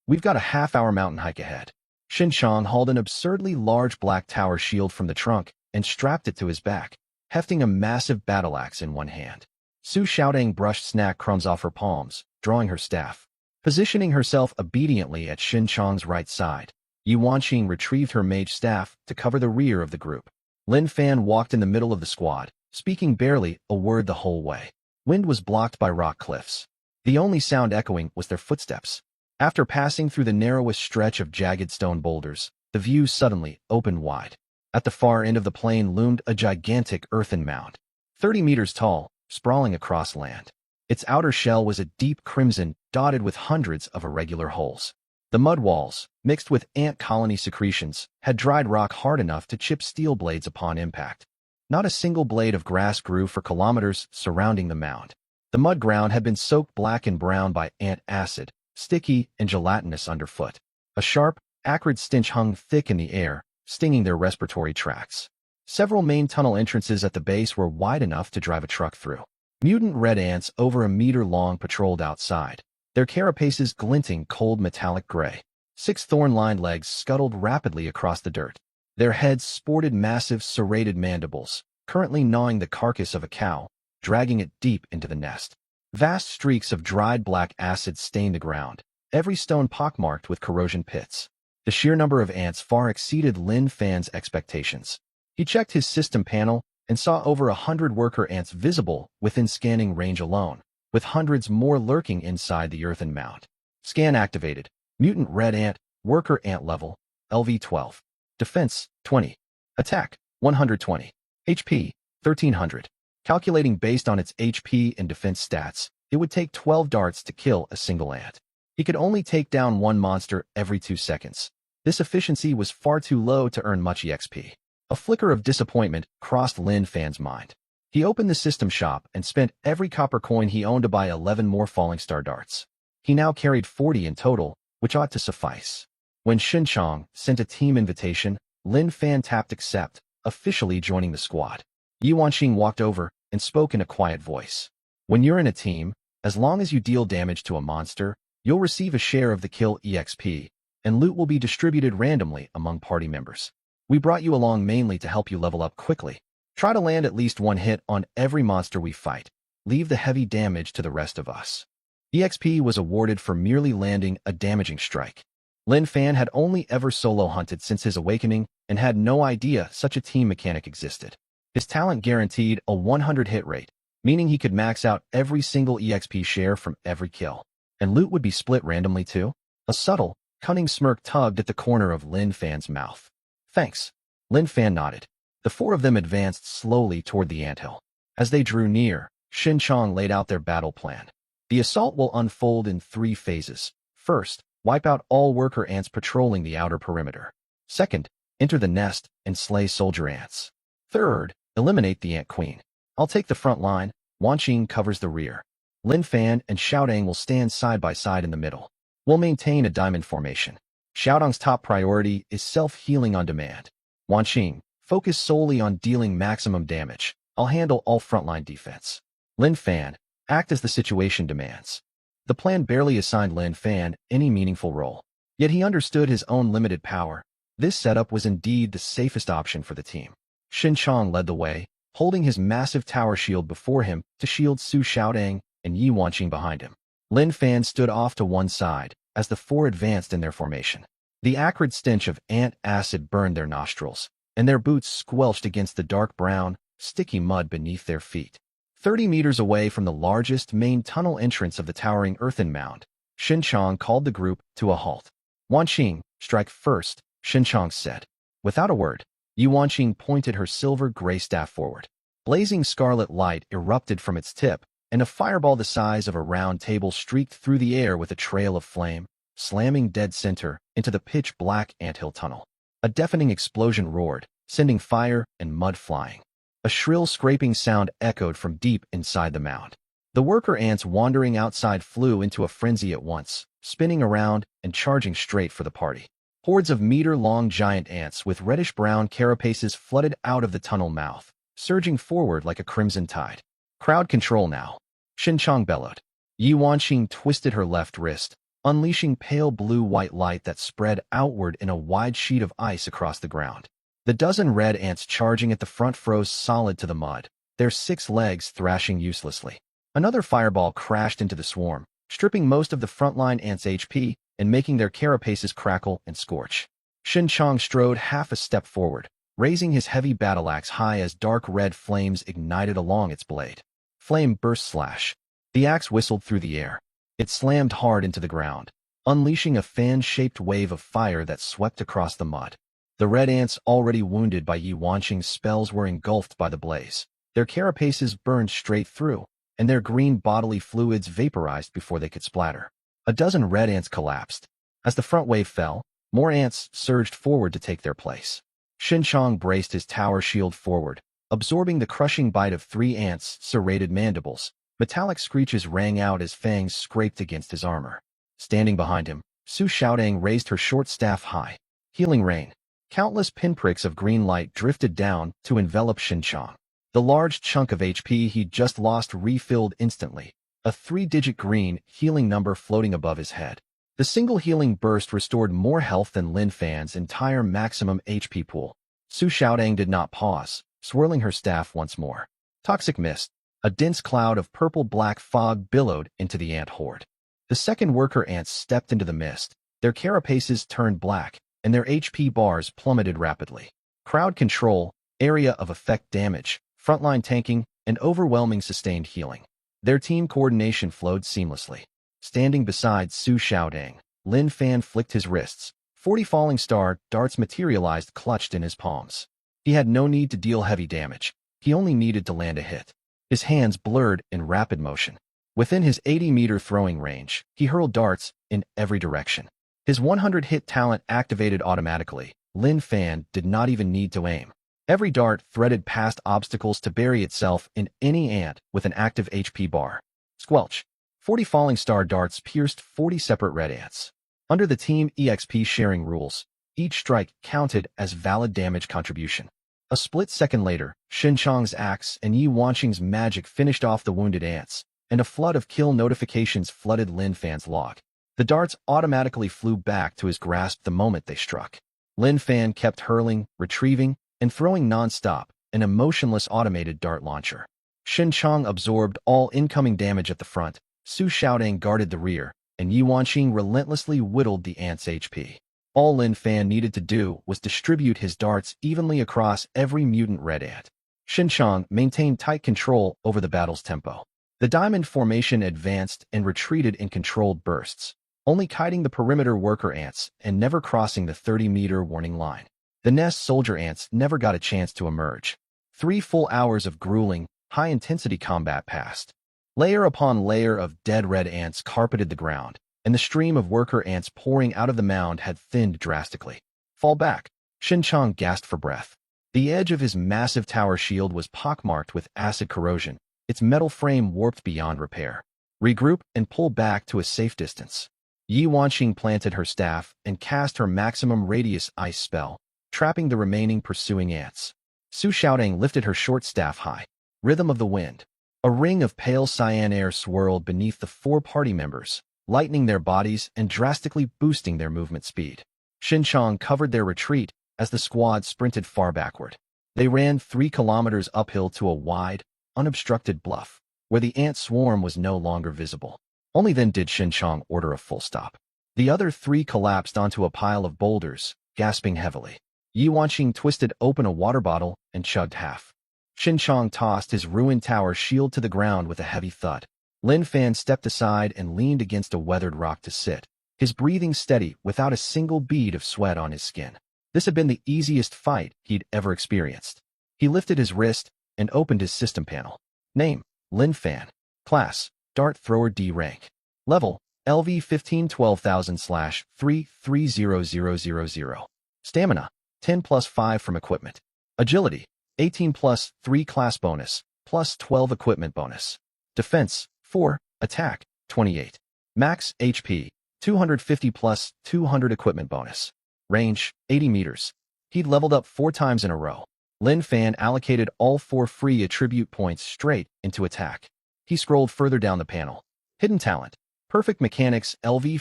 We've got a half-hour mountain hike ahead." Shin Chong hauled an absurdly large black tower shield from the trunk and strapped it to his back, hefting a massive battle axe in one hand. Su Xiaodang brushed snack crumbs off her palms, drawing her staff. Positioning herself obediently at Shin Chong's right side, Yi Wanqing retrieved her mage staff to cover the rear of the group. Lin Fan walked in the middle of the squad, speaking barely a word the whole way. Wind was blocked by rock cliffs. The only sound echoing was their footsteps. After passing through the narrowest stretch of jagged stone boulders, the view suddenly opened wide. At the far end of the plain loomed a gigantic earthen mound, 30 meters tall, sprawling across land. Its outer shell was a deep crimson, dotted with hundreds of irregular holes. The mud walls, mixed with ant colony secretions, had dried rock hard enough to chip steel blades upon impact. Not a single blade of grass grew for kilometers surrounding the mound. The mud ground had been soaked black and brown by ant acid, sticky and gelatinous underfoot. A sharp, acrid stench hung thick in the air, stinging their respiratory tracts. Several main tunnel entrances at the base were wide enough to drive a truck through. Mutant red ants over a meter long patrolled outside, their carapaces glinting cold metallic gray. 6 thorn-lined legs scuttled rapidly across the dirt. Their heads sported massive serrated mandibles, currently gnawing the carcass of a cow, dragging it deep into the nest. Vast streaks of dried black acid stained the ground, every stone pockmarked with corrosion pits. The sheer number of ants far exceeded Lin Fan's expectations. He checked his system panel and saw over 100 worker ants visible within scanning range alone, with hundreds more lurking inside the earthen mound. Scan activated. Mutant red ant, worker ant level, LV-12. Defense, 20. Attack, 120. HP, 1300. Calculating based on its HP and defense stats, it would take 12 darts to kill a single ant. He could only take down one monster every 2 seconds. This efficiency was far too low to earn much EXP. A flicker of disappointment crossed Lin Fan's mind. He opened the system shop and spent every copper coin he owned to buy 11 more falling star darts. He now carried 40 in total, which ought to suffice. When Shin Chong sent a team invitation, Lin Fan tapped accept, officially joining the squad. Yi Wanqing walked over and spoke in a quiet voice. "When you're in a team, as long as you deal damage to a monster, you'll receive a share of the kill EXP, and loot will be distributed randomly among party members. We brought you along mainly to help you level up quickly. Try to land at least one hit on every monster we fight. Leave the heavy damage to the rest of us." EXP was awarded for merely landing a damaging strike. Lin Fan had only ever solo hunted since his awakening and had no idea such a team mechanic existed. His talent guaranteed a 100 hit rate, meaning he could max out every single EXP share from every kill. And loot would be split randomly too? A subtle, cunning smirk tugged at the corner of Lin Fan's mouth. "Thanks." Lin Fan nodded. The 4 of them advanced slowly toward the anthill. As they drew near, Shin Chong laid out their battle plan. The assault will unfold in 3 phases. First, wipe out all worker ants patrolling the outer perimeter. Second, enter the nest and slay soldier ants. Third, eliminate the ant queen. I'll take the front line, Wanqing covers the rear. Lin Fan and Xiaodang will stand side by side in the middle. We'll maintain a diamond formation. Xiaodang's top priority is self-healing on demand. Wanqing, focus solely on dealing maximum damage. I'll handle all frontline defense. Lin Fan, act as the situation demands. The plan barely assigned Lin Fan any meaningful role. Yet he understood his own limited power. This setup was indeed the safest option for the team. Shin Chong led the way, holding his massive tower shield before him to shield Su Xiaodang and Yi Wanqing behind him. Lin Fan stood off to one side as the 4 advanced in their formation. The acrid stench of ant acid burned their nostrils, and their boots squelched against the dark brown, sticky mud beneath their feet. 30 meters away from the largest main tunnel entrance of the towering earthen mound, Xinchang called the group to a halt. Wanqing, strike first, Xinchang said. Without a word, Yi Wanqing pointed her silver gray staff forward. Blazing scarlet light erupted from its tip, and a fireball the size of a round table streaked through the air with a trail of flame, slamming dead center into the pitch-black anthill tunnel. A deafening explosion roared, sending fire and mud flying. A shrill scraping sound echoed from deep inside the mound. The worker ants wandering outside flew into a frenzy at once, spinning around and charging straight for the party. Hordes of meter-long giant ants with reddish-brown carapaces flooded out of the tunnel mouth, surging forward like a crimson tide. Crowd control now, Xinchang bellowed. Yi Wanqing twisted her left wrist, unleashing pale blue-white light that spread outward in a wide sheet of ice across the ground. The dozen red ants charging at the front froze solid to the mud, their 6 legs thrashing uselessly. Another fireball crashed into the swarm, stripping most of the frontline ants' HP and making their carapaces crackle and scorch. Xinchang strode half a step forward, raising his heavy battle axe high as dark red flames ignited along its blade. Flame burst slash. The axe whistled through the air. It slammed hard into the ground, unleashing a fan-shaped wave of fire that swept across the mud. The red ants, already wounded by Yi Wanqing's spells, were engulfed by the blaze. Their carapaces burned straight through, and their green bodily fluids vaporized before they could splatter. A dozen red ants collapsed. As the front wave fell, more ants surged forward to take their place. Xinchang braced his tower shield forward, absorbing the crushing bite of 3 ants' serrated mandibles. Metallic screeches rang out as fangs scraped against his armor. Standing behind him, Su Xiaodang raised her short staff high. Healing rain. Countless pinpricks of green light drifted down to envelop Xinchang. The large chunk of HP he'd just lost refilled instantly, a 3-digit green healing number floating above his head. The single healing burst restored more health than Lin Fan's entire maximum HP pool. Su Xiaodang did not pause, swirling her staff once more. Toxic mist. A dense cloud of purple-black fog billowed into the ant horde. The second worker ants stepped into the mist. Their carapaces turned black, and their HP bars plummeted rapidly. Crowd control, area of effect damage, frontline tanking, and overwhelming sustained healing. Their team coordination flowed seamlessly. Standing beside Su Xiaodang, Lin Fan flicked his wrists. 40 falling star darts materialized clutched in his palms. He had no need to deal heavy damage. He only needed to land a hit. His hands blurred in rapid motion. Within his 80-meter throwing range, he hurled darts in every direction. His 100-hit talent activated automatically. Lin Fan did not even need to aim. Every dart threaded past obstacles to bury itself in any ant with an active HP bar. Squelch. 40 falling star darts pierced 40 separate red ants. Under the Team EXP sharing rules, each strike counted as valid damage contribution. A split second later, Xinchang's axe and Yi Wanqing's magic finished off the wounded ants, and a flood of kill notifications flooded Lin Fan's log. The darts automatically flew back to his grasp the moment they struck. Lin Fan kept hurling, retrieving, and throwing non-stop, an emotionless automated dart launcher. Xinchang absorbed all incoming damage at the front, Su Xiaodang guarded the rear, and Yi Wanqing relentlessly whittled the ants' HP. All Lin Fan needed to do was distribute his darts evenly across every mutant red ant. Xinchang maintained tight control over the battle's tempo. The diamond formation advanced and retreated in controlled bursts, only kiting the perimeter worker ants and never crossing the 30-meter warning line. The nest soldier ants never got a chance to emerge. 3 full hours of grueling, high-intensity combat passed. Layer upon layer of dead red ants carpeted the ground, and the stream of worker ants pouring out of the mound had thinned drastically. Fall back. Xinchang gasped for breath. The edge of his massive tower shield was pockmarked with acid corrosion, its metal frame warped beyond repair. Regroup and pull back to a safe distance. Yi Wanqing planted her staff and cast her maximum radius ice spell, trapping the remaining pursuing ants. Su Xiaodang lifted her short staff high. Rhythm of the wind. A ring of pale cyan air swirled beneath the 4 party members, lightening their bodies and drastically boosting their movement speed. Xinchang covered their retreat as the squad sprinted far backward. They ran 3 kilometers uphill to a wide, unobstructed bluff, where the ant swarm was no longer visible. Only then did Xinchang order a full stop. The other 3 collapsed onto a pile of boulders, gasping heavily. Yi Wanqing twisted open a water bottle and chugged half. Xin Chong tossed his ruined tower shield to the ground with a heavy thud. Lin Fan stepped aside and leaned against a weathered rock to sit, his breathing steady without a single bead of sweat on his skin. This had been the easiest fight he'd ever experienced. He lifted his wrist and opened his system panel. Name, Lin Fan. Class, Dart Thrower D rank. Level, LV 15-12,000/3-30000. Stamina, 10 plus 5 from equipment. Agility, 18 plus 3 class bonus, plus 12 equipment bonus. Defense, 4. Attack, 28. Max HP, 250 plus 200 equipment bonus. Range, 80 meters. He'd leveled up 4 times in a row. Lin Fan allocated all 4 free attribute points straight into attack. He scrolled further down the panel. Hidden talent. Perfect mechanics LV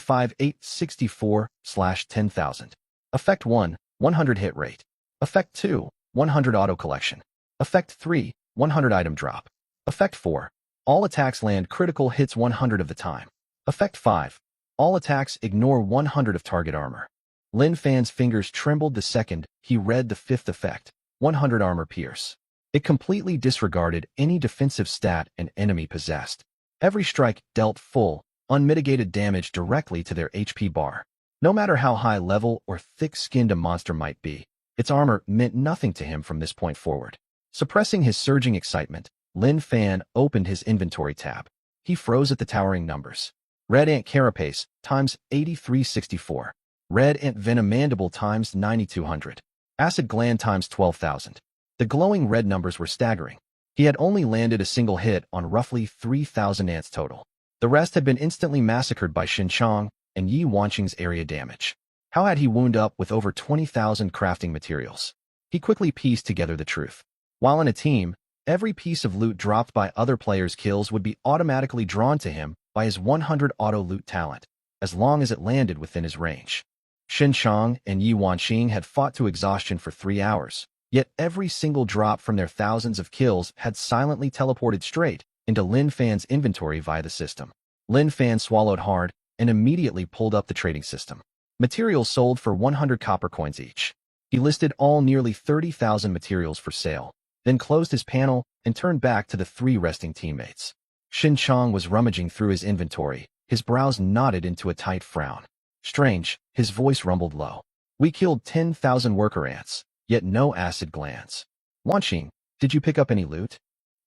5864/10,000. Effect 1, 100 hit rate. Effect 2, 100 auto collection. Effect 3, 100 item drop. Effect 4, all attacks land critical hits 100 of the time. Effect 5, all attacks ignore 100 of target armor. Lin Fan's fingers trembled the second he read the 5th effect, 100 armor pierce. It completely disregarded any defensive stat an enemy possessed. Every strike dealt full, unmitigated damage directly to their HP bar. No matter how high level or thick-skinned a monster might be, its armor meant nothing to him from this point forward. Suppressing his surging excitement, Lin Fan opened his inventory tab. He froze at the towering numbers. Red Ant Carapace times 8364. Red Ant Venom Mandible times 9200. Acid Gland times 12,000. The glowing red numbers were staggering. He had only landed a single hit on roughly 3,000 ants total. The rest had been instantly massacred by Xin Chong and Yi Wanqing's area damage. How had he wound up with over 20,000 crafting materials? He quickly pieced together the truth. While in a team, every piece of loot dropped by other players' kills would be automatically drawn to him by his 100 auto loot talent, as long as it landed within his range. Xin Chong and Yi Wanqing had fought to exhaustion for 3 hours, yet every single drop from their thousands of kills had silently teleported straight into Lin Fan's inventory via the system. Lin Fan swallowed hard and immediately pulled up the trading system. Materials sold for 100 copper coins each. He listed all nearly 30,000 materials for sale, then closed his panel and turned back to the 3 resting teammates. Xin Chong was rummaging through his inventory, his brows knotted into a tight frown. Strange, his voice rumbled low. We killed 10,000 worker ants, yet no acid glands. Wanqing, did you pick up any loot?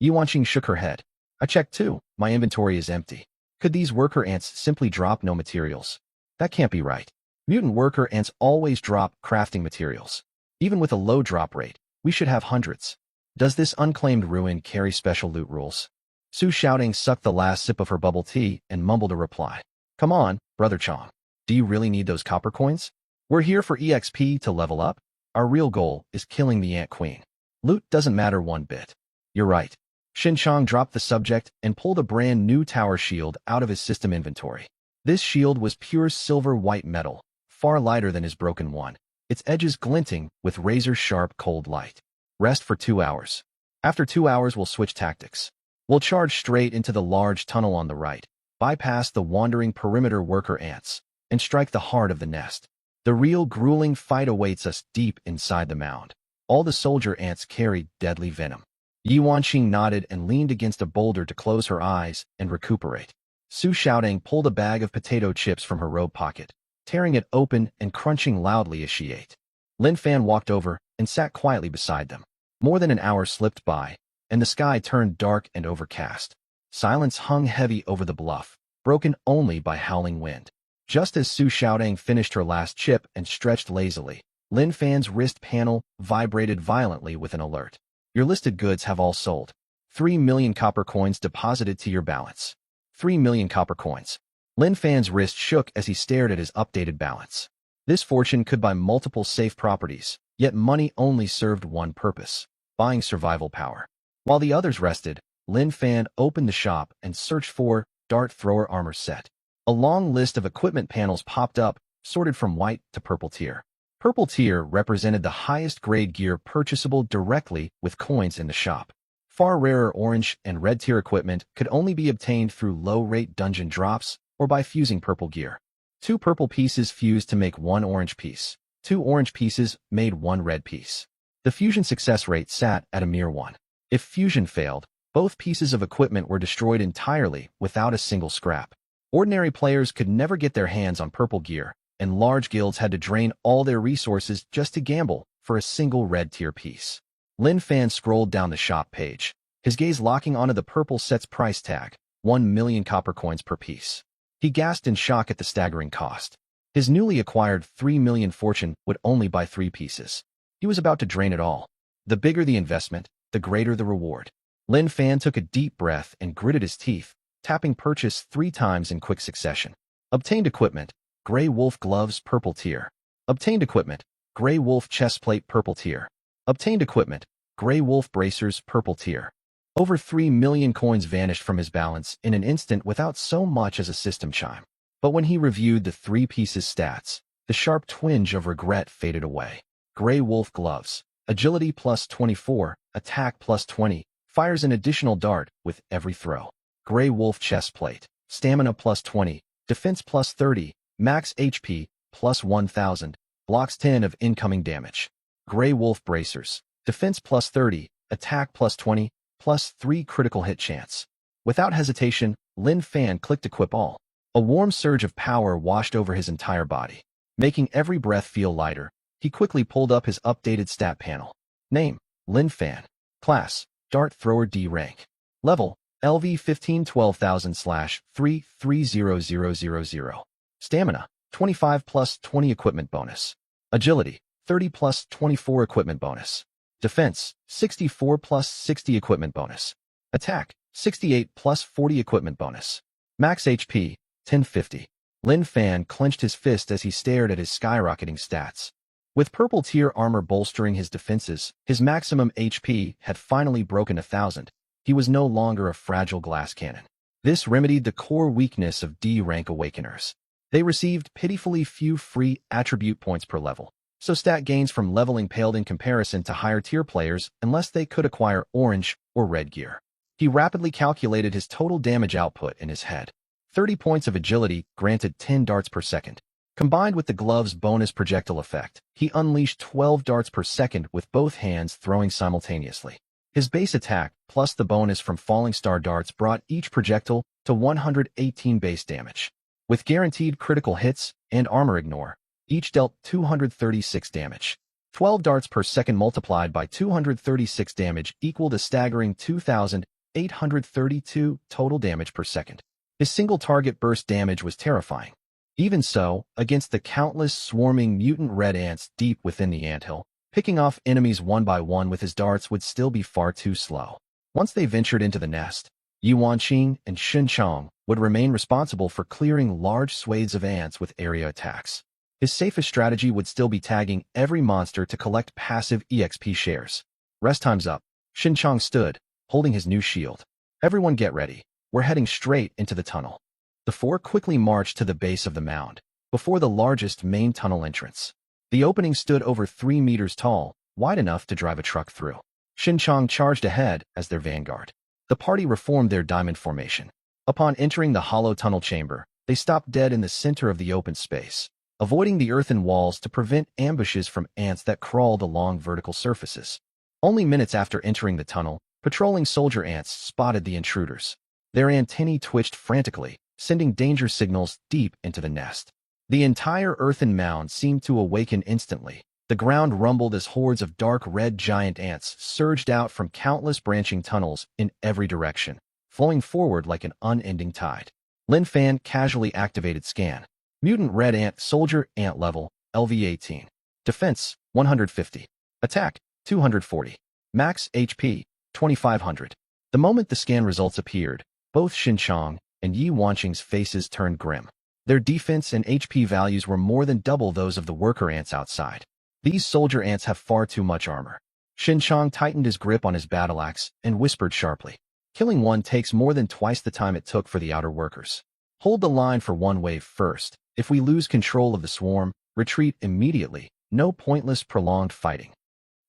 Yi Wanqing shook her head. I checked too, my inventory is empty. Could these worker ants simply drop no materials? That can't be right. Mutant worker ants always drop crafting materials. Even with a low drop rate, we should have hundreds. Does this unclaimed ruin carry special loot rules? Su Xiaoding sucked the last sip of her bubble tea and mumbled a reply. Come on, Brother Chong. Do you really need those copper coins? We're here for EXP to level up. Our real goal is killing the Ant Queen. Loot doesn't matter one bit. You're right. Xin Chong dropped the subject and pulled a brand new tower shield out of his system inventory. This shield was pure silver white metal, far lighter than his broken one, its edges glinting with razor-sharp cold light. Rest for 2 hours. After 2 hours, we'll switch tactics. We'll charge straight into the large tunnel on the right, bypass the wandering perimeter worker ants, and strike the heart of the nest. The real grueling fight awaits us deep inside the mound. All the soldier ants carried deadly venom. Yi Wanqing nodded and leaned against a boulder to close her eyes and recuperate. Su Xiaoding pulled a bag of potato chips from her robe pocket, tearing it open and crunching loudly as she ate. Lin Fan walked over and sat quietly beside them. More than an hour slipped by, and the sky turned dark and overcast. Silence hung heavy over the bluff, broken only by howling wind. Just as Su Xiaoding finished her last chip and stretched lazily, Lin Fan's wrist panel vibrated violently with an alert. Your listed goods have all sold. 3 million copper coins deposited to your balance. 3 million copper coins. Lin Fan's wrist shook as he stared at his updated balance. This fortune could buy multiple safe properties, yet money only served one purpose: buying survival power. While the others rested, Lin Fan opened the shop and searched for Dart Thrower Armor Set. A long list of equipment panels popped up, sorted from white to purple tier. Purple tier represented the highest grade gear purchasable directly with coins in the shop. Far rarer orange and red tier equipment could only be obtained through low-rate dungeon drops or by fusing purple gear. 2 purple pieces fused to make 1 orange piece. 2 orange pieces made 1 red piece. The fusion success rate sat at a mere 1. If fusion failed, both pieces of equipment were destroyed entirely without a single scrap. Ordinary players could never get their hands on purple gear, and large guilds had to drain all their resources just to gamble for a single red tier piece. Lin Fan scrolled down the shop page, his gaze locking onto the purple set's price tag, 1 million copper coins per piece. He gasped in shock at the staggering cost. His newly acquired 3 million fortune would only buy 3 pieces. He was about to drain it all. The bigger the investment, the greater the reward. Lin Fan took a deep breath and gritted his teeth, tapping purchase 3 times in quick succession. Obtained equipment, Grey Wolf gloves purple tier. Obtained equipment, Grey Wolf chestplate purple tier. Obtained equipment, Grey Wolf bracers purple tier. Over 3 million coins vanished from his balance in an instant without so much as a system chime. But when he reviewed the 3 pieces' stats, the sharp twinge of regret faded away. Grey Wolf gloves, agility plus 24, attack plus 20, fires an additional dart with every throw. Grey Wolf chestplate, stamina plus 20, defense plus 30, max HP plus 1000, blocks 10 of incoming damage. Grey Wolf bracers, defense plus 30, attack plus 20, plus 3 critical hit chance. Without hesitation, Lin Fan clicked equip all. A warm surge of power washed over his entire body, making every breath feel lighter. He quickly pulled up his updated stat panel. Name, Lin Fan. Class, Dart Thrower D rank. Level, LV 15 12000/33000. Stamina, 25 plus 20 equipment bonus. Agility, 30 plus 24 equipment bonus. Defense, 64 plus 60 equipment bonus. Attack, 68 plus 40 equipment bonus. Max HP, 1050. Lin Fan clenched his fist as he stared at his skyrocketing stats. With purple tier armor bolstering his defenses, his maximum HP had finally broken 1000. He was no longer a fragile glass cannon. This remedied the core weakness of D-rank awakeners. They received pitifully few free attribute points per level, so stat gains from leveling paled in comparison to higher tier players unless they could acquire orange or red gear. He rapidly calculated his total damage output in his head. 30 points of agility granted 10 darts per second. Combined with the glove's bonus projectile effect, he unleashed 12 darts per second with both hands throwing simultaneously. His base attack, plus the bonus from falling star darts, brought each projectile to 118 base damage. With guaranteed critical hits and armor ignore, each dealt 236 damage. 12 darts per second multiplied by 236 damage equaled a staggering 2,832 total damage per second. His single target burst damage was terrifying. Even so, against the countless swarming mutant red ants deep within the anthill, picking off enemies one by one with his darts would still be far too slow. Once they ventured into the nest, Yi Wanqing and Xin Chong would remain responsible for clearing large swathes of ants with area attacks. His safest strategy would still be tagging every monster to collect passive EXP shares. Rest time's up. Xin Chong stood, holding his new shield. Everyone get ready. We're heading straight into the tunnel. The 4 quickly marched to the base of the mound, before the largest main tunnel entrance. The opening stood over 3 meters tall, wide enough to drive a truck through. Xin Chong charged ahead as their vanguard. The party reformed their diamond formation. Upon entering the hollow tunnel chamber, they stopped dead in the center of the open space, avoiding the earthen walls to prevent ambushes from ants that crawled along vertical surfaces. Only minutes after entering the tunnel, patrolling soldier ants spotted the intruders. Their antennae twitched frantically, sending danger signals deep into the nest. The entire earthen mound seemed to awaken instantly. The ground rumbled as hordes of dark red giant ants surged out from countless branching tunnels in every direction, flowing forward like an unending tide. Lin Fan casually activated scan. Mutant red ant soldier ant level, LV 18. Defense, 150. Attack, 240. Max HP, 2500. The moment the scan results appeared, both Xin Chong and Yi Wanqing's faces turned grim. Their defense and HP values were more than double those of the worker ants outside. These soldier ants have far too much armor. Xin Chong tightened his grip on his battle axe and whispered sharply. Killing one takes more than twice the time it took for the outer workers. Hold the line for one wave first. If we lose control of the swarm, retreat immediately. No pointless prolonged fighting.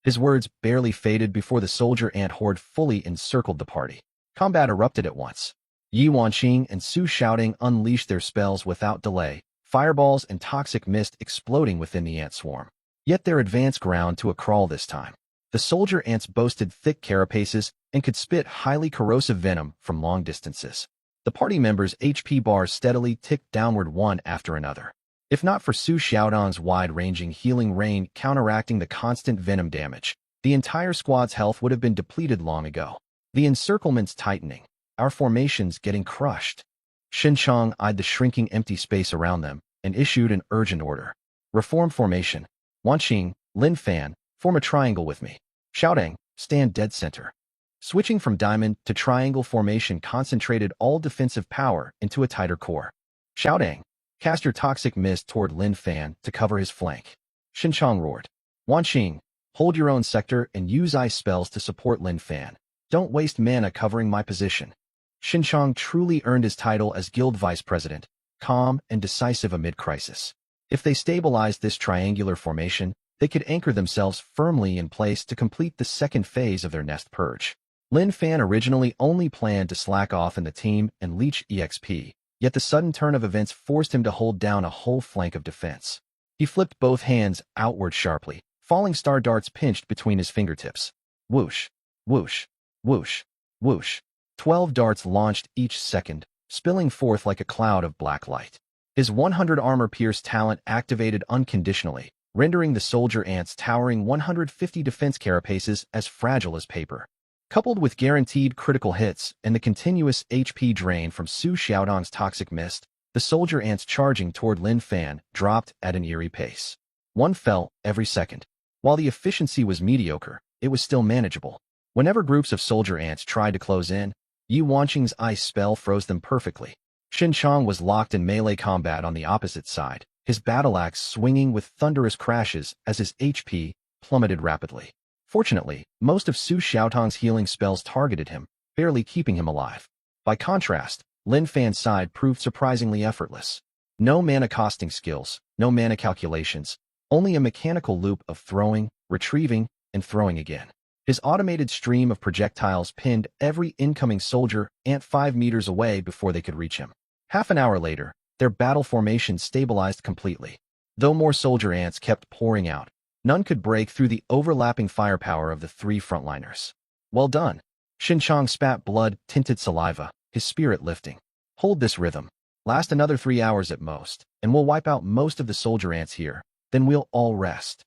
His words barely faded before the soldier ant horde fully encircled the party. Combat erupted at once. Yi Wanqing and Su Shouting unleashed their spells without delay, fireballs and toxic mist exploding within the ant swarm. Yet their advance ground to a crawl this time. The soldier ants boasted thick carapaces and could spit highly corrosive venom from long distances. The party members' HP bars steadily ticked downward one after another. If not for Su Xiaodong's wide-ranging healing rain counteracting the constant venom damage, the entire squad's health would have been depleted long ago. The encirclement's tightening, our formations getting crushed. Xinchang eyed the shrinking empty space around them and issued an urgent order. Reform formation. Wanqing, Lin Fan, form a triangle with me. Xiaodong, stand dead center. Switching from diamond to triangle formation concentrated all defensive power into a tighter core. Xiaodong, cast your toxic mist toward Lin Fan to cover his flank. Xinchang roared. Wanqing, hold your own sector and use ice spells to support Lin Fan. Don't waste mana covering my position. Xinchang truly earned his title as guild vice president, calm and decisive amid crisis. If they stabilized this triangular formation, they could anchor themselves firmly in place to complete the second phase of their nest purge. Lin Fan originally only planned to slack off in the team and leech EXP, yet the sudden turn of events forced him to hold down a whole flank of defense. He flipped both hands outward sharply, falling star darts pinched between his fingertips. Whoosh, whoosh, whoosh, whoosh. 12 darts launched each second, spilling forth like a cloud of black light. His 100 armor-pierced talent activated unconditionally, rendering the soldier ants' towering 150 defense carapaces as fragile as paper. Coupled with guaranteed critical hits and the continuous HP drain from Su Xiaodong's toxic mist, the soldier ants charging toward Lin Fan dropped at an eerie pace. One fell every second. While the efficiency was mediocre, it was still manageable. Whenever groups of soldier ants tried to close in, Yi Wanqing's ice spell froze them perfectly. Xinchang was locked in melee combat on the opposite side, his battle axe swinging with thunderous crashes as his HP plummeted rapidly. Fortunately, most of Su Xiaotong's healing spells targeted him, barely keeping him alive. By contrast, Lin Fan's side proved surprisingly effortless. No mana costing skills, no mana calculations, only a mechanical loop of throwing, retrieving, and throwing again. His automated stream of projectiles pinned every incoming soldier ant 5 meters away before they could reach him. Half an hour later, their battle formation stabilized completely. Though more soldier ants kept pouring out, none could break through the overlapping firepower of the three frontliners. Well done. Xinchang spat blood-tinted saliva, his spirit lifting. Hold this rhythm. Last another 3 hours at most, and we'll wipe out most of the soldier ants here. Then we'll all rest.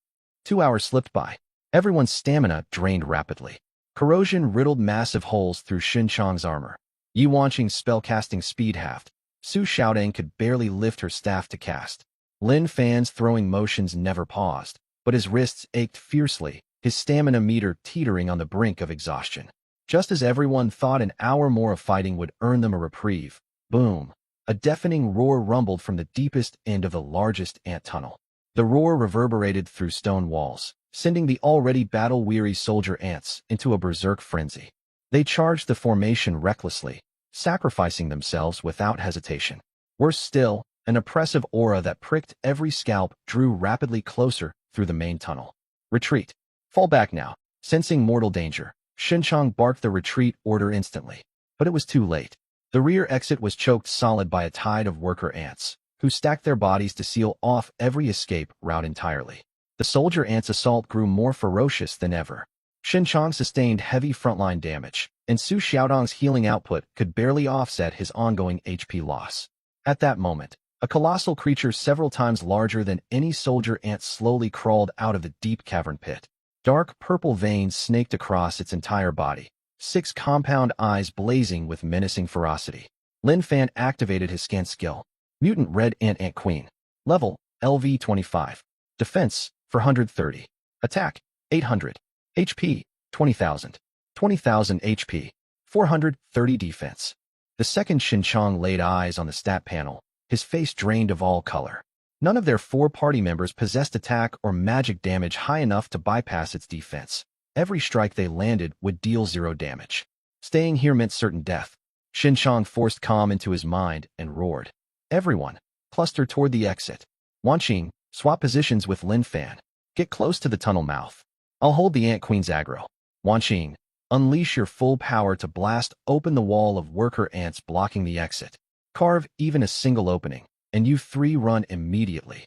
2 hours slipped by. Everyone's stamina drained rapidly. Corrosion riddled massive holes through Xinchang's armor. Yi Wanqing's spellcasting speed halved. Su Xiaodong could barely lift her staff to cast. Lin Fan's throwing motions never paused, but his wrists ached fiercely, his stamina meter teetering on the brink of exhaustion. Just as everyone thought an hour more of fighting would earn them a reprieve, boom! A deafening roar rumbled from the deepest end of the largest ant tunnel. The roar reverberated through stone walls, sending the already battle-weary soldier ants into a berserk frenzy. They charged the formation recklessly, sacrificing themselves without hesitation. Worse still, an oppressive aura that pricked every scalp drew rapidly closer through the main tunnel. Retreat. Fall back now. Sensing mortal danger, Xinchang barked the retreat order instantly. But it was too late. The rear exit was choked solid by a tide of worker ants, who stacked their bodies to seal off every escape route entirely. The soldier ants' assault grew more ferocious than ever. Xinchang sustained heavy frontline damage, and Su Xiaodong's healing output could barely offset his ongoing HP loss. At that moment, a colossal creature several times larger than any soldier ant slowly crawled out of the deep cavern pit. Dark purple veins snaked across its entire body, 6 compound eyes blazing with menacing ferocity. Lin Fan activated his scan skill. Mutant Red Ant Queen. Level, LV 25. Defense, 430. Attack, 800. HP, 20,000. 20,000 HP. 430 defense. The second Xinchang laid eyes on the stat panel, his face drained of all color. None of their 4 party members possessed attack or magic damage high enough to bypass its defense. Every strike they landed would deal 0 damage. Staying here meant certain death. Xinchang forced calm into his mind and roared. Everyone, cluster toward the exit. Wanqing, swap positions with Lin Fan. Get close to the tunnel mouth. I'll hold the Ant Queen's aggro. Wanqing, unleash your full power to blast open the wall of worker ants blocking the exit. Carve even a single opening, and you 3 run immediately.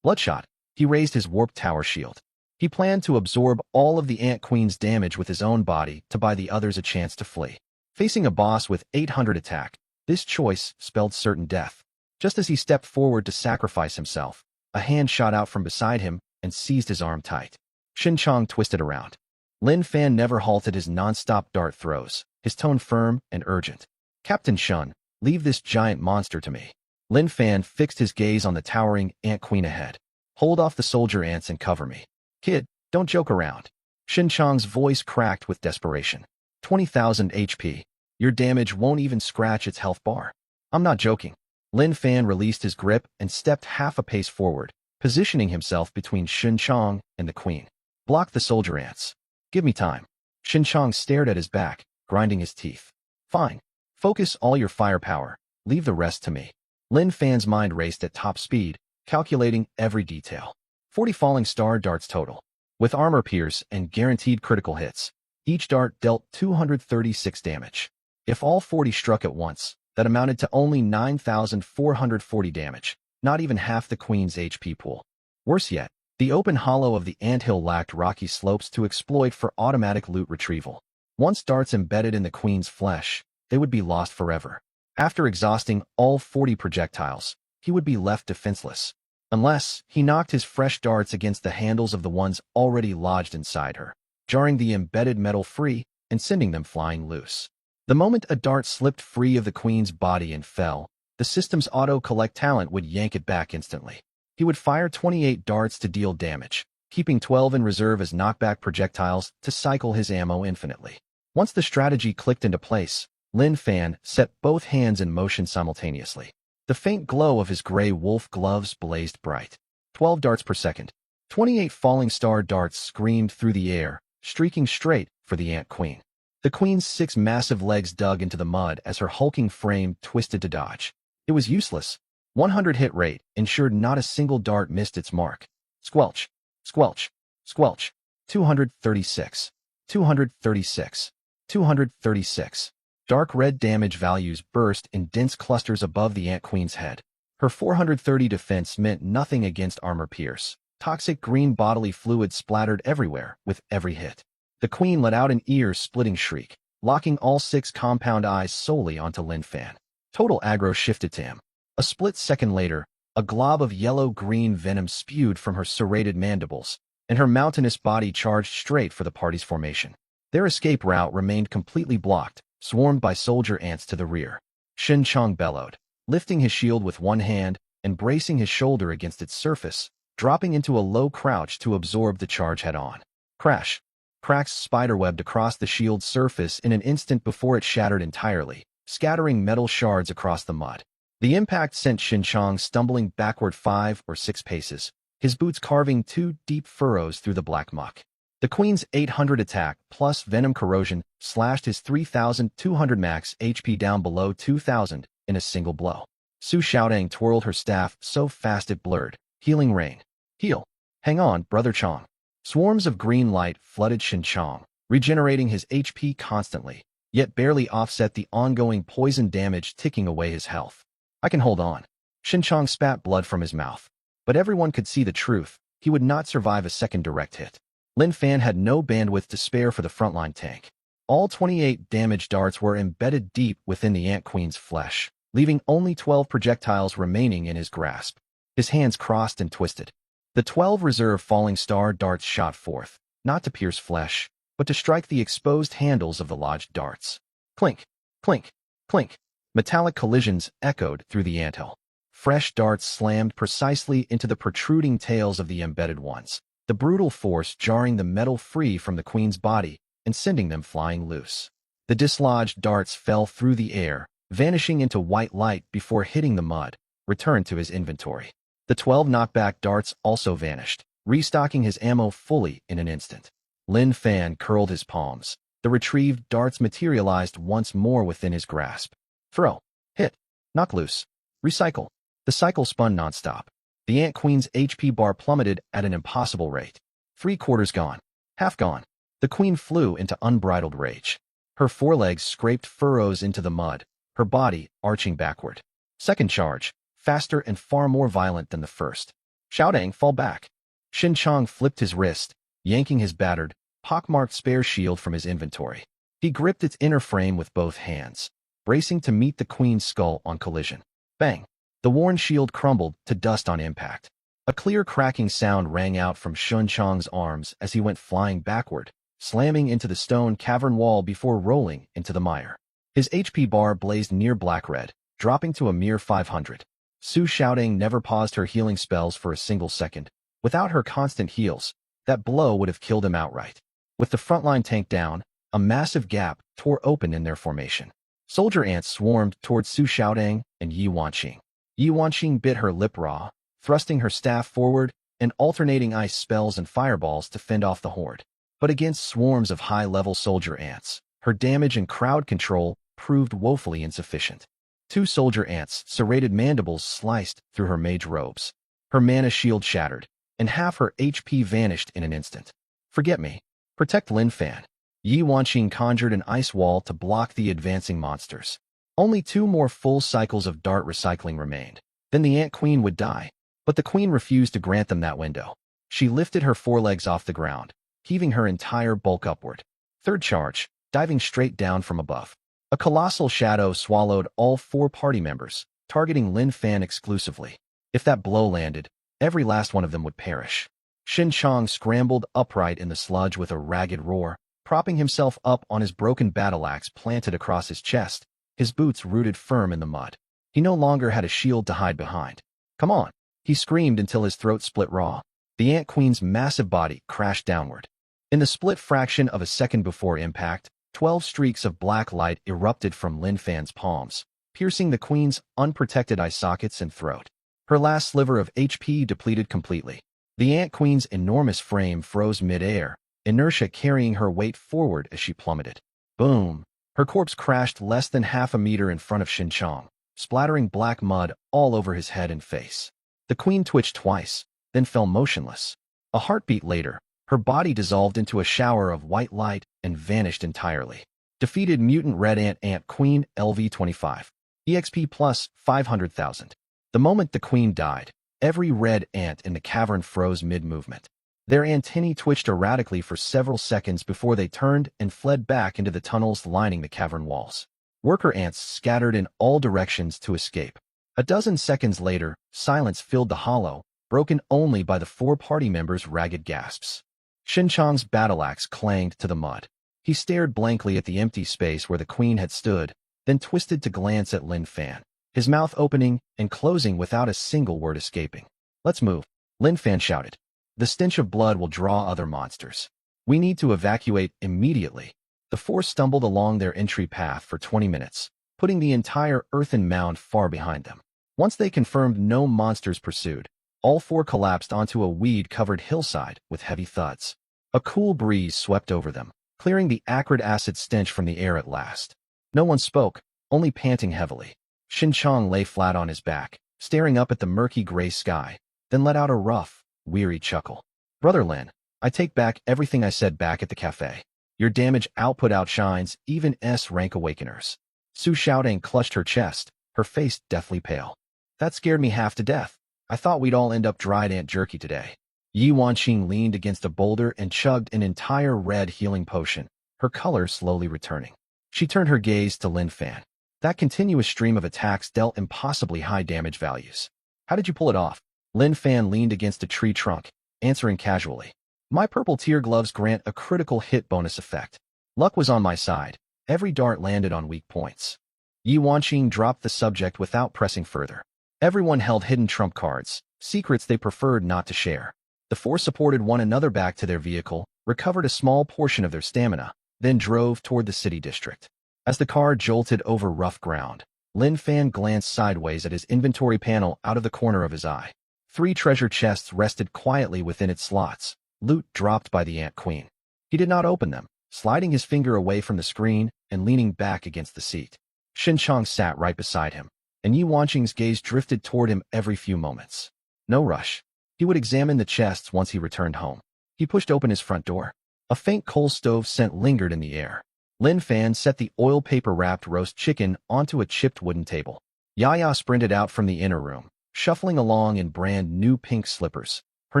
Bloodshot, He raised his warped tower shield. He planned to absorb all of the Ant Queen's damage with his own body to buy the others a chance to flee. Facing a boss with 800 attack, this choice spelled certain death. Just as he stepped forward to sacrifice himself, a hand shot out from beside him and seized his arm tight. Shin Chong twisted around. Lin Fan never halted his non-stop dart throws, his tone firm and urgent. "Captain Shun, leave this giant monster to me." Lin Fan fixed his gaze on the towering Ant Queen ahead. "Hold off the soldier ants and cover me. Kid, don't joke around." Shin Chong's voice cracked with desperation. 20,000 HP. Your damage won't even scratch its health bar. "I'm not joking." Lin Fan released his grip and stepped half a pace forward, positioning himself between Shin Chong and the queen. "Block the soldier ants. Give me time." Shin Chong stared at his back, grinding his teeth. "Fine. Focus all your firepower. Leave the rest to me." Lin Fan's mind raced at top speed, calculating every detail. 40 falling star darts total. With armor pierce and guaranteed critical hits, each dart dealt 236 damage. If all 40 struck at once, that amounted to only 9,440 damage, not even half the queen's HP pool. Worse yet, the open hollow of the anthill lacked rocky slopes to exploit for automatic loot retrieval. Once darts embedded in the queen's flesh, they would be lost forever. After exhausting all 40 projectiles, he would be left defenseless, unless he knocked his fresh darts against the handles of the ones already lodged inside her, jarring the embedded metal free and sending them flying loose. The moment a dart slipped free of the queen's body and fell, the system's auto-collect talent would yank it back instantly. He would fire 28 darts to deal damage, keeping 12 in reserve as knockback projectiles to cycle his ammo infinitely. Once the strategy clicked into place, Lin Fan set both hands in motion simultaneously. The faint glow of his gray wolf gloves blazed bright. 12 darts per second. 28 falling star darts screamed through the air, streaking straight for the Ant Queen. The queen's 6 massive legs dug into the mud as her hulking frame twisted to dodge. It was useless. 100 hit rate ensured not a single dart missed its mark. Squelch, squelch, squelch. 236, 236, 236. Dark red damage values burst in dense clusters above the Ant Queen's head. Her 430 defense meant nothing against armor pierce. Toxic green bodily fluid splattered everywhere with every hit. The queen let out an ear-splitting shriek, locking all 6 compound eyes solely onto Lin Fan. Total aggro shifted to him. A split second later, a glob of yellow-green venom spewed from her serrated mandibles, and her mountainous body charged straight for the party's formation. Their escape route remained completely blocked, swarmed by soldier ants to the rear. Shin Chong bellowed, lifting his shield with one hand and bracing his shoulder against its surface, dropping into a low crouch to absorb the charge head-on. Crash! Cracks spiderwebbed across the shield's surface in an instant before it shattered entirely, scattering metal shards across the mud. The impact sent Shin Chong stumbling backward 5 or 6 paces, his boots carving 2 deep furrows through the black muck. The queen's 800 attack plus venom corrosion slashed his 3,200 max HP down below 2,000 in a single blow. Su Xiaodang twirled her staff so fast it blurred. Healing rain. Heal. Hang on, Brother Chong. Swarms of green light flooded Shin Chong, regenerating his HP constantly, yet barely offset the ongoing poison damage ticking away his health. "I can hold on." Shin Chong spat blood from his mouth, but everyone could see the truth. He would not survive a second direct hit. Lin Fan had no bandwidth to spare for the frontline tank. All 28 damage darts were embedded deep within the Ant Queen's flesh, leaving only 12 projectiles remaining in his grasp. His hands crossed and twisted. The 12 reserve falling star darts shot forth, not to pierce flesh, but to strike the exposed handles of the lodged darts. Clink, clink, clink. Metallic collisions echoed through the anthill. Fresh darts slammed precisely into the protruding tails of the embedded ones, the brutal force jarring the metal free from the queen's body and sending them flying loose. The dislodged darts fell through the air, vanishing into white light before hitting the mud, returned to his inventory. The 12 knockback darts also vanished, restocking his ammo fully in an instant. Lin Fan curled his palms. The retrieved darts materialized once more within his grasp. Throw. Hit. Knock loose. Recycle. The cycle spun nonstop. The Ant Queen's HP bar plummeted at an impossible rate. 3/4 gone. Half gone. The queen flew into unbridled rage. Her forelegs scraped furrows into the mud, her body arching backward. Second charge, faster and far more violent than the first. Xiaodang, fall back. Shin Chong flipped his wrist, yanking his battered, pockmarked spare shield from his inventory. He gripped its inner frame with both hands, bracing to meet the queen's skull on collision. Bang! The worn shield crumbled to dust on impact. A clear cracking sound rang out from Shin Chong's arms as he went flying backward, slamming into the stone cavern wall before rolling into the mire. His HP bar blazed near black-red, dropping to a mere 500. Su Xiaodong never paused her healing spells for a single second. Without her constant heals, that blow would have killed him outright. With the frontline tank down, a massive gap tore open in their formation. Soldier ants swarmed towards Su Xiaodong and Yi Wanqing. Yi Wanqing bit her lip raw, thrusting her staff forward and alternating ice spells and fireballs to fend off the horde. But against swarms of high-level soldier ants, her damage and crowd control proved woefully insufficient. 2 soldier ants' serrated mandibles sliced through her mage robes. Her mana shield shattered, and half her HP vanished in an instant. Forget me. Protect Lin Fan. Yi Wanqing conjured an ice wall to block the advancing monsters. Only 2 more full cycles of dart recycling remained. Then the Ant Queen would die. But the Queen refused to grant them that window. She lifted her forelegs off the ground, heaving her entire bulk upward. Third charge, diving straight down from above. A colossal shadow swallowed all 4 party members, targeting Lin Fan exclusively. If that blow landed, every last one of them would perish. Shin Chong scrambled upright in the sludge with a ragged roar, propping himself up on his broken battle axe planted across his chest, his boots rooted firm in the mud. He no longer had a shield to hide behind. Come on! He screamed until his throat split raw. The Ant Queen's massive body crashed downward. In the split fraction of a second before impact, 12 streaks of black light erupted from Lin Fan's palms, piercing the Queen's unprotected eye sockets and throat. Her last sliver of HP depleted completely. The Ant Queen's enormous frame froze mid-air, inertia carrying her weight forward as she plummeted. Boom! Her corpse crashed less than half a meter in front of Shin Chong, splattering black mud all over his head and face. The Queen twitched twice, then fell motionless. A heartbeat later, her body dissolved into a shower of white light and vanished entirely. Defeated Mutant Red Ant Queen LV-25. EXP plus 500,000. The moment the Queen died, every red ant in the cavern froze mid-movement. Their antennae twitched erratically for several seconds before they turned and fled back into the tunnels lining the cavern walls. Worker ants scattered in all directions to escape. A dozen seconds later, silence filled the hollow, broken only by the 4 party members' ragged gasps. Shin Chong's battle axe clanged to the mud. He stared blankly at the empty space where the Queen had stood, then twisted to glance at Lin Fan, his mouth opening and closing without a single word escaping. Let's move, Lin Fan shouted. The stench of blood will draw other monsters. We need to evacuate immediately. The 4 stumbled along their entry path for 20 minutes, putting the entire earthen mound far behind them. Once they confirmed no monsters pursued, all 4 collapsed onto a weed-covered hillside with heavy thuds. A cool breeze swept over them, clearing the acrid acid stench from the air at last. No one spoke, only panting heavily. Shin Chong lay flat on his back, staring up at the murky gray sky, then let out a rough, weary chuckle. Brother Lin, I take back everything I said back at the cafe. Your damage output outshines even S-rank awakeners. Su Xiaodong clutched her chest, her face deathly pale. That scared me half to death. I thought we'd all end up dried ant jerky today. Yi Wanqing leaned against a boulder and chugged an entire red healing potion, her color slowly returning. She turned her gaze to Lin Fan. That continuous stream of attacks dealt impossibly high damage values. How did you pull it off? Lin Fan leaned against a tree trunk, answering casually. My purple tear gloves grant a critical hit bonus effect. Luck was on my side. Every dart landed on weak points. Yi Wanqing dropped the subject without pressing further. Everyone held hidden trump cards, secrets they preferred not to share. The 4 supported one another back to their vehicle, recovered a small portion of their stamina, then drove toward the city district. As the car jolted over rough ground, Lin Fan glanced sideways at his inventory panel out of the corner of his eye. 3 treasure chests rested quietly within its slots, loot dropped by the Ant Queen. He did not open them, sliding his finger away from the screen and leaning back against the seat. Shin Chong sat right beside him, and Yi Wanqing's gaze drifted toward him every few moments. No rush. He would examine the chests once he returned home. He pushed open his front door. A faint coal stove scent lingered in the air. Lin Fan set the oil paper-wrapped roast chicken onto a chipped wooden table. Yaya sprinted out from the inner room, shuffling along in brand new pink slippers, her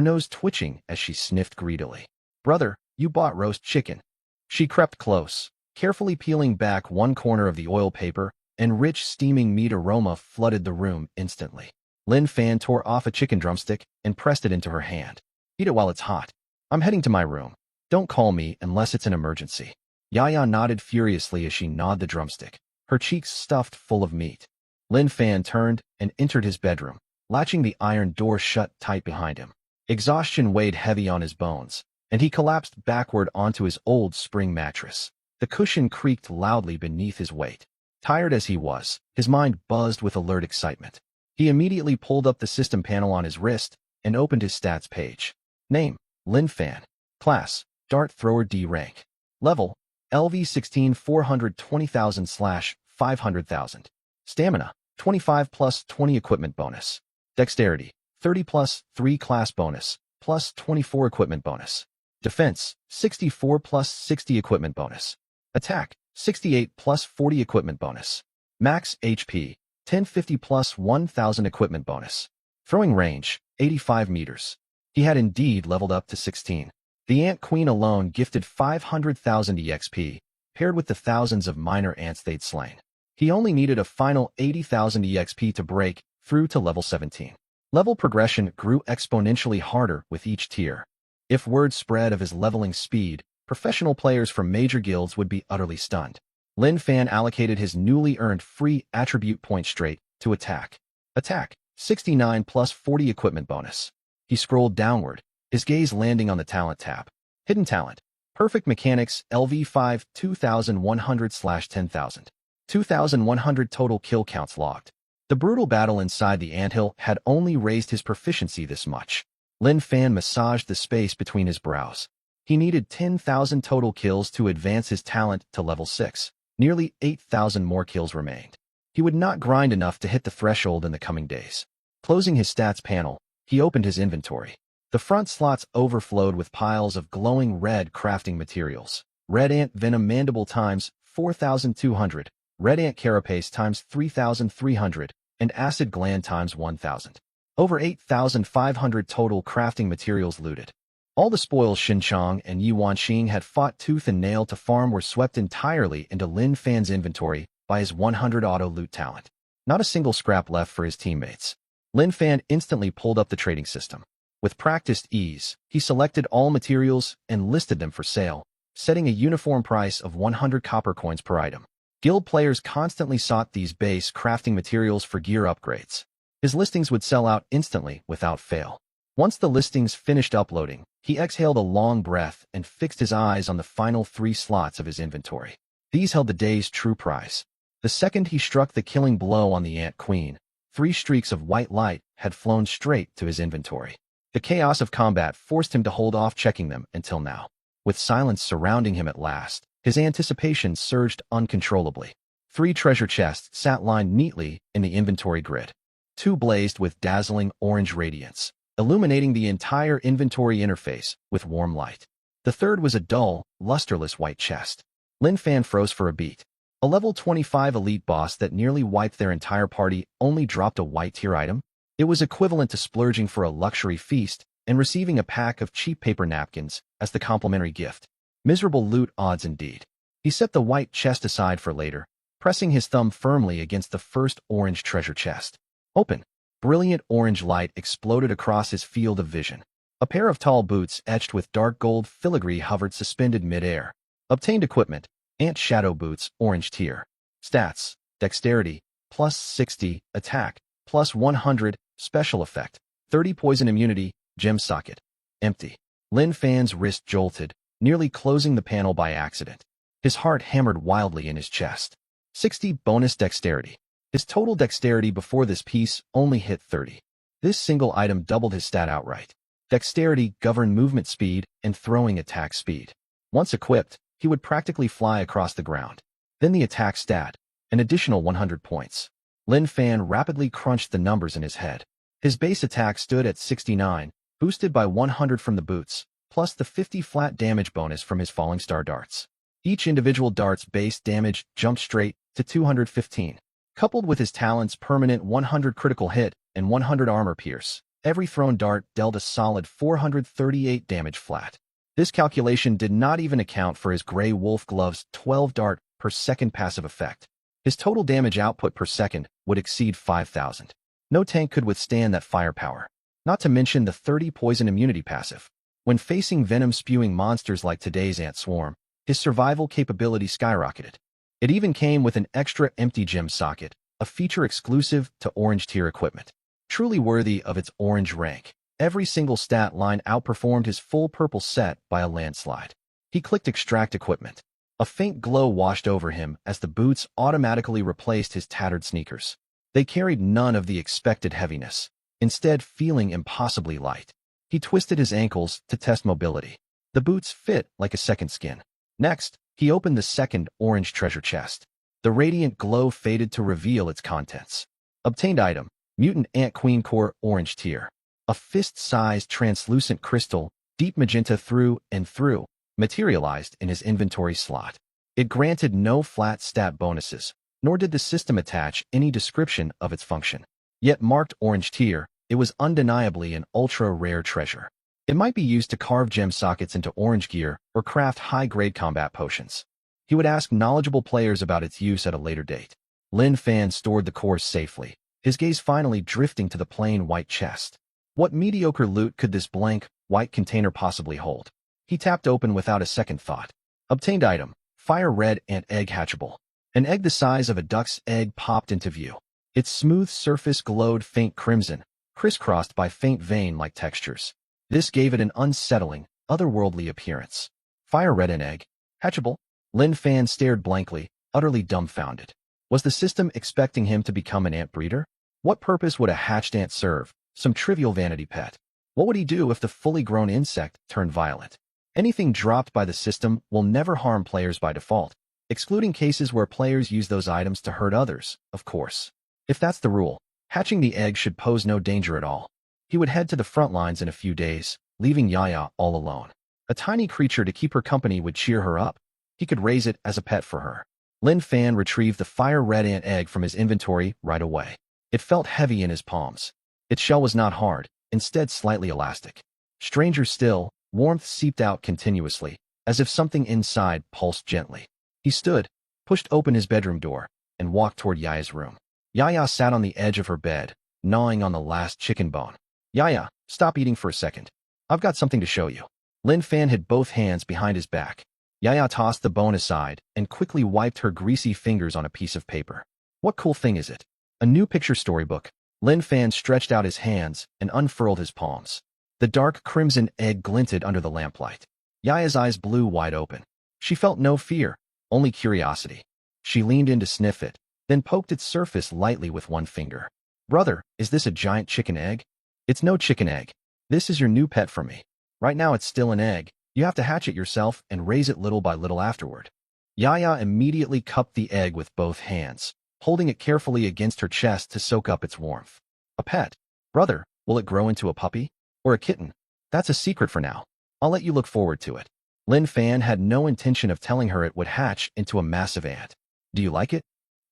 nose twitching as she sniffed greedily. "Brother, you bought roast chicken." She crept close, carefully peeling back one corner of the oil paper, and rich steaming meat aroma flooded the room instantly. Lin Fan tore off a chicken drumstick and pressed it into her hand. "Eat it while it's hot. I'm heading to my room. Don't call me unless it's an emergency." Yaya nodded furiously as she gnawed the drumstick, her cheeks stuffed full of meat. Lin Fan turned and entered his bedroom, latching the iron door shut tight behind him. Exhaustion weighed heavy on his bones, and he collapsed backward onto his old spring mattress. The cushion creaked loudly beneath his weight. Tired as he was, his mind buzzed with alert excitement. He immediately pulled up the system panel on his wrist and opened his stats page. Name: Lin Fan. Class: Dart Thrower D rank. Level: LV 16 420,000/500,000. Stamina: 25 plus 20 equipment bonus. Dexterity: 30 plus 3 class bonus, plus 24 equipment bonus. Defense: 64 plus 60 equipment bonus. Attack: 68 plus 40 equipment bonus. Max HP: 1050 plus 1000 equipment bonus. Throwing range: 85 meters. He had indeed leveled up to 16. The Ant Queen alone gifted 500,000 EXP, paired with the thousands of minor ants they'd slain. He only needed a final 80,000 EXP to break through to level 17. Level progression grew exponentially harder with each tier. If word spread of his leveling speed, professional players from major guilds would be utterly stunned. Lin Fan allocated his newly earned free attribute point straight to attack. Attack: 69 plus 40 equipment bonus. He scrolled downward, his gaze landing on the talent tab. Hidden talent: Perfect Mechanics LV5 2100/10,000. 2,100 total kill counts logged. The brutal battle inside the anthill had only raised his proficiency this much. Lin Fan massaged the space between his brows. He needed 10,000 total kills to advance his talent to level 6. Nearly 8,000 more kills remained. He would not grind enough to hit the threshold in the coming days. Closing his stats panel, he opened his inventory. The front slots overflowed with piles of glowing red crafting materials. Red Ant Venom Mandible times 4,200, Red Ant Carapace times 3,300, and Acid Gland times 1,000. Over 8,500 total crafting materials looted. All the spoils Xinchang and Yi Wanxing had fought tooth and nail to farm were swept entirely into Lin Fan's inventory by his 100 auto loot talent. Not a single scrap left for his teammates. Lin Fan instantly pulled up the trading system. With practiced ease, he selected all materials and listed them for sale, setting a uniform price of 100 copper coins per item. Guild players constantly sought these base crafting materials for gear upgrades. His listings would sell out instantly without fail. Once the listings finished uploading, he exhaled a long breath and fixed his eyes on the final 3 slots of his inventory. These held the day's true prize. The second he struck the killing blow on the Ant Queen, 3 streaks of white light had flown straight to his inventory. The chaos of combat forced him to hold off checking them until now. With silence surrounding him at last, his anticipation surged uncontrollably. 3 treasure chests sat lined neatly in the inventory grid. 2 blazed with dazzling orange radiance, illuminating the entire inventory interface with warm light. The third was a dull, lusterless white chest. Lin Fan froze for a beat. A level 25 elite boss that nearly wiped their entire party only dropped a white tier item? It was equivalent to splurging for a luxury feast and receiving a pack of cheap paper napkins as the complimentary gift. Miserable loot odds indeed. He set the white chest aside for later, pressing his thumb firmly against the first orange treasure chest. Open. Brilliant orange light exploded across his field of vision. A pair of tall boots etched with dark gold filigree hovered suspended mid-air. Obtained equipment: Ant Shadow Boots, orange tier. Stats: Dexterity, plus 60, Attack, plus 100, Special Effect, 30 Poison Immunity, Gem Socket. Empty. Lin Fan's wrist jolted, nearly closing the panel by accident. His heart hammered wildly in his chest. 60 bonus Dexterity. His total dexterity before this piece only hit 30. This single item doubled his stat outright. Dexterity governed movement speed and throwing attack speed. Once equipped, he would practically fly across the ground. Then the attack stat, an additional 100 points. Lin Fan rapidly crunched the numbers in his head. His base attack stood at 69, boosted by 100 from the boots, plus the 50 flat damage bonus from his falling star darts. Each individual dart's base damage jumped straight to 215. Coupled with his talent's permanent 100 critical hit and 100 armor pierce, Every thrown dart dealt a solid 438 damage flat. This calculation did not even account for his Grey Wolf Glove's 12 dart per second passive effect. His total damage output per second would exceed 5,000. No tank could withstand that firepower. Not to mention the 30 poison immunity passive. When facing venom-spewing monsters like today's ant swarm, his survival capability skyrocketed. It even came with an extra empty gem socket, a feature exclusive to Orange tier equipment. Truly worthy of its orange rank, every single stat line outperformed his full purple set by a landslide. He clicked extract equipment. A faint glow washed over him as the boots automatically replaced his tattered sneakers. They carried none of the expected heaviness, instead feeling impossibly light. He twisted his ankles to test mobility. The boots fit like a second skin. Next, he opened the second orange treasure chest. The radiant glow faded to reveal its contents. Obtained item, Mutant Ant Queen Core Orange Tier. A fist-sized translucent crystal, deep magenta through and through, materialized in his inventory slot. It granted no flat stat bonuses, nor did the system attach any description of its function. Yet marked Orange Tier, it was undeniably an ultra-rare treasure. It might be used to carve gem sockets into orange gear or craft high-grade combat potions. He would ask knowledgeable players about its use at a later date. Lin Fan stored the cores safely, his gaze finally drifting to the plain white chest. What mediocre loot could this blank, white container possibly hold? He tapped open without a second thought. Obtained item, Fire Red Ant Egg Hatchable. An egg the size of a duck's egg popped into view. Its smooth surface glowed faint crimson, crisscrossed by faint vein-like textures. This gave it an unsettling, otherworldly appearance. Fire Red Ant Egg. Hatchable? Lin Fan stared blankly, utterly dumbfounded. Was the system expecting him to become an ant breeder? What purpose would a hatched ant serve? Some trivial vanity pet. What would he do if the fully grown insect turned violent? Anything dropped by the system will never harm players by default, excluding cases where players use those items to hurt others, of course. If that's the rule, hatching the egg should pose no danger at all. He would head to the front lines in a few days, leaving Yaya all alone. A tiny creature to keep her company would cheer her up. He could raise it as a pet for her. Lin Fan retrieved the Fire Red Ant Egg from his inventory right away. It felt heavy in his palms. Its shell was not hard, instead slightly elastic. Stranger still, warmth seeped out continuously, as if something inside pulsed gently. He stood, pushed open his bedroom door, and walked toward Yaya's room. Yaya sat on the edge of her bed, gnawing on the last chicken bone. Yaya, stop eating for a second. I've got something to show you. Lin Fan had both hands behind his back. Yaya tossed the bone aside and quickly wiped her greasy fingers on a piece of paper. What cool thing is it? A new picture storybook. Lin Fan stretched out his hands and unfurled his palms. The dark crimson egg glinted under the lamplight. Yaya's eyes blew wide open. She felt no fear, only curiosity. She leaned in to sniff it, then poked its surface lightly with one finger. Brother, is this a giant chicken egg? It's no chicken egg. This is your new pet for me. Right now it's still an egg. You have to hatch it yourself and raise it little by little afterward. Yaya immediately cupped the egg with both hands, holding it carefully against her chest to soak up its warmth. A pet? Brother, will it grow into a puppy? Or a kitten? That's a secret for now. I'll let you look forward to it. Lin Fan had no intention of telling her it would hatch into a massive ant. Do you like it?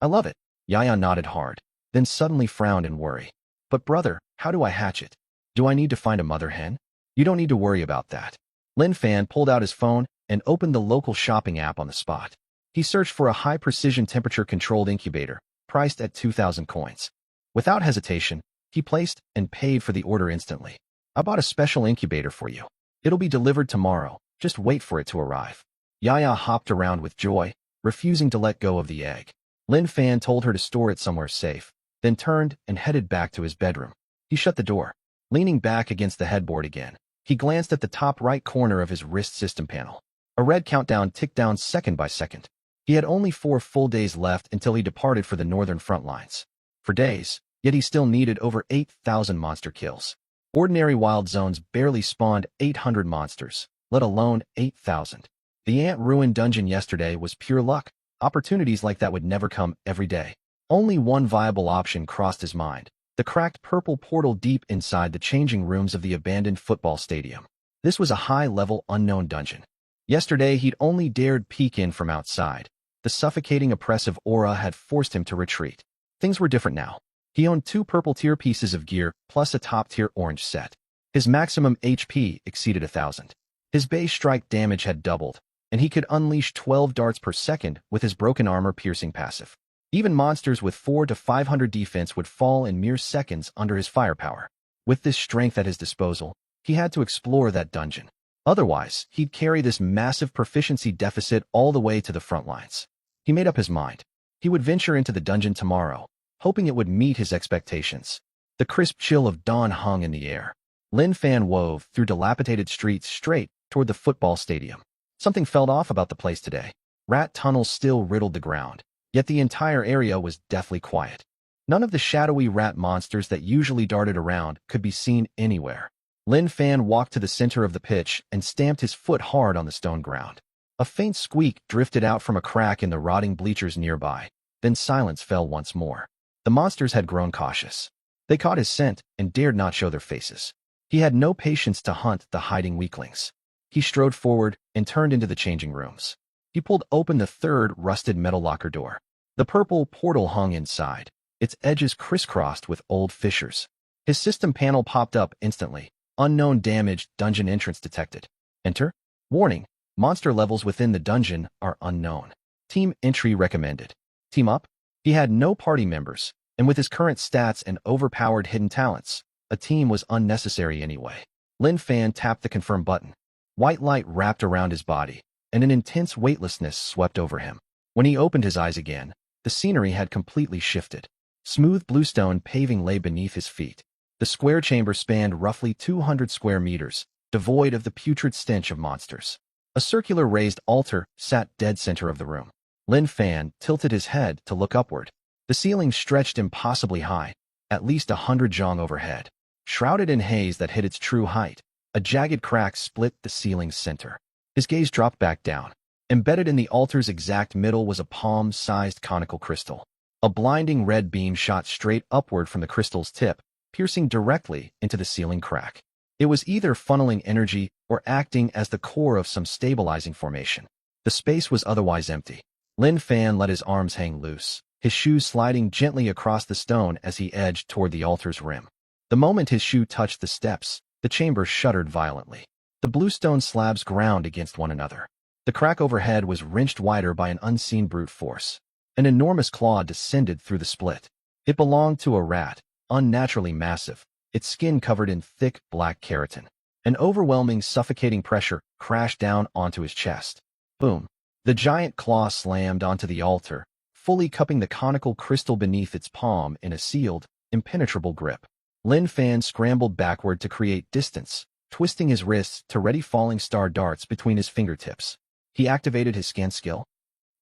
I love it. Yaya nodded hard, then suddenly frowned in worry. But brother, how do I hatch it? Do I need to find a mother hen? You don't need to worry about that. Lin Fan pulled out his phone and opened the local shopping app on the spot. He searched for a high-precision temperature-controlled incubator, priced at 2,000 coins. Without hesitation, he placed and paid for the order instantly. I bought a special incubator for you. It'll be delivered tomorrow. Just wait for it to arrive. Yaya hopped around with joy, refusing to let go of the egg. Lin Fan told her to store it somewhere safe, then turned and headed back to his bedroom. He shut the door. Leaning back against the headboard again, he glanced at the top right corner of his wrist system panel. A red countdown ticked down second by second. He had only 4 full days left until he departed for the northern front lines. For days, yet he still needed over 8,000 monster kills. Ordinary wild zones barely spawned 800 monsters, let alone 8,000. The Ant Ruin dungeon yesterday was pure luck. Opportunities like that would never come every day. Only one viable option crossed his mind: the cracked purple portal deep inside the changing rooms of the abandoned football stadium. This was a high-level unknown dungeon. Yesterday he'd only dared peek in from outside. The suffocating oppressive aura had forced him to retreat. Things were different now. He owned 2 purple-tier pieces of gear plus a top-tier orange set. His maximum HP exceeded 1,000. His base strike damage had doubled, and he could unleash 12 darts per second with his broken armor piercing passive. Even monsters with 400 to 500 defense would fall in mere seconds under his firepower. With this strength at his disposal, he had to explore that dungeon. Otherwise, he'd carry this massive proficiency deficit all the way to the front lines. He made up his mind. He would venture into the dungeon tomorrow, hoping it would meet his expectations. The crisp chill of dawn hung in the air. Lin Fan wove through dilapidated streets straight toward the football stadium. Something felt off about the place today. Rat tunnels still riddled the ground, yet the entire area was deathly quiet. None of the shadowy rat monsters that usually darted around could be seen anywhere. Lin Fan walked to the center of the pitch and stamped his foot hard on the stone ground. A faint squeak drifted out from a crack in the rotting bleachers nearby. Then silence fell once more. The monsters had grown cautious. They caught his scent and dared not show their faces. He had no patience to hunt the hiding weaklings. He strode forward and turned into the changing rooms. He pulled open the third rusted metal locker door. The purple portal hung inside, its edges crisscrossed with old fissures. His system panel popped up instantly. Unknown damage, dungeon entrance detected. Enter? Warning, monster levels within the dungeon are unknown. Team entry recommended. Team up? He had no party members, and with his current stats and overpowered hidden talents, a team was unnecessary anyway. Lin Fan tapped the confirm button. White light wrapped around his body, and an intense weightlessness swept over him. When he opened his eyes again, the scenery had completely shifted. Smooth bluestone paving lay beneath his feet. The square chamber spanned roughly 200 square meters, devoid of the putrid stench of monsters. A circular raised altar sat dead center of the room. Lin Fan tilted his head to look upward. The ceiling stretched impossibly high, at least 100 jong overhead. Shrouded in haze that hid its true height, a jagged crack split the ceiling's center. His gaze dropped back down. Embedded in the altar's exact middle was a palm-sized conical crystal. A blinding red beam shot straight upward from the crystal's tip, piercing directly into the ceiling crack. It was either funneling energy or acting as the core of some stabilizing formation. The space was otherwise empty. Lin Fan let his arms hang loose, his shoes sliding gently across the stone as he edged toward the altar's rim. The moment his shoe touched the steps, the chamber shuddered violently. The bluestone slabs ground against one another. The crack overhead was wrenched wider by an unseen brute force. An enormous claw descended through the split. It belonged to a rat, unnaturally massive, its skin covered in thick black keratin. An overwhelming, suffocating pressure crashed down onto his chest. Boom. The giant claw slammed onto the altar, fully cupping the conical crystal beneath its palm in a sealed, impenetrable grip. Lin Fan scrambled backward to create distance, twisting his wrists to ready falling star darts between his fingertips. He activated his scan skill.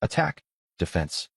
Attack. Defense.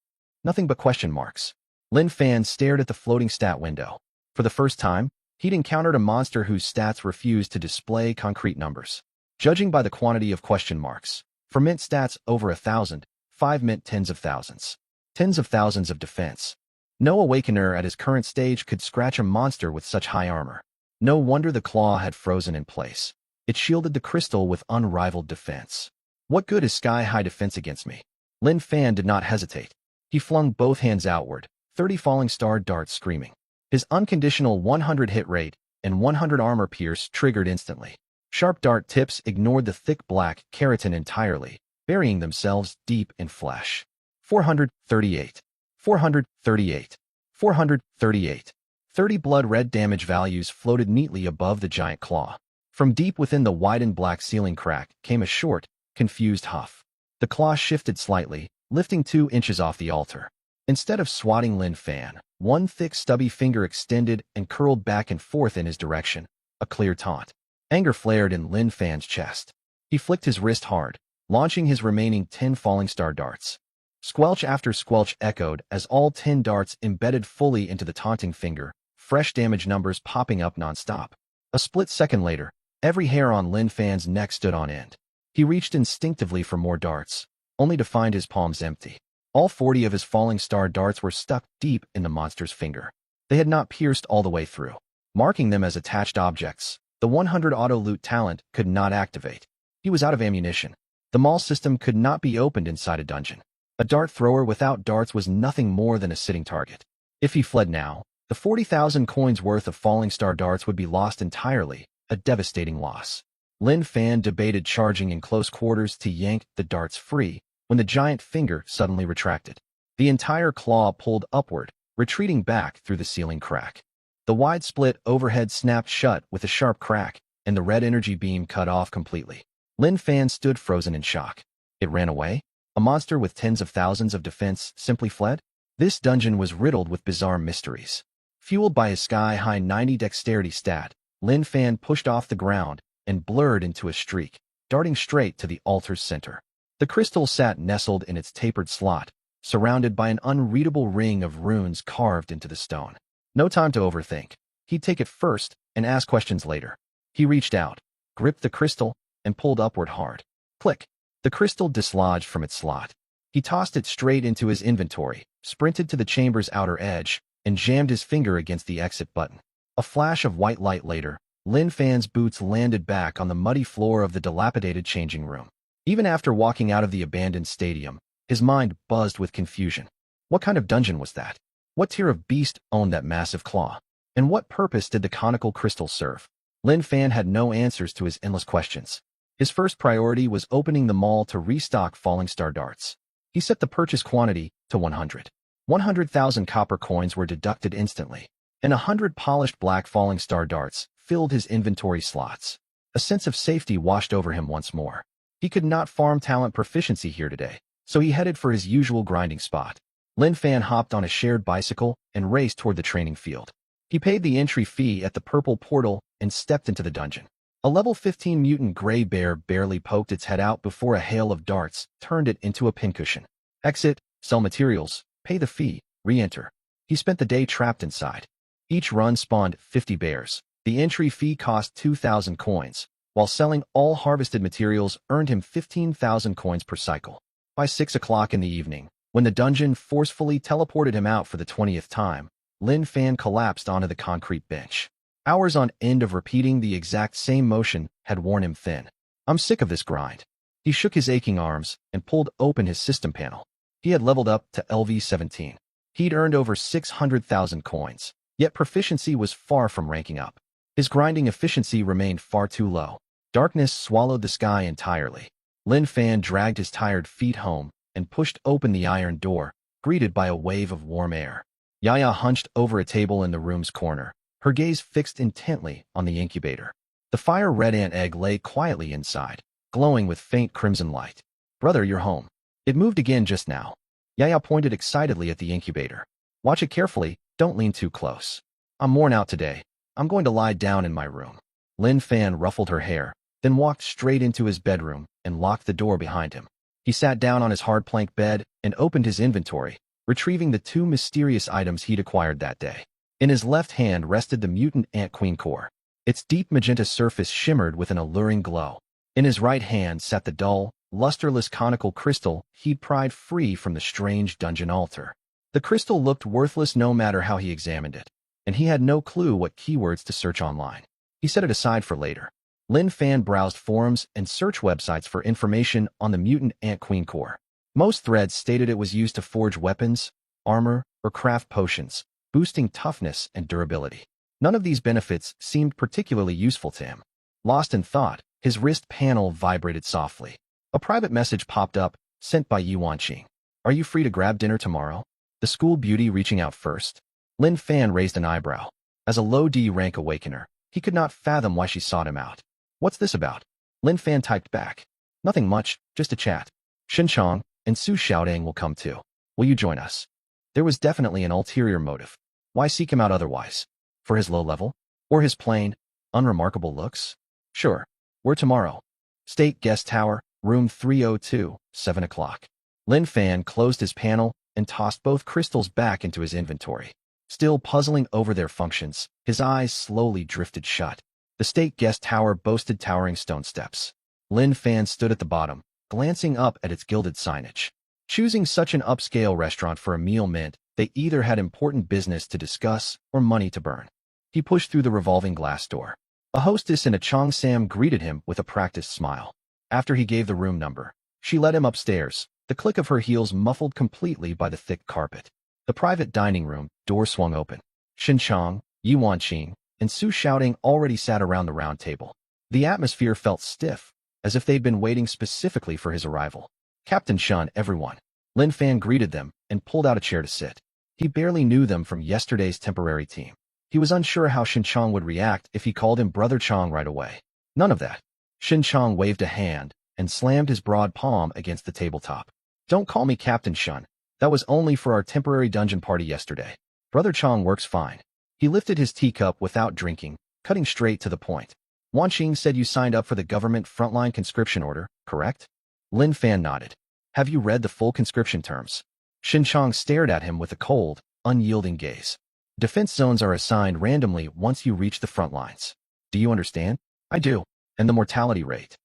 Nothing but question marks. Lin Fan stared at the floating stat window. For the first time, he'd encountered a monster whose stats refused to display concrete numbers. Judging by the quantity of question marks, for mint stats over 1,000, 5 meant tens of thousands. Tens of thousands of defense. No awakener at his current stage could scratch a monster with such high armor. No wonder the claw had frozen in place. It shielded the crystal with unrivaled defense. What good is sky-high defense against me? Lin Fan did not hesitate. He flung both hands outward, 30 falling star darts screaming. His unconditional 100 hit rate and 100 armor pierce triggered instantly. Sharp dart tips ignored the thick black keratin entirely, burying themselves deep in flesh. 438. 438. 438. 30 blood-red damage values floated neatly above the giant claw. From deep within the widened black ceiling crack came a short, confused huff. The claw shifted slightly, lifting 2 inches off the altar. Instead of swatting Lin Fan, one thick stubby finger extended and curled back and forth in his direction, a clear taunt. Anger flared in Lin Fan's chest. He flicked his wrist hard, launching his remaining 10 falling star darts. Squelch after squelch echoed as all 10 darts embedded fully into the taunting finger, fresh damage numbers popping up nonstop. A split second later, every hair on Lin Fan's neck stood on end. He reached instinctively for more darts, only to find his palms empty. All 40 of his falling star darts were stuck deep in the monster's finger. They had not pierced all the way through. Marking them as attached objects, the 100 auto-loot talent could not activate. He was out of ammunition. The maul system could not be opened inside a dungeon. A dart thrower without darts was nothing more than a sitting target. If he fled now, The 40,000 coins worth of falling star darts would be lost entirely, a devastating loss. Lin Fan debated charging in close quarters to yank the darts free when the giant finger suddenly retracted. The entire claw pulled upward, retreating back through the ceiling crack. The wide split overhead snapped shut with a sharp crack, and the red energy beam cut off completely. Lin Fan stood frozen in shock. It ran away? A monster with tens of thousands of defense simply fled? This dungeon was riddled with bizarre mysteries. Fueled by his sky-high 90 dexterity stat, Lin Fan pushed off the ground and blurred into a streak, darting straight to the altar's center. The crystal sat nestled in its tapered slot, surrounded by an unreadable ring of runes carved into the stone. No time to overthink. He'd take it first and ask questions later. He reached out, gripped the crystal, and pulled upward hard. Click! The crystal dislodged from its slot. He tossed it straight into his inventory, sprinted to the chamber's outer edge, and jammed his finger against the exit button. A flash of white light later, Lin Fan's boots landed back on the muddy floor of the dilapidated changing room. Even after walking out of the abandoned stadium, his mind buzzed with confusion. What kind of dungeon was that? What tier of beast owned that massive claw? And what purpose did the conical crystal serve? Lin Fan had no answers to his endless questions. His first priority was opening the mall to restock falling star darts. He set the purchase quantity to 100. 100,000 copper coins were deducted instantly, and 100 polished black falling star darts filled his inventory slots. A sense of safety washed over him once more. He could not farm talent proficiency here today, so he headed for his usual grinding spot. Lin Fan hopped on a shared bicycle and raced toward the training field. He paid the entry fee at the purple portal and stepped into the dungeon. A level 15 mutant gray bear barely poked its head out before a hail of darts turned it into a pincushion. Exit, sell materials, pay the fee, re-enter. He spent the day trapped inside. Each run spawned 50 bears. The entry fee cost 2,000 coins, while selling all harvested materials earned him 15,000 coins per cycle. By 6 o'clock in the evening, when the dungeon forcefully teleported him out for the 20th time, Lin Fan collapsed onto the concrete bench. Hours on end of repeating the exact same motion had worn him thin. I'm sick of this grind. He shook his aching arms and pulled open his system panel. He had leveled up to LV-17. He'd earned over 600,000 coins, yet proficiency was far from ranking up. His grinding efficiency remained far too low. Darkness swallowed the sky entirely. Lin Fan dragged his tired feet home and pushed open the iron door, greeted by a wave of warm air. Yaya hunched over a table in the room's corner, her gaze fixed intently on the incubator. The fire-red ant egg lay quietly inside, glowing with faint crimson light. Brother, you're home. It moved again just now. Yaya pointed excitedly at the incubator. Watch it carefully, don't lean too close. I'm worn out today. I'm going to lie down in my room. Lin Fan ruffled her hair, then walked straight into his bedroom and locked the door behind him. He sat down on his hard plank bed and opened his inventory, retrieving the 2 mysterious items he'd acquired that day. In his left hand rested the mutant ant queen core. Its deep magenta surface shimmered with an alluring glow. In his right hand sat the dull, lusterless conical crystal he'd pried free from the strange dungeon altar. The crystal looked worthless no matter how he examined it, and he had no clue what keywords to search online. He set it aside for later. Lin Fan browsed forums and search websites for information on the mutant ant queen core. Most threads stated it was used to forge weapons, armor, or craft potions, boosting toughness and durability. None of these benefits seemed particularly useful to him. Lost in thought, his wrist panel vibrated softly. A private message popped up, sent by Yuan Qing. Are you free to grab dinner tomorrow? The school beauty reaching out first. Lin Fan raised an eyebrow. As a low D rank awakener, he could not fathom why she sought him out. What's this about? Lin Fan typed back. Nothing much, just a chat. Shen Chong and Su Xiaodang will come too. Will you join us? There was definitely an ulterior motive. Why seek him out otherwise? For his low level? Or his plain, unremarkable looks? Sure. Where tomorrow? State Guest Tower, room 302, 7 o'clock. Lin Fan closed his panel and tossed both crystals back into his inventory. Still puzzling over their functions, his eyes slowly drifted shut. The State Guest Tower boasted towering stone steps. Lin Fan stood at the bottom, glancing up at its gilded signage. Choosing such an upscale restaurant for a meal meant they either had important business to discuss or money to burn. He pushed through the revolving glass door. A hostess in a cheongsam greeted him with a practiced smile. After he gave the room number, she led him upstairs, the click of her heels muffled completely by the thick carpet. The private dining room door swung open. Xin Chang, Yi Wanqing, and Su Xiaodong already sat around the round table. The atmosphere felt stiff, as if they'd been waiting specifically for his arrival. Captain Shun, everyone. Lin Fan greeted them and pulled out a chair to sit. He barely knew them from yesterday's temporary team. He was unsure how Xin Chang would react if he called him Brother Chang right away. None of that. Xin Chang waved a hand and slammed his broad palm against the tabletop. Don't call me Captain Shun. That was only for our temporary dungeon party yesterday. Brother Chang works fine. He lifted his teacup without drinking, cutting straight to the point. Wanqing said you signed up for the government frontline conscription order, correct? Lin Fan nodded. Have you read the full conscription terms? Xin Chang stared at him with a cold, unyielding gaze. Defense zones are assigned randomly once you reach the front lines. Do you understand? I do. And the mortality rate.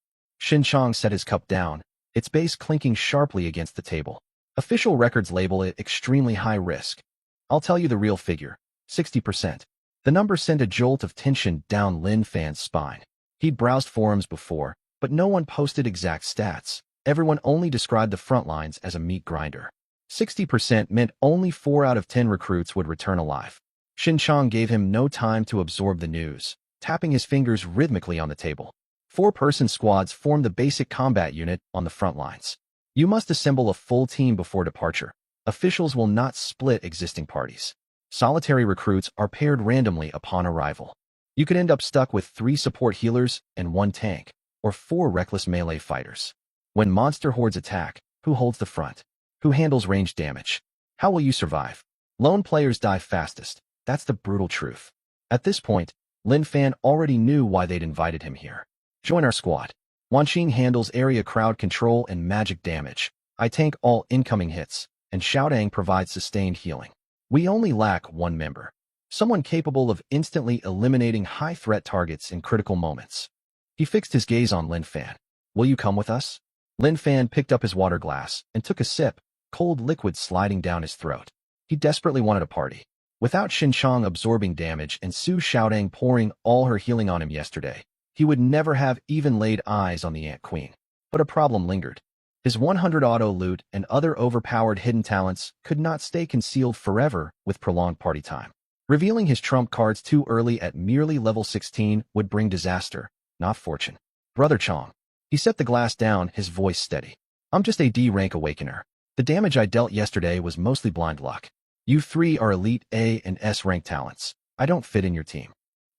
Xin Chang set his cup down, its base clinking sharply against the table. Official records label it extremely high risk. I'll tell you the real figure, 60%. The number sent a jolt of tension down Lin Fan's spine. He'd browsed forums before, but no one posted exact stats. Everyone only described the front lines as a meat grinder. 60% meant only 4 out of 10 recruits would return alive. Xin Chang gave him no time to absorb the news, tapping his fingers rhythmically on the table. 4-person squads form the basic combat unit on the front lines. You must assemble a full team before departure. Officials will not split existing parties. Solitary recruits are paired randomly upon arrival. You could end up stuck with 3 support healers and 1 tank, or 4 reckless melee fighters. When monster hordes attack, who holds the front? Who handles ranged damage? How will you survive? Lone players die fastest. That's the brutal truth. At this point, Lin Fan already knew why they'd invited him here. Join our squad. Wanqing handles area crowd control and magic damage. I tank all incoming hits, and Xiaodong provides sustained healing. We only lack 1 member. Someone capable of instantly eliminating high-threat targets in critical moments. He fixed his gaze on Lin Fan. Will you come with us? Lin Fan picked up his water glass and took a sip, cold liquid sliding down his throat. He desperately wanted a party. Without Xin Chang absorbing damage and Su Xiaodong pouring all her healing on him yesterday, he would never have even laid eyes on the Ant Queen. But a problem lingered. His 100 auto loot and other overpowered hidden talents could not stay concealed forever with prolonged party time. Revealing his trump cards too early at merely level 16 would bring disaster, not fortune. Brother Chang. He set the glass down, his voice steady. I'm just a D-rank awakener. The damage I dealt yesterday was mostly blind luck. You 3 are elite A and S rank talents. I don't fit in your team.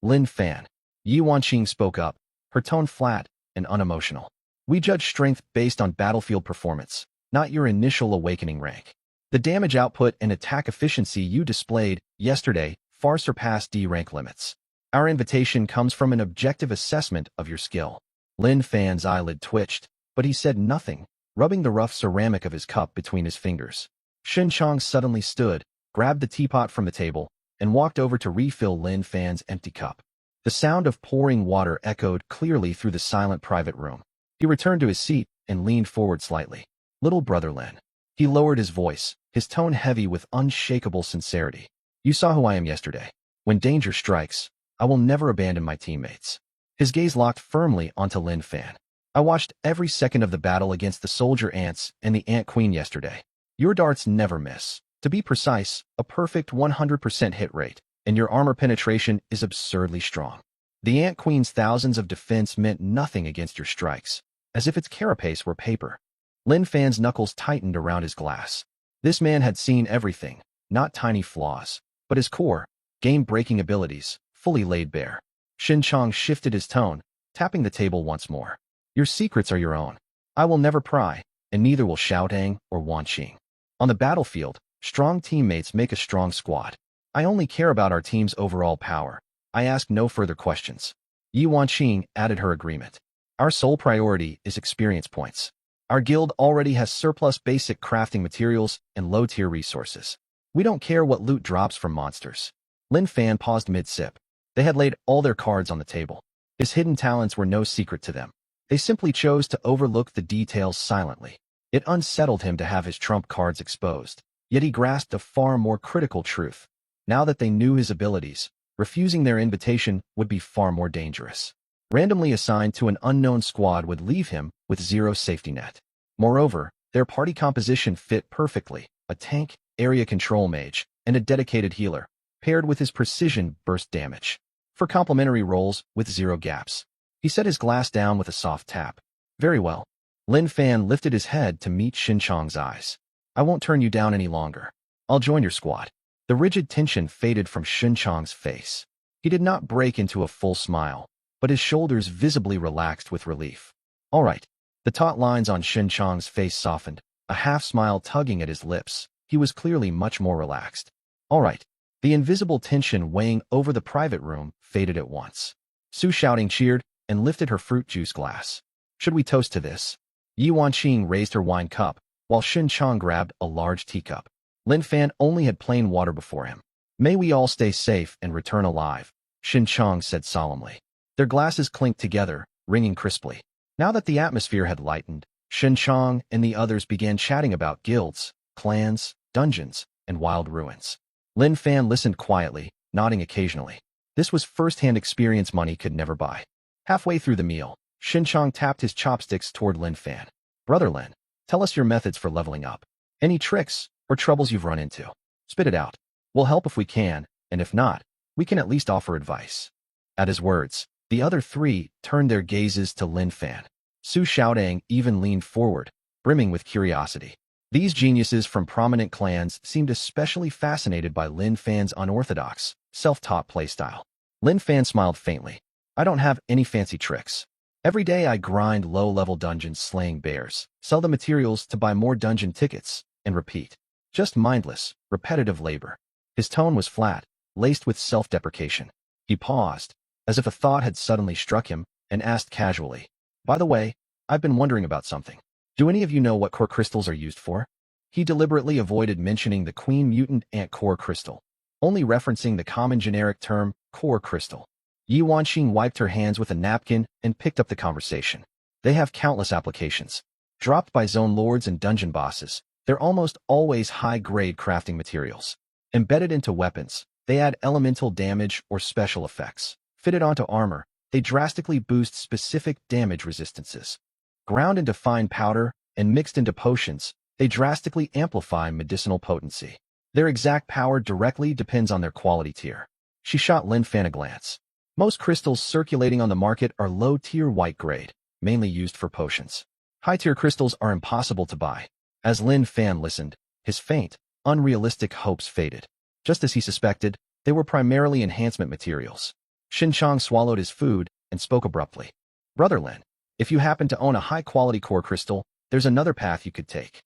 Lin Fan. Yi Wanqing spoke up, her tone flat and unemotional. We judge strength based on battlefield performance, not your initial awakening rank. The damage output and attack efficiency you displayed yesterday far surpass D-rank limits. Our invitation comes from an objective assessment of your skill. Lin Fan's eyelid twitched, but he said nothing, rubbing the rough ceramic of his cup between his fingers. Xin Chang suddenly stood, grabbed the teapot from the table, and walked over to refill Lin Fan's empty cup. The sound of pouring water echoed clearly through the silent private room. He returned to his seat and leaned forward slightly. Little brother Lin. He lowered his voice, his tone heavy with unshakable sincerity. You saw who I am yesterday. When danger strikes, I will never abandon my teammates. His gaze locked firmly onto Lin Fan. I watched every second of the battle against the soldier ants and the Ant Queen yesterday. Your darts never miss. To be precise, a perfect 100% hit rate, and your armor penetration is absurdly strong. The Ant Queen's thousands of defense meant nothing against your strikes, as if its carapace were paper. Lin Fan's knuckles tightened around his glass. This man had seen everything, not tiny flaws, but his core, game-breaking abilities, fully laid bare. Xin Chang shifted his tone, tapping the table once more. Your secrets are your own. I will never pry, and neither will Xiaodong or Wanqing. On the battlefield, strong teammates make a strong squad. I only care about our team's overall power. I ask no further questions. Yi Wanqing added her agreement. Our sole priority is experience points. Our guild already has surplus basic crafting materials and low-tier resources. We don't care what loot drops from monsters. Lin Fan paused mid-sip. They had laid all their cards on the table. His hidden talents were no secret to them. They simply chose to overlook the details silently. It unsettled him to have his trump cards exposed, yet he grasped a far more critical truth. Now that they knew his abilities, refusing their invitation would be far more dangerous. Randomly assigned to an unknown squad would leave him with zero safety net. Moreover, their party composition fit perfectly: a tank, area control mage, and a dedicated healer, paired with his precision burst damage. For complementary rolls with 0 gaps. He set his glass down with a soft tap. Very well. Lin Fan lifted his head to meet Shin Chong's eyes. I won't turn you down any longer. I'll join your squad. The rigid tension faded from Shin Chong's face. He did not break into a full smile, but his shoulders visibly relaxed with relief. All right. The taut lines on Shin Chong's face softened, a half-smile tugging at his lips. He was clearly much more relaxed. All right. The invisible tension weighing over the private room faded at once. Su Shouting cheered and lifted her fruit juice glass. Should we toast to this? Yi Wanqing raised her wine cup, while Shin Chong grabbed a large teacup. Lin Fan only had plain water before him. May we all stay safe and return alive, Shin Chong said solemnly. Their glasses clinked together, ringing crisply. Now that the atmosphere had lightened, Shin Chong and the others began chatting about guilds, clans, dungeons, and wild ruins. Lin Fan listened quietly, nodding occasionally. This was first-hand experience money could never buy. Halfway through the meal, Shin Chong tapped his chopsticks toward Lin Fan. Brother Lin, tell us your methods for leveling up. Any tricks or troubles you've run into. Spit it out. We'll help if we can, and if not, we can at least offer advice. At his words, the other three turned their gazes to Lin Fan. Su Xiaodang even leaned forward, brimming with curiosity. These geniuses from prominent clans seemed especially fascinated by Lin Fan's unorthodox, self-taught playstyle. Lin Fan smiled faintly. I don't have any fancy tricks. Every day I grind low-level dungeons slaying bears, sell the materials to buy more dungeon tickets, and repeat. Just mindless, repetitive labor. His tone was flat, laced with self-deprecation. He paused, as if a thought had suddenly struck him, and asked casually, by the way, I've been wondering about something. Do any of you know what core crystals are used for? He deliberately avoided mentioning the Queen Mutant Ant Core Crystal, only referencing the common generic term, core crystal. Yi Wanqing wiped her hands with a napkin and picked up the conversation. They have countless applications. Dropped by zone lords and dungeon bosses, they're almost always high-grade crafting materials. Embedded into weapons, they add elemental damage or special effects. Fitted onto armor, they drastically boost specific damage resistances. Ground into fine powder and mixed into potions, they drastically amplify medicinal potency. Their exact power directly depends on their quality tier. She shot Lin Fan a glance. Most crystals circulating on the market are low-tier white grade, mainly used for potions. High-tier crystals are impossible to buy. As Lin Fan listened, his faint, unrealistic hopes faded. Just as he suspected, they were primarily enhancement materials. Shin Chong swallowed his food and spoke abruptly. Brother Lin, if you happen to own a high-quality core crystal, there's another path you could take.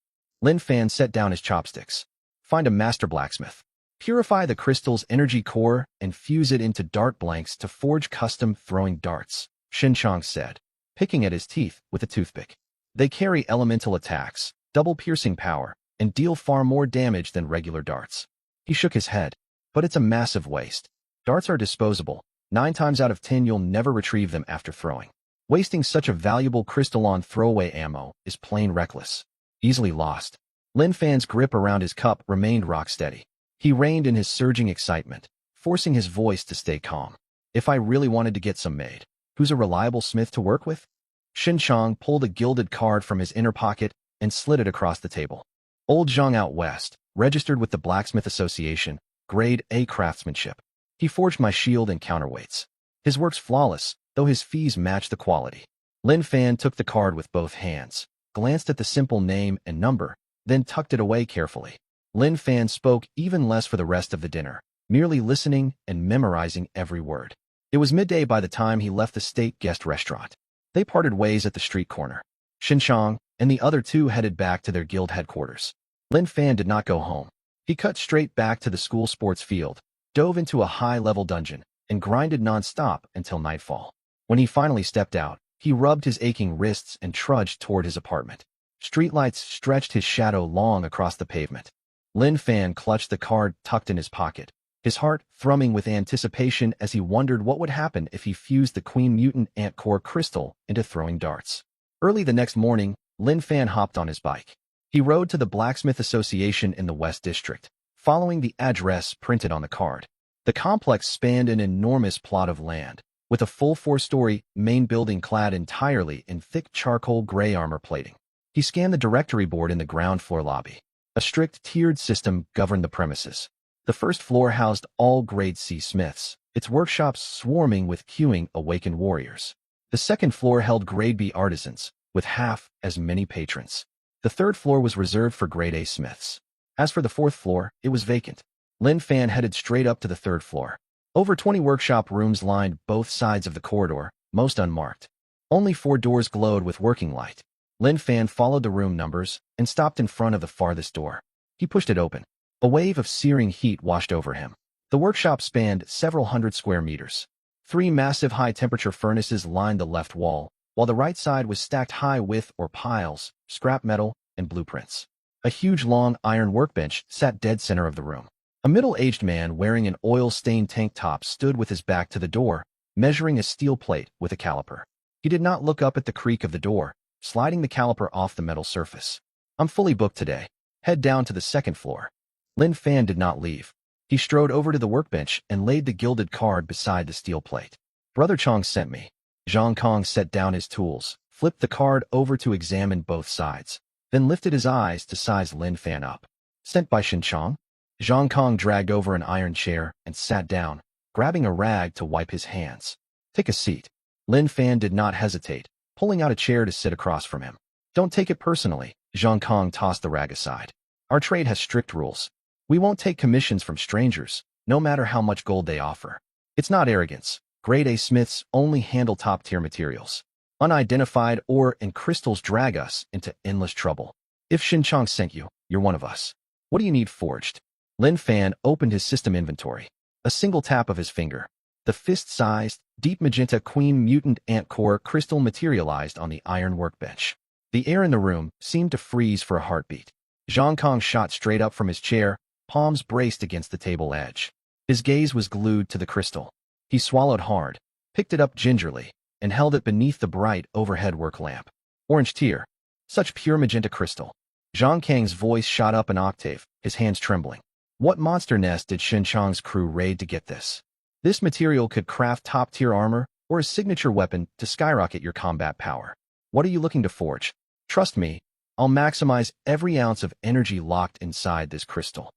Lin Fan set down his chopsticks. Find a master blacksmith. Purify the crystal's energy core and fuse it into dart blanks to forge custom throwing darts, Shin Chong said, picking at his teeth with a toothpick. They carry elemental attacks, double piercing power, and deal far more damage than regular darts. He shook his head. But it's a massive waste. Darts are disposable. 9 times out of 10 you'll never retrieve them after throwing. Wasting such a valuable crystal on throwaway ammo is plain reckless. Easily lost. Lin Fan's grip around his cup remained rock steady. He reined in his surging excitement, forcing his voice to stay calm. If I really wanted to get some made, who's a reliable smith to work with? Shin Chong pulled a gilded card from his inner pocket and slid it across the table. Old Zhang out west, registered with the Blacksmith Association, grade A craftsmanship. He forged my shield and counterweights. His work's flawless, though his fees match the quality. Lin Fan took the card with both hands, glanced at the simple name and number, then tucked it away carefully. Lin Fan spoke even less for the rest of the dinner, merely listening and memorizing every word. It was midday by the time he left the state guest restaurant. They parted ways at the street corner. Shin Chong and the other two headed back to their guild headquarters. Lin Fan did not go home. He cut straight back to the school sports field, dove into a high-level dungeon, and grinded non-stop until nightfall. When he finally stepped out, he rubbed his aching wrists and trudged toward his apartment. Streetlights stretched his shadow long across the pavement. Lin Fan clutched the card tucked in his pocket, his heart thrumming with anticipation as he wondered what would happen if he fused the Queen Mutant Ant Core Crystal into throwing darts. Early the next morning, Lin Fan hopped on his bike. He rode to the Blacksmith Association in the West District, following the address printed on the card. The complex spanned an enormous plot of land, with a full 4-story main building clad entirely in thick charcoal gray armor plating. He scanned the directory board in the ground floor lobby. A strict tiered system governed the premises. The first floor housed all Grade C smiths, its workshops swarming with queuing awakened warriors. The second floor held Grade B artisans, with half as many patrons. The third floor was reserved for Grade A smiths. As for the fourth floor, it was vacant. Lin Fan headed straight up to the third floor. Over 20 workshop rooms lined both sides of the corridor, most unmarked. Only 4 doors glowed with working light. Lin Fan followed the room numbers and stopped in front of the farthest door. He pushed it open. A wave of searing heat washed over him. The workshop spanned several hundred square meters. 3 massive high-temperature furnaces lined the left wall, while the right side was stacked high with or piles, scrap metal, and blueprints. A huge long iron workbench sat dead center of the room. A middle-aged man wearing an oil-stained tank top stood with his back to the door, measuring a steel plate with a caliper. He did not look up at the creak of the door, sliding the caliper off the metal surface. "I'm fully booked today. Head down to the second floor." Lin Fan did not leave. He strode over to the workbench and laid the gilded card beside the steel plate. "Brother Chong sent me." Zhang Kong set down his tools, flipped the card over to examine both sides, then lifted his eyes to size Lin Fan up. "Sent by Shin Chong?" Zhang Kong dragged over an iron chair and sat down, grabbing a rag to wipe his hands. "Take a seat." Lin Fan did not hesitate, pulling out a chair to sit across from him. "Don't take it personally." Zhang Kong tossed the rag aside. "Our trade has strict rules. We won't take commissions from strangers, no matter how much gold they offer. It's not arrogance. Grade A smiths only handle top-tier materials. Unidentified ore and crystals drag us into endless trouble. If Xinchang sent you, you're one of us. What do you need forged?" Lin Fan opened his system inventory. A single tap of his finger. The fist-sized, deep magenta queen mutant ant core crystal materialized on the iron workbench. The air in the room seemed to freeze for a heartbeat. Zhang Kong shot straight up from his chair, palms braced against the table edge. His gaze was glued to the crystal. He swallowed hard, picked it up gingerly, and held it beneath the bright overhead work lamp. "Orange tier. Such pure magenta crystal." Zhang Kang's voice shot up an octave, his hands trembling. What monster nest did Shin Chang's crew raid to get this? This material could craft top-tier armor or a signature weapon to skyrocket your combat power. What are you looking to forge? Trust me, I'll maximize every ounce of energy locked inside this crystal.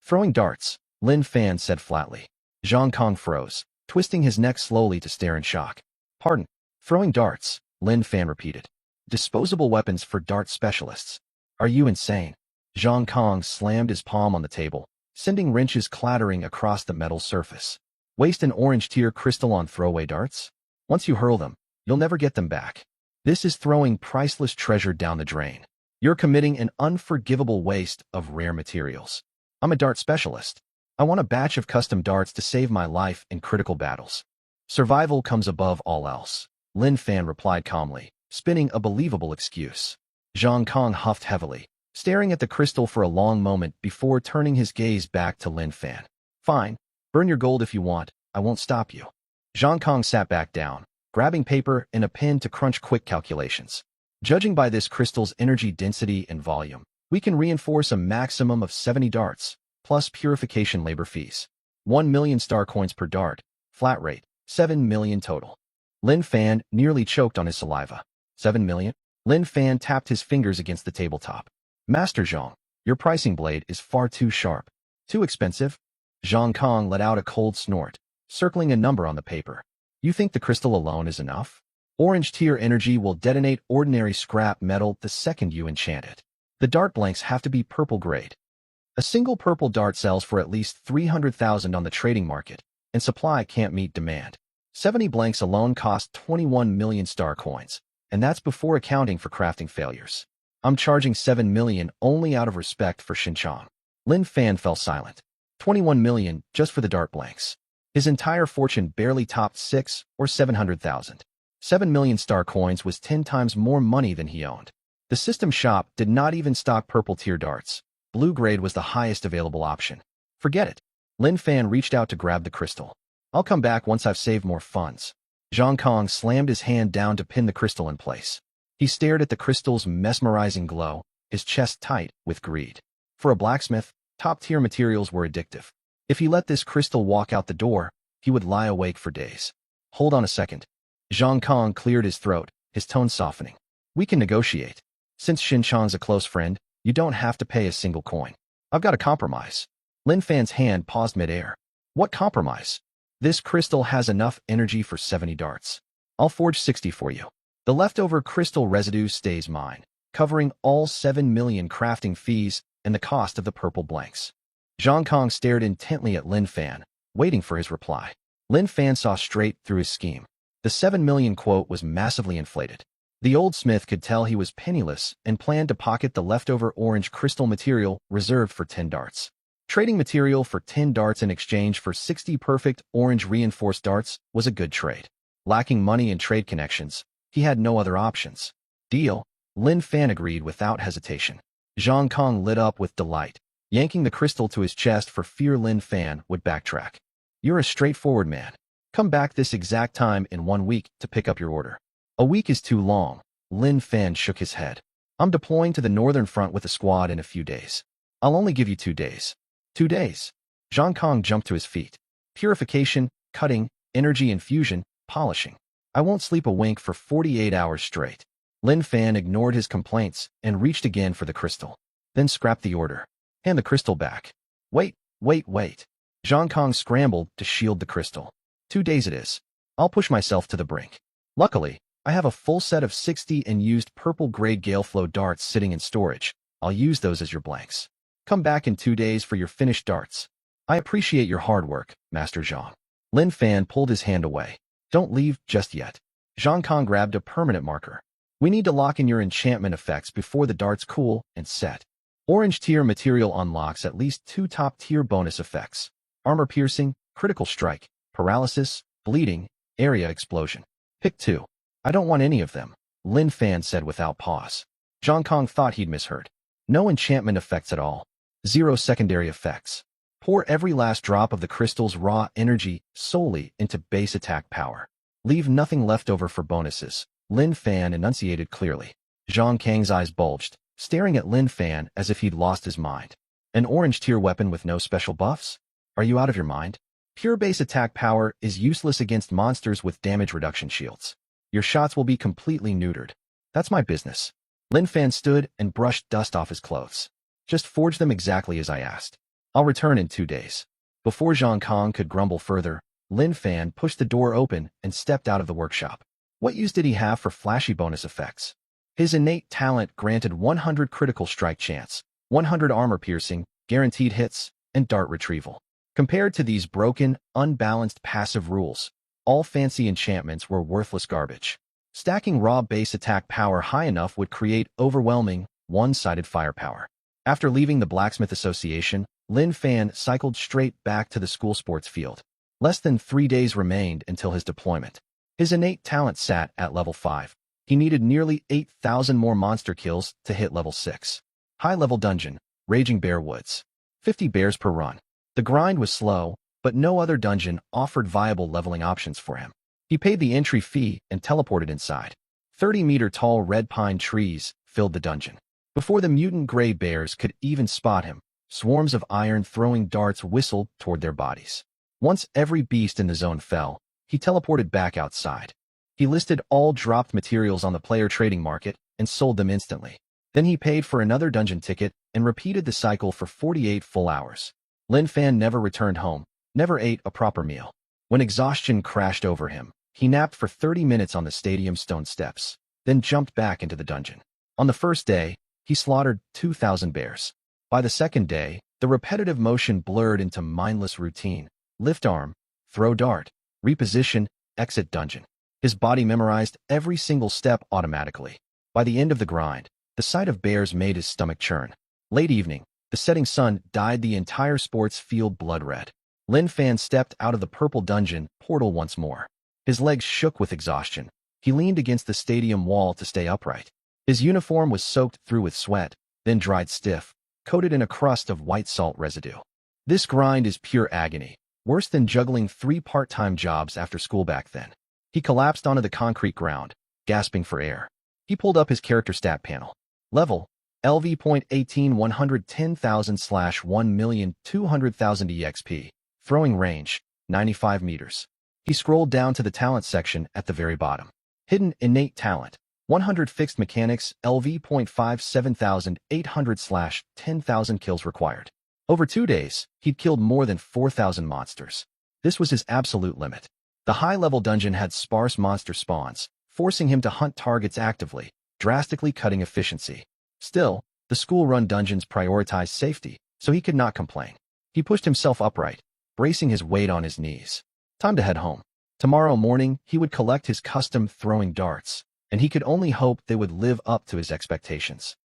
"Throwing darts," Lin Fan said flatly. Zhang Kong froze, twisting his neck slowly to stare in shock. "Pardon? Throwing darts," Lin Fan repeated. "Disposable weapons for dart specialists. Are you insane?" Zhang Kong slammed his palm on the table, sending wrenches clattering across the metal surface. "Waste an orange tier crystal on throwaway darts? Once you hurl them, you'll never get them back. This is throwing priceless treasure down the drain. You're committing an unforgivable waste of rare materials. I'm a dart specialist. I want a batch of custom darts to save my life in critical battles. Survival comes above all else," Lin Fan replied calmly, spinning a believable excuse. Zhang Kong huffed heavily, staring at the crystal for a long moment before turning his gaze back to Lin Fan. "Fine. Burn your gold if you want. I won't stop you." Zhang Kong sat back down, grabbing paper and a pen to crunch quick calculations. "Judging by this crystal's energy density and volume, we can reinforce a maximum of 70 darts, plus purification labor fees. 1 million star coins per dart. Flat rate, 7 million total." Lin Fan nearly choked on his saliva. 7 million? Lin Fan tapped his fingers against the tabletop. "Master Zhang, your pricing blade is far too sharp. Too expensive?" Zhang Kong let out a cold snort, circling a number on the paper. "You think the crystal alone is enough? Orange tier energy will detonate ordinary scrap metal the second you enchant it. The dart blanks have to be purple grade. A single purple dart sells for at least 300,000 on the trading market, and supply can't meet demand. 70 blanks alone cost 21 million star coins, and that's before accounting for crafting failures. I'm charging 7 million only out of respect for Xinchang." Lin Fan fell silent. 21 million just for the dart blanks. His entire fortune barely topped 6 or 700,000. 7 million star coins was 10 times more money than he owned. The system shop did not even stock purple tier darts. Blue grade was the highest available option. "Forget it." Lin Fan reached out to grab the crystal. "I'll come back once I've saved more funds." Zhang Kong slammed his hand down to pin the crystal in place. He stared at the crystal's mesmerizing glow, his chest tight with greed. For a blacksmith, top-tier materials were addictive. If he let this crystal walk out the door, he would lie awake for days. "Hold on a second." Zhang Kong cleared his throat, his tone softening. "We can negotiate. Since Xinchang's a close friend, you don't have to pay a single coin. I've got a compromise. Lin Fan's hand paused midair. What compromise? This crystal has enough energy for 70 darts. I'll forge 60 for you. The leftover crystal residue stays mine, covering all 7 million crafting fees and the cost of the purple blanks. Zhang Kong stared intently at Lin Fan, waiting for his reply. Lin Fan saw straight through his scheme. The 7 million quote was massively inflated. The old smith could tell he was penniless and planned to pocket the leftover orange crystal material reserved for 10 darts. Trading material for 10 darts in exchange for 60 perfect orange reinforced darts was a good trade. Lacking money and trade connections, he had no other options. Deal, Lin Fan agreed without hesitation. Zhang Kong lit up with delight, yanking the crystal to his chest for fear Lin Fan would backtrack. You're a straightforward man. Come back this exact time in 1 week to pick up your order. A week is too long, Lin Fan shook his head. I'm deploying to the northern front with a squad in a few days. I'll only give you 2 days. 2 days. Zhang Kong jumped to his feet. Purification, cutting, energy infusion, polishing. I won't sleep a wink for 48 hours straight. Lin Fan ignored his complaints and reached again for the crystal. Then scrapped the order. Hand the crystal back. Wait. Zhang Kong scrambled to shield the crystal. 2 days it is. I'll push myself to the brink. Luckily, I have a full set of 60 and used purple-grade Galeflow darts sitting in storage. I'll use those as your blanks. Come back in 2 days for your finished darts. I appreciate your hard work, Master Zhang. Lin Fan pulled his hand away. Don't leave just yet. Zhang Kong grabbed a permanent marker. We need to lock in your enchantment effects before the darts cool and set. Orange tier material unlocks at least 2 top-tier bonus effects. Armor piercing, critical strike, paralysis, bleeding, area explosion. Pick 2. I don't want any of them, Lin Fan said without pause. Zhang Kong thought he'd misheard. No enchantment effects at all. 0 secondary effects. Pour every last drop of the crystal's raw energy solely into base attack power. Leave nothing left over for bonuses, Lin Fan enunciated clearly. Zhang Kang's eyes bulged, staring at Lin Fan as if he'd lost his mind. An orange tier weapon with no special buffs? Are you out of your mind? Pure base attack power is useless against monsters with damage reduction shields. Your shots will be completely neutered. That's my business. Lin Fan stood and brushed dust off his clothes. Just forge them exactly as I asked. I'll return in 2 days. Before Zhang Kong could grumble further, Lin Fan pushed the door open and stepped out of the workshop. What use did he have for flashy bonus effects? His innate talent granted 100 critical strike chance, 100 armor piercing, guaranteed hits, and dart retrieval. Compared to these broken, unbalanced passive rules, all fancy enchantments were worthless garbage. Stacking raw base attack power high enough would create overwhelming, one-sided firepower. After leaving the Blacksmith Association, Lin Fan cycled straight back to the school sports field. Less than 3 days remained until his deployment. His innate talent sat at level 5. He needed nearly 8,000 more monster kills to hit level 6. High-level dungeon, Raging Bear Woods. 50 bears per run. The grind was slow, but no other dungeon offered viable leveling options for him. He paid the entry fee and teleported inside. 30-meter-tall red pine trees filled the dungeon. Before the mutant gray bears could even spot him, swarms of iron-throwing darts whistled toward their bodies. Once every beast in the zone fell, he teleported back outside. He listed all dropped materials on the player trading market and sold them instantly. Then he paid for another dungeon ticket and repeated the cycle for 48 full hours. Lin Fan never returned home, never ate a proper meal. When exhaustion crashed over him, he napped for 30 minutes on the stadium stone steps, then jumped back into the dungeon. On the first day, he slaughtered 2,000 bears. By the second day, the repetitive motion blurred into mindless routine. Lift arm, throw dart, reposition, exit dungeon. His body memorized every single step automatically. By the end of the grind, the sight of bears made his stomach churn. Late evening, the setting sun dyed the entire sports field blood red. Lin Fan stepped out of the purple dungeon portal once more. His legs shook with exhaustion. He leaned against the stadium wall to stay upright. His uniform was soaked through with sweat, then dried stiff, coated in a crust of white salt residue. This grind is pure agony, worse than juggling 3 part-time jobs after school back then. He collapsed onto the concrete ground, gasping for air. He pulled up his character stat panel. Level, LV.18 110,000/1,200,000 EXP. Throwing range, 95 meters. He scrolled down to the talent section at the very bottom. Hidden innate talent, 100 fixed mechanics, LV.57,800/10,000 kills required. Over 2 days, he'd killed more than 4,000 monsters. This was his absolute limit. The high-level dungeon had sparse monster spawns, forcing him to hunt targets actively, drastically cutting efficiency. Still, the school-run dungeons prioritized safety, so he could not complain. He pushed himself upright, bracing his weight on his knees. Time to head home. Tomorrow morning, he would collect his custom throwing darts, and he could only hope they would live up to his expectations.